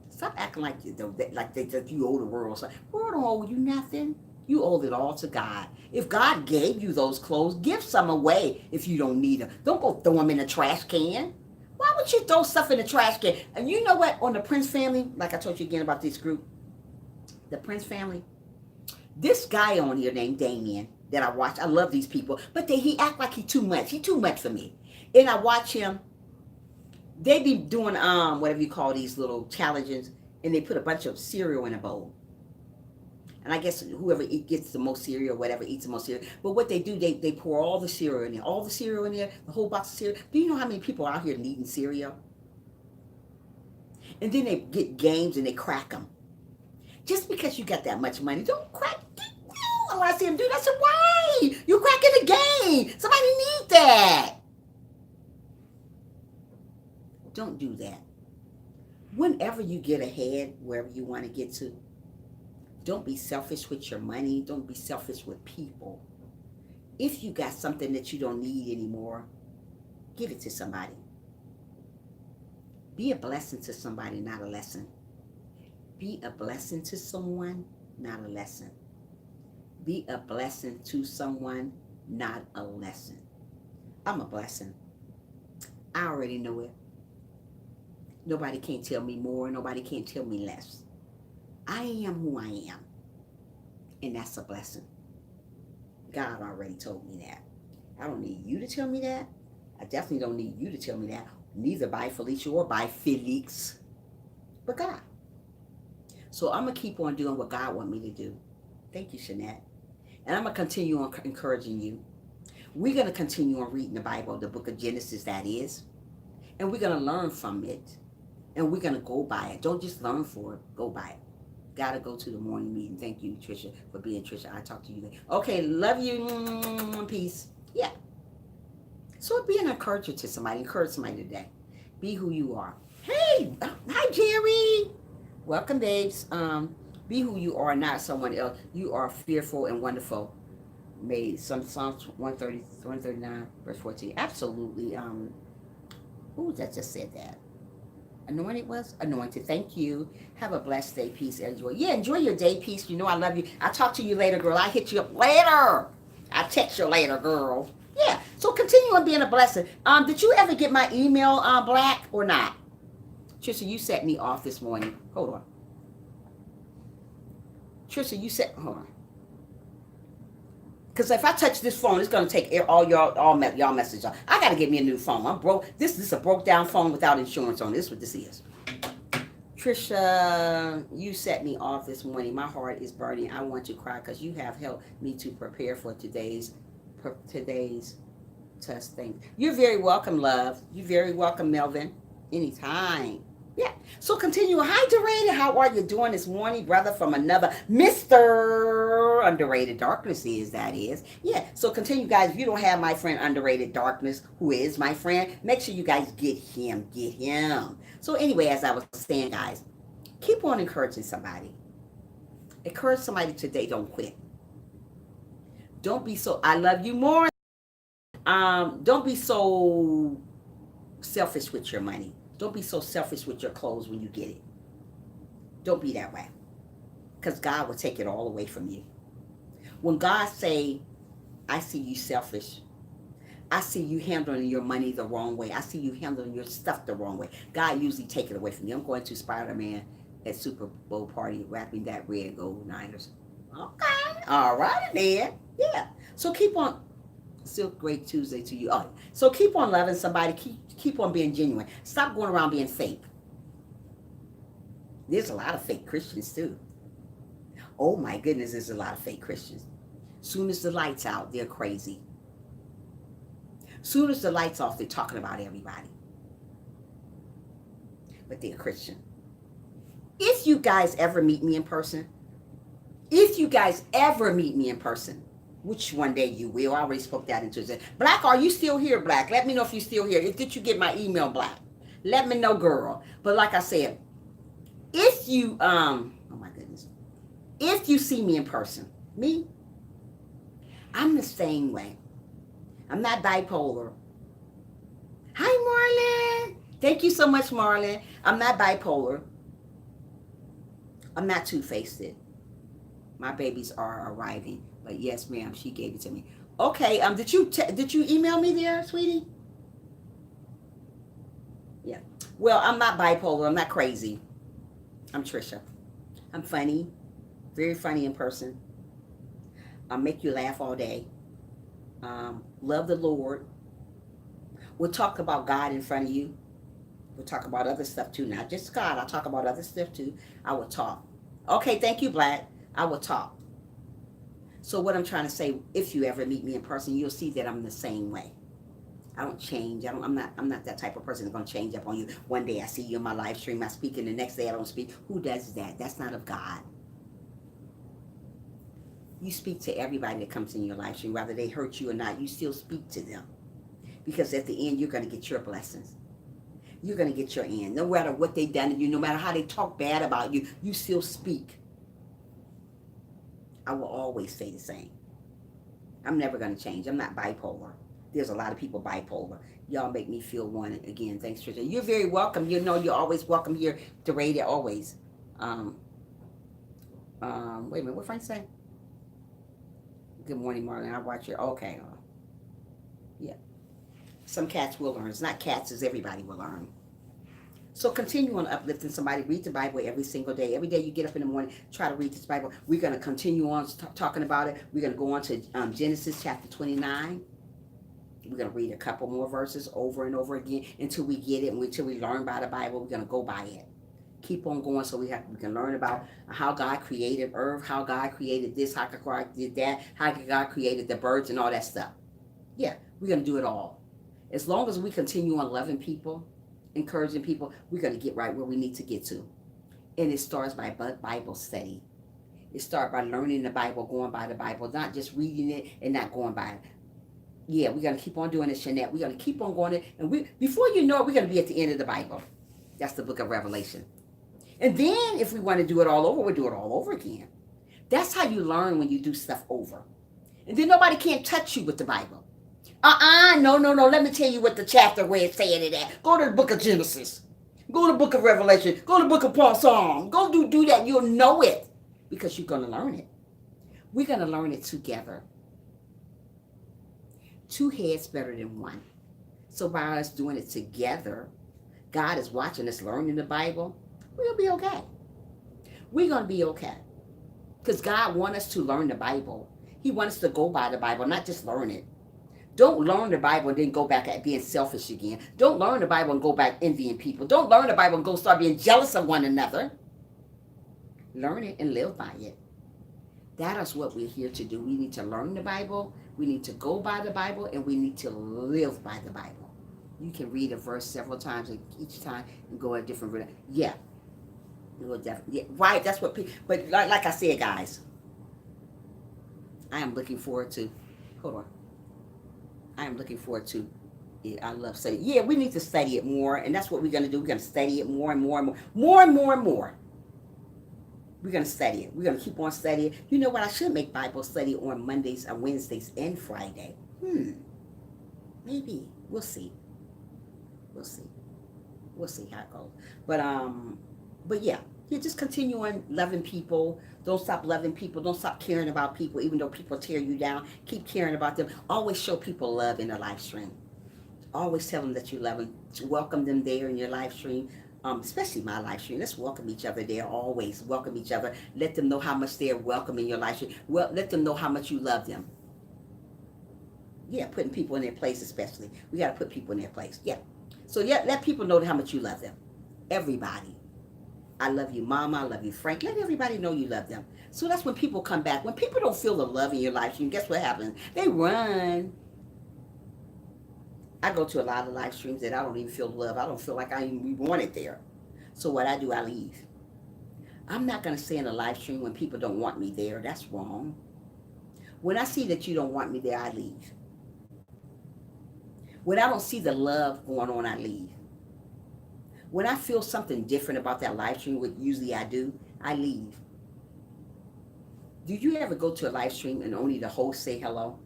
Stop acting like you owe the world something. The world don't owe you nothing. You owe it all to God. If God gave you those clothes, give some away if you don't need them. Don't go throw them in a trash can. Why would you throw stuff in the trash can? And you know what? On the Prince family, like I told you again about this group, the Prince family, this guy on here named Damien that I watch, I love these people, but he act like he too much. He too much for me. And I watch him. They be doing whatever you call these little challenges, and they put a bunch of cereal in a bowl. And I guess whoever gets the most cereal, whatever, eats the most cereal. But what they do, they pour all the cereal in there. All the cereal in there, the whole box of cereal. Do you know how many people are out here eating cereal? And then they get games and they crack them. Just because you got that much money, don't crack. I want to see them do that. I said, why? You're cracking the game. Somebody needs that. Don't do that. Whenever you get ahead, wherever you want to get to, don't be selfish with your money. Don't be selfish with people. If you got something that you don't need anymore, give it to somebody. Be a blessing to somebody, not a lesson. Be a blessing to someone, not a lesson. Be a blessing to someone, not a lesson. I'm a blessing. I already know it. Nobody can't tell me more. Nobody can't tell me less. I am who I am. And that's a blessing. God already told me that. I don't need you to tell me that. I definitely don't need you to tell me that. Neither by Felicia or by Felix. But God. So I'm going to keep on doing what God wants me to do. Thank you, Shanette. And I'm going to continue on encouraging you. We're going to continue on reading the Bible, the book of Genesis, that is. And we're going to learn from it. And we're going to go by it. Don't just learn for it. Go by it. Got to go to the morning meeting. Thank you, Trisha, for being Trisha. I'll talk to you later. Okay, love you. Peace. Yeah. So be an encourager to somebody. Encourage somebody today. Be who you are. Hey, hi, Jerry. Welcome, babes. Be who you are, not someone else. You are fearful and wonderful. Made some Psalms 139, verse 14. Absolutely. Who that just said that? Anointed was anointed. Thank you. Have a blessed day. Peace. Enjoy. Yeah, enjoy your day. Peace. You know I love you. I'll talk to you later, girl. I hit you up later. I'll text you later, girl. Yeah. So continue on being a blessing. Did you ever get my email, Black, or not? Trisha, you set me off this morning. Hold on. Trisha, you set. Hold on. Because if I touch this phone, it's gonna take all y'all messages off. I gotta get me a new phone. I'm broke. This is a broke down phone without insurance on. This is what this is. Trisha, you set me off this morning. My heart is burning. I want to cry because you have helped me to prepare for today's test thing. You're very welcome, love. You're very welcome, Melvin. Anytime. Yeah. So continue. Hi, Derated. How are you doing this morning, brother? From another Mr. Underrated Darkness that is. Yeah. So continue, guys. If you don't have my friend Underrated Darkness, who is my friend, make sure you guys get him. Get him. So anyway, as I was saying, guys, keep on encouraging somebody. Encourage somebody today. Don't quit. Don't be so, I love you more. Don't be so selfish with your money. Don't be so selfish with your clothes when you get it. Don't be that way. Because God will take it all away from you. When God say, I see you selfish. I see you handling your money the wrong way. I see you handling your stuff the wrong way. God usually take it away from you. I'm going to Spider-Man at Super Bowl party wrapping that red and gold Niners. Okay. All right, then. Yeah. So keep on. Still great Tuesday to you. Oh, so keep on loving somebody. Keep on being genuine. Stop going around being fake. There's a lot of fake Christians too. Oh my goodness, there's a lot of fake Christians. Soon as the lights out, they're crazy. Soon as the lights off, they're talking about everybody. But they're Christian. If you guys ever meet me in person, which one day you will. I already spoke that into it. Black, are you still here, Black? Let me know if you're still here. Did you get my email, Black? Let me know, girl. But like I said, if you, oh my goodness. If you see me in person, I'm the same way. I'm not bipolar. Hi, Marlon. Thank you so much, Marlon. I'm not bipolar. I'm not two-faced. My babies are arriving. But yes, ma'am, she gave it to me. Okay, did you email me there, sweetie? Yeah. Well, I'm not bipolar. I'm not crazy. I'm Trisha. I'm funny. Very funny in person. I'll make you laugh all day. Love the Lord. We'll talk about God in front of you. We'll talk about other stuff too. Not just God. I'll talk about other stuff too. I will talk. Okay, thank you, Black. I will talk. So what I'm trying to say, if you ever meet me in person, you'll see that I'm the same way. I don't change. I'm not that type of person that's going to change up on you. One day I see you in my live stream, I speak, and the next day I don't speak. Who does that? That's not of God. You speak to everybody that comes in your live stream, whether they hurt you or not. You still speak to them. Because at the end, you're going to get your blessings. You're going to get your end. No matter what they've done to you, no matter how they talk bad about you, you still speak. I will always say the same. I'm never going to change. I'm not bipolar. There's a lot of people bipolar. Y'all make me feel one. Again, thanks, Trisha. You're very welcome. You know you're always welcome here to rate it always. Wait a minute. What Frank say? Good morning, Marlon. I watch your. Okay. Yeah. Some cats will learn. It's not cats, it's everybody will learn. So continue on uplifting somebody. Read the Bible every single day. Every day you get up in the morning, try to read this Bible. We're going to continue on talking about it. We're going to go on to Genesis chapter 29. We're going to read a couple more verses over and over again until we get it and until we learn by the Bible. We're going to go by it. Keep on going so we can learn about how God created earth, how God created this, how God did that, how God created the birds and all that stuff. Yeah, we're going to do it all. As long as we continue on loving people, encouraging people, we're going to get right where we need to get to. And it starts by Bible study. It starts by learning the Bible, going by the Bible, not just reading it and not going by it. Yeah, we're going to keep on doing it, Shanette. We're going to keep on going it. And before you know it, we're going to be at the end of the Bible. That's the book of Revelation. And then if we want to do it all over, we'll do it all over again. That's how you learn when you do stuff over. And then nobody can't touch you with the Bible. No. Let me tell you what the chapter where it's saying it at. Go to the book of Genesis. Go to the book of Revelation. Go to the book of Paul Psalm. Go do that. You'll know it because you're going to learn it. We're going to learn it together. Two heads better than one. So by us doing it together, God is watching us learning the Bible. We'll be okay. We're going to be okay. Because God wants us to learn the Bible. He wants us to go by the Bible, not just learn it. Don't learn the Bible and then go back at being selfish again. Don't learn the Bible and go back envying people. Don't learn the Bible and go start being jealous of one another. Learn it and live by it. That is what we're here to do. We need to learn the Bible. We need to go by the Bible, and we need to live by the Bible. You can read a verse several times, and each time and go a different verse. Yeah. Yeah, right. That's what people. But like I said, guys, I am looking forward to. Hold on. I am looking forward to. I love studying. Yeah, we need to study it more, and that's what we're going to do. We're going to study it more and more and more, more and more and more. We're going to study it. We're going to keep on studying. You know what? I should make Bible study on Mondays and Wednesdays and Friday. Maybe. We'll see. We'll see. We'll see how it goes. But yeah, just continue on loving people. Don't stop loving people. Don't stop caring about people, even though people tear you down. Keep caring about them. Always show people love in a live stream. Always tell them that you love them. Welcome them there in your live stream. Especially my live stream. Let's welcome each other there. Always welcome each other. Let them know how much they're welcome in your live stream. Well, let them know how much you love them. Yeah, putting people in their place especially. We got to put people in their place. Yeah. So yeah, let people know how much you love them. Everybody. I love you, Mama. I love you, Frank. Let everybody know you love them. So that's when people come back. When people don't feel the love in your live stream, guess what happens? They run. I go to a lot of live streams that I don't even feel love. I don't feel like I even wanted there. So what I do, I leave. I'm not going to stay in a live stream when people don't want me there. That's wrong. When I see that you don't want me there, I leave. When I don't see the love going on, I leave. When I feel something different about that live stream, which usually I do, I leave. Do you ever go to a live stream and only the host say hello?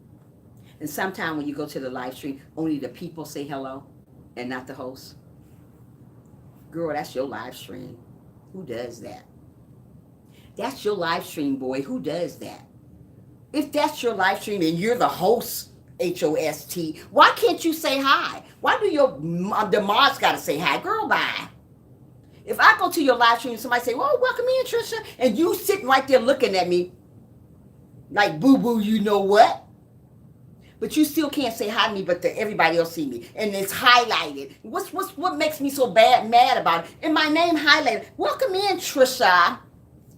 And sometimes when you go to the live stream, only the people say hello and not the host? Girl, that's your live stream. Who does that? That's your live stream, boy. Who does that? If that's your live stream and you're the host, H-O-S-T, why can't you say hi? Why do the mods got to say hi? Girl, bye. If I go to your live stream and somebody say, well, welcome in, Trisha, and you sitting right there looking at me like boo-boo, you know what? But you still can't say hi to me, but everybody else see me. And it's highlighted. What makes me so mad about it? And my name highlighted. Welcome in, Trisha.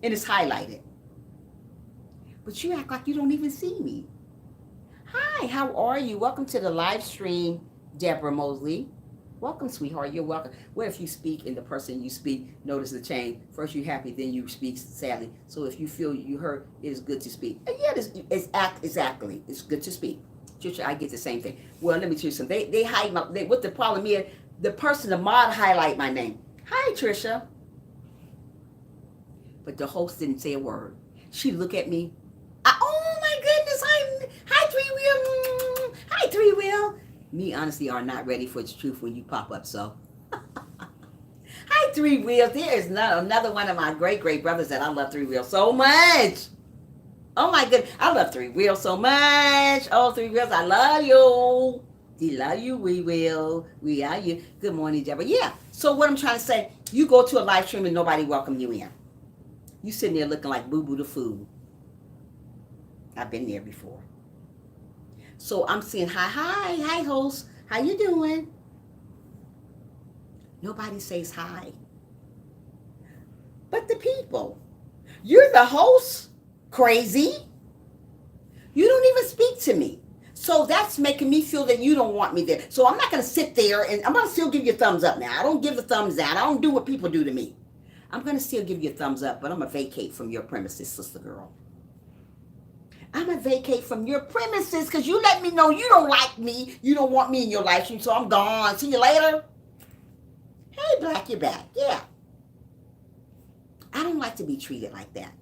And it's highlighted. But you act like you don't even see me. Hi, how are you? Welcome to the live stream, Deborah Mosley. Welcome, sweetheart. You're welcome. Well, if you speak and the person you speak, notice the change. First you're happy, then you speak sadly. So if you feel you hurt, it is good to speak. And yeah, exactly. It's good to speak. Trisha, I get the same thing. Well, let me tell you something. They hide what the problem is, the mod highlight my name. Hi, Trisha. But the host didn't say a word. She looked at me. Oh my goodness, hi, Three Wheel. Hi, Three Wheel. Me, honestly, are not ready for the truth when you pop up, so. Hi, Three Wheels. There is another one of my great brothers that I love Three Wheels so much. Oh my goodness, I love Three Wheels so much. Oh, Three Wheels, I love you. We love you, we will. We are you. Good morning, Deborah. Yeah, so what I'm trying to say, you go to a live stream and nobody welcome you in. You sitting there looking like boo-boo the food. I've been there before. So I'm saying, hi, host. How you doing? Nobody says hi. But the people. You're the host? Crazy? You don't even speak to me. So that's making me feel that you don't want me there. So I'm not going to sit there and I'm going to still give you a thumbs up now. I don't give the thumbs down. I don't do what people do to me. I'm going to still give you a thumbs up, but I'm going to vacate from your premises, sister girl. I'm going to vacate from your premises because you let me know you don't like me. You don't want me in your live stream, so I'm gone. See you later. Hey, Black, you're back. Yeah. I don't like to be treated like that.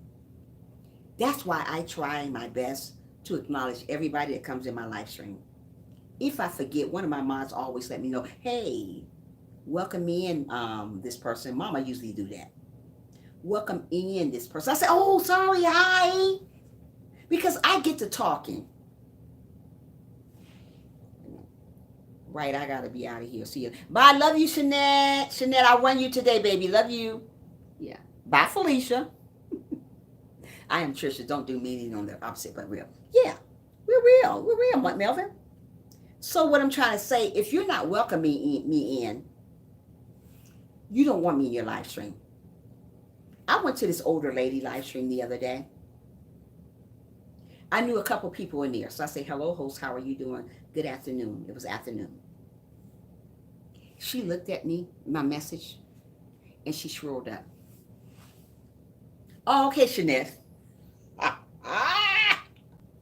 That's why I try my best to acknowledge everybody that comes in my live stream. If I forget, one of my moms always let me know, hey, welcome in this person. Mama usually do that. Welcome in this person. I say, oh, sorry, hi. Because I get to talking. Right, I got to be out of here. See you. Bye, love you, Shanette. Shanette, I'll run you today, baby. Love you. Yeah. Bye, Felicia. I am Trisha. Don't do meaning on the opposite, but real. Yeah, we're real. We're real, Melvin. So what I'm trying to say, if you're not welcoming me in, you don't want me in your live stream. I went to this older lady live stream the other day. I knew a couple people in there. So I say, hello, host. How are you doing? Good afternoon. It was afternoon. She looked at me, my message, and she shriveled up. Oh, okay, Shanette.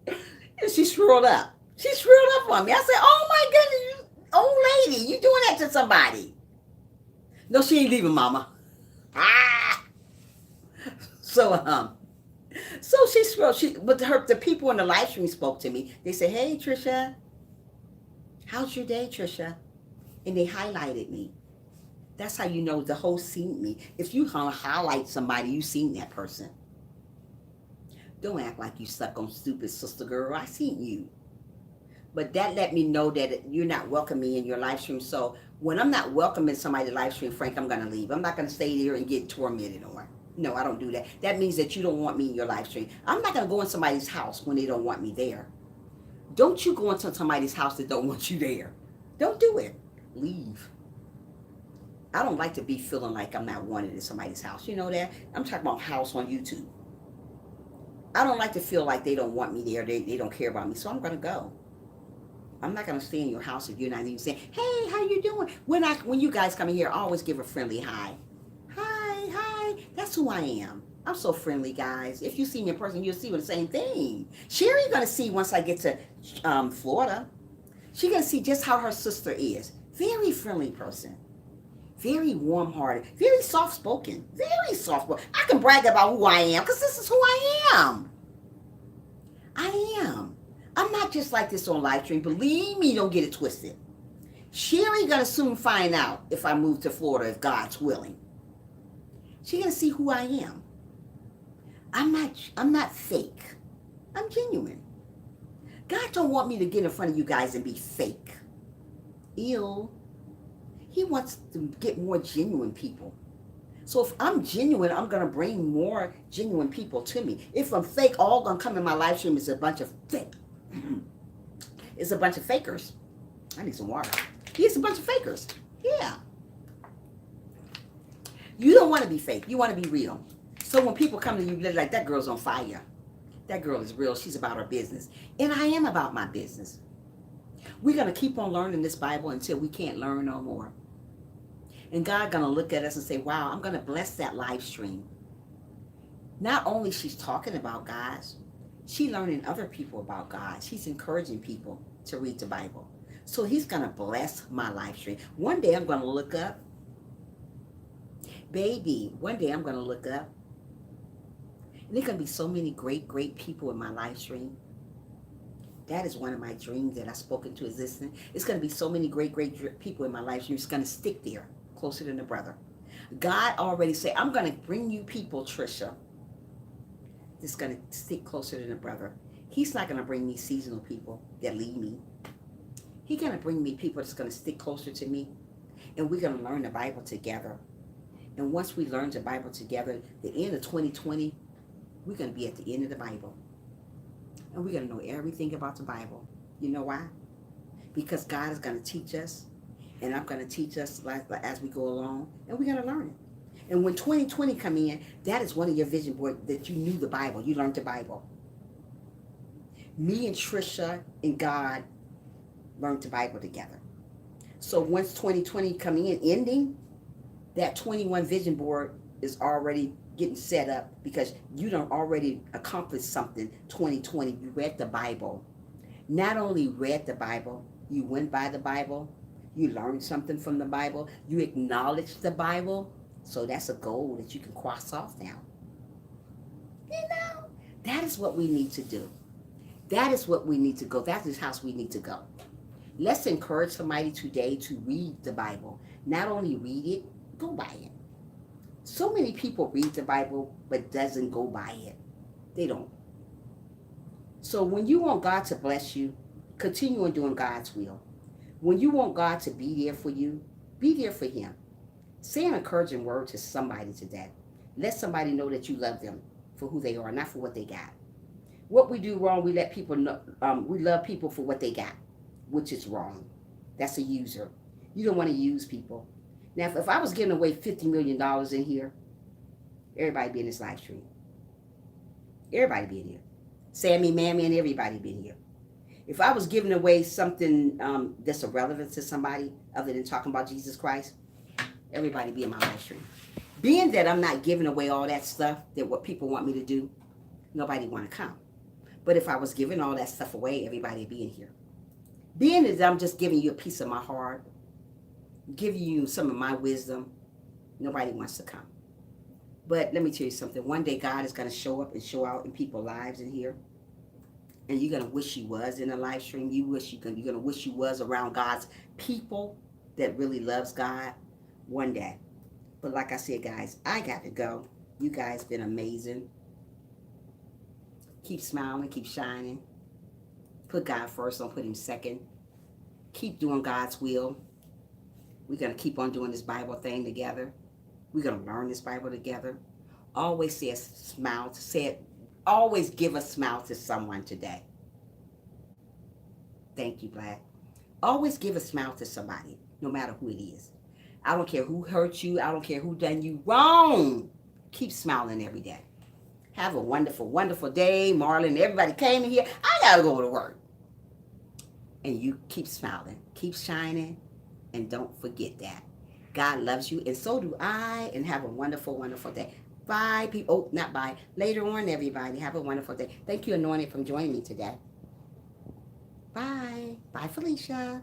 And she shriveled up. She shriveled up on me. I said, oh my goodness, old lady, you doing that to somebody. No, she ain't leaving, mama. So she shriveled. But the people in the live stream spoke to me. They said, hey, Trisha, how's your day, Trisha? And they highlighted me. That's how you know the host seen me. If you highlight somebody, you seen that person. Don't act like you stuck on stupid sister girl. I seen you. But that let me know that you're not welcoming in your live stream. So when I'm not welcoming somebody to live stream, Frank, I'm going to leave. I'm not going to stay there and get tormented or. No, I don't do that. That means that you don't want me in your live stream. I'm not going to go in somebody's house when they don't want me there. Don't you go into somebody's house that don't want you there. Don't do it. Leave. I don't like to be feeling like I'm not wanted in somebody's house. You know that? I'm talking about house on YouTube. I don't like to feel like they don't want me there. They don't care about me. So I'm going to go. I'm not going to stay in your house if you're not even saying, hey, how you doing? When you guys come in here, I always give a friendly hi. Hi. That's who I am. I'm so friendly, guys. If you see me in person, you'll see the same thing. Sherry's going to see once I get to Florida. She's going to see just how her sister is. Very friendly person. Very warm-hearted. Very soft-spoken. Very soft-spoken. I can brag about who I am because this is who I am. I am. I'm not just like this on live stream. Believe me, don't get it twisted. Sherry gonna soon find out if I move to Florida, if God's willing. She's gonna see who I am. I'm not fake. I'm genuine. God don't want me to get in front of you guys and be fake. Ew. He wants to get more genuine people. So if I'm genuine, I'm going to bring more genuine people to me. If I'm fake, all going to come in my live stream is a bunch of fake. It's a bunch of fakers. I need some water. It's a bunch of fakers. Yeah. You don't want to be fake. You want to be real. So when people come to you, they're like, that girl's on fire. That girl is real. She's about her business. And I am about my business. We're going to keep on learning this Bible until we can't learn no more. And God going to look at us and say, wow, I'm going to bless that live stream. Not only she's talking about God, she's learning other people about God. She's encouraging people to read the Bible. So he's going to bless my live stream. One day I'm going to look up. Baby, one day I'm going to look up. And there's going to be so many great, great people in my live stream. That is one of my dreams that I spoke into existence. It's going to be so many great, great people in my life. You're just going to stick there, closer than a brother. God already said, I'm going to bring you people, Trisha, that's going to stick closer than a brother. He's not going to bring me seasonal people that leave me. He's going to bring me people that's going to stick closer to me. And we're going to learn the Bible together. And once we learn the Bible together, the end of 2020, we're going to be at the end of the Bible. And we're going to know everything about the Bible. You know why? Because God is going to teach us. And I'm going to teach us as we go along. And we're going to learn it. And when 2020 come in, that is one of your vision boards that you knew the Bible. You learned the Bible. Me and Trisha and God learned the Bible together. So once 2020 come in, ending, that 21 vision board is already getting set up because you done already accomplished something 2020. You read the Bible. Not only read the Bible, you went by the Bible, you learned something from the Bible, you acknowledged the Bible, So that's a goal that you can cross off now. You know, that is what we need to do. That is what we need to go. That is how we need to go. Let's encourage somebody today to read the Bible. Not only read it, go by it. So many people read the Bible but doesn't go by it. They don't. So when you want God to bless you, continue on doing God's will. When you want God to be there for you, be there for him. Say an encouraging word to somebody today. Let somebody know that you love them for who they are, not for what they got. What we do wrong, we let people know. We love people for what they got, which is wrong. That's a user. You don't want to use people. Now, if I was giving away $50 million in here, everybody be in this live stream. Everybody be in here. Sammy, Mammy, and everybody be in here. If I was giving away something that's irrelevant to somebody other than talking about Jesus Christ, everybody be in my live stream. Being that I'm not giving away all that stuff that what people want me to do, nobody want to come. But if I was giving all that stuff away, everybody be in here. Being that I'm just giving you a piece of my heart, giving you some of my wisdom, nobody wants to come. But let me tell you something. One day God is going to show up and show out in people's lives in here. And you're going to wish you was in a live stream. You're going to wish you was around God's people that really loves God one day. But like I said, guys, I got to go. You guys been amazing. Keep smiling, keep shining. Put God first, don't put him second. Keep doing God's will. We're going to keep on doing this Bible thing together. We're going to learn this Bible together. Always say a smile. Always give a smile to someone today. Thank you, Black. Always give a smile to somebody, no matter who it is. I don't care who hurt you. I don't care who done you wrong. Keep smiling every day. Have a wonderful, wonderful day. Marlon, everybody came in here. I got to go to work. And you keep smiling. Keep shining. And don't forget that. God loves you. And so do I. And have a wonderful, wonderful day. Bye, people. Oh, not bye. Later on, everybody. Have a wonderful day. Thank you, Anointed, for joining me today. Bye. Bye, Felicia.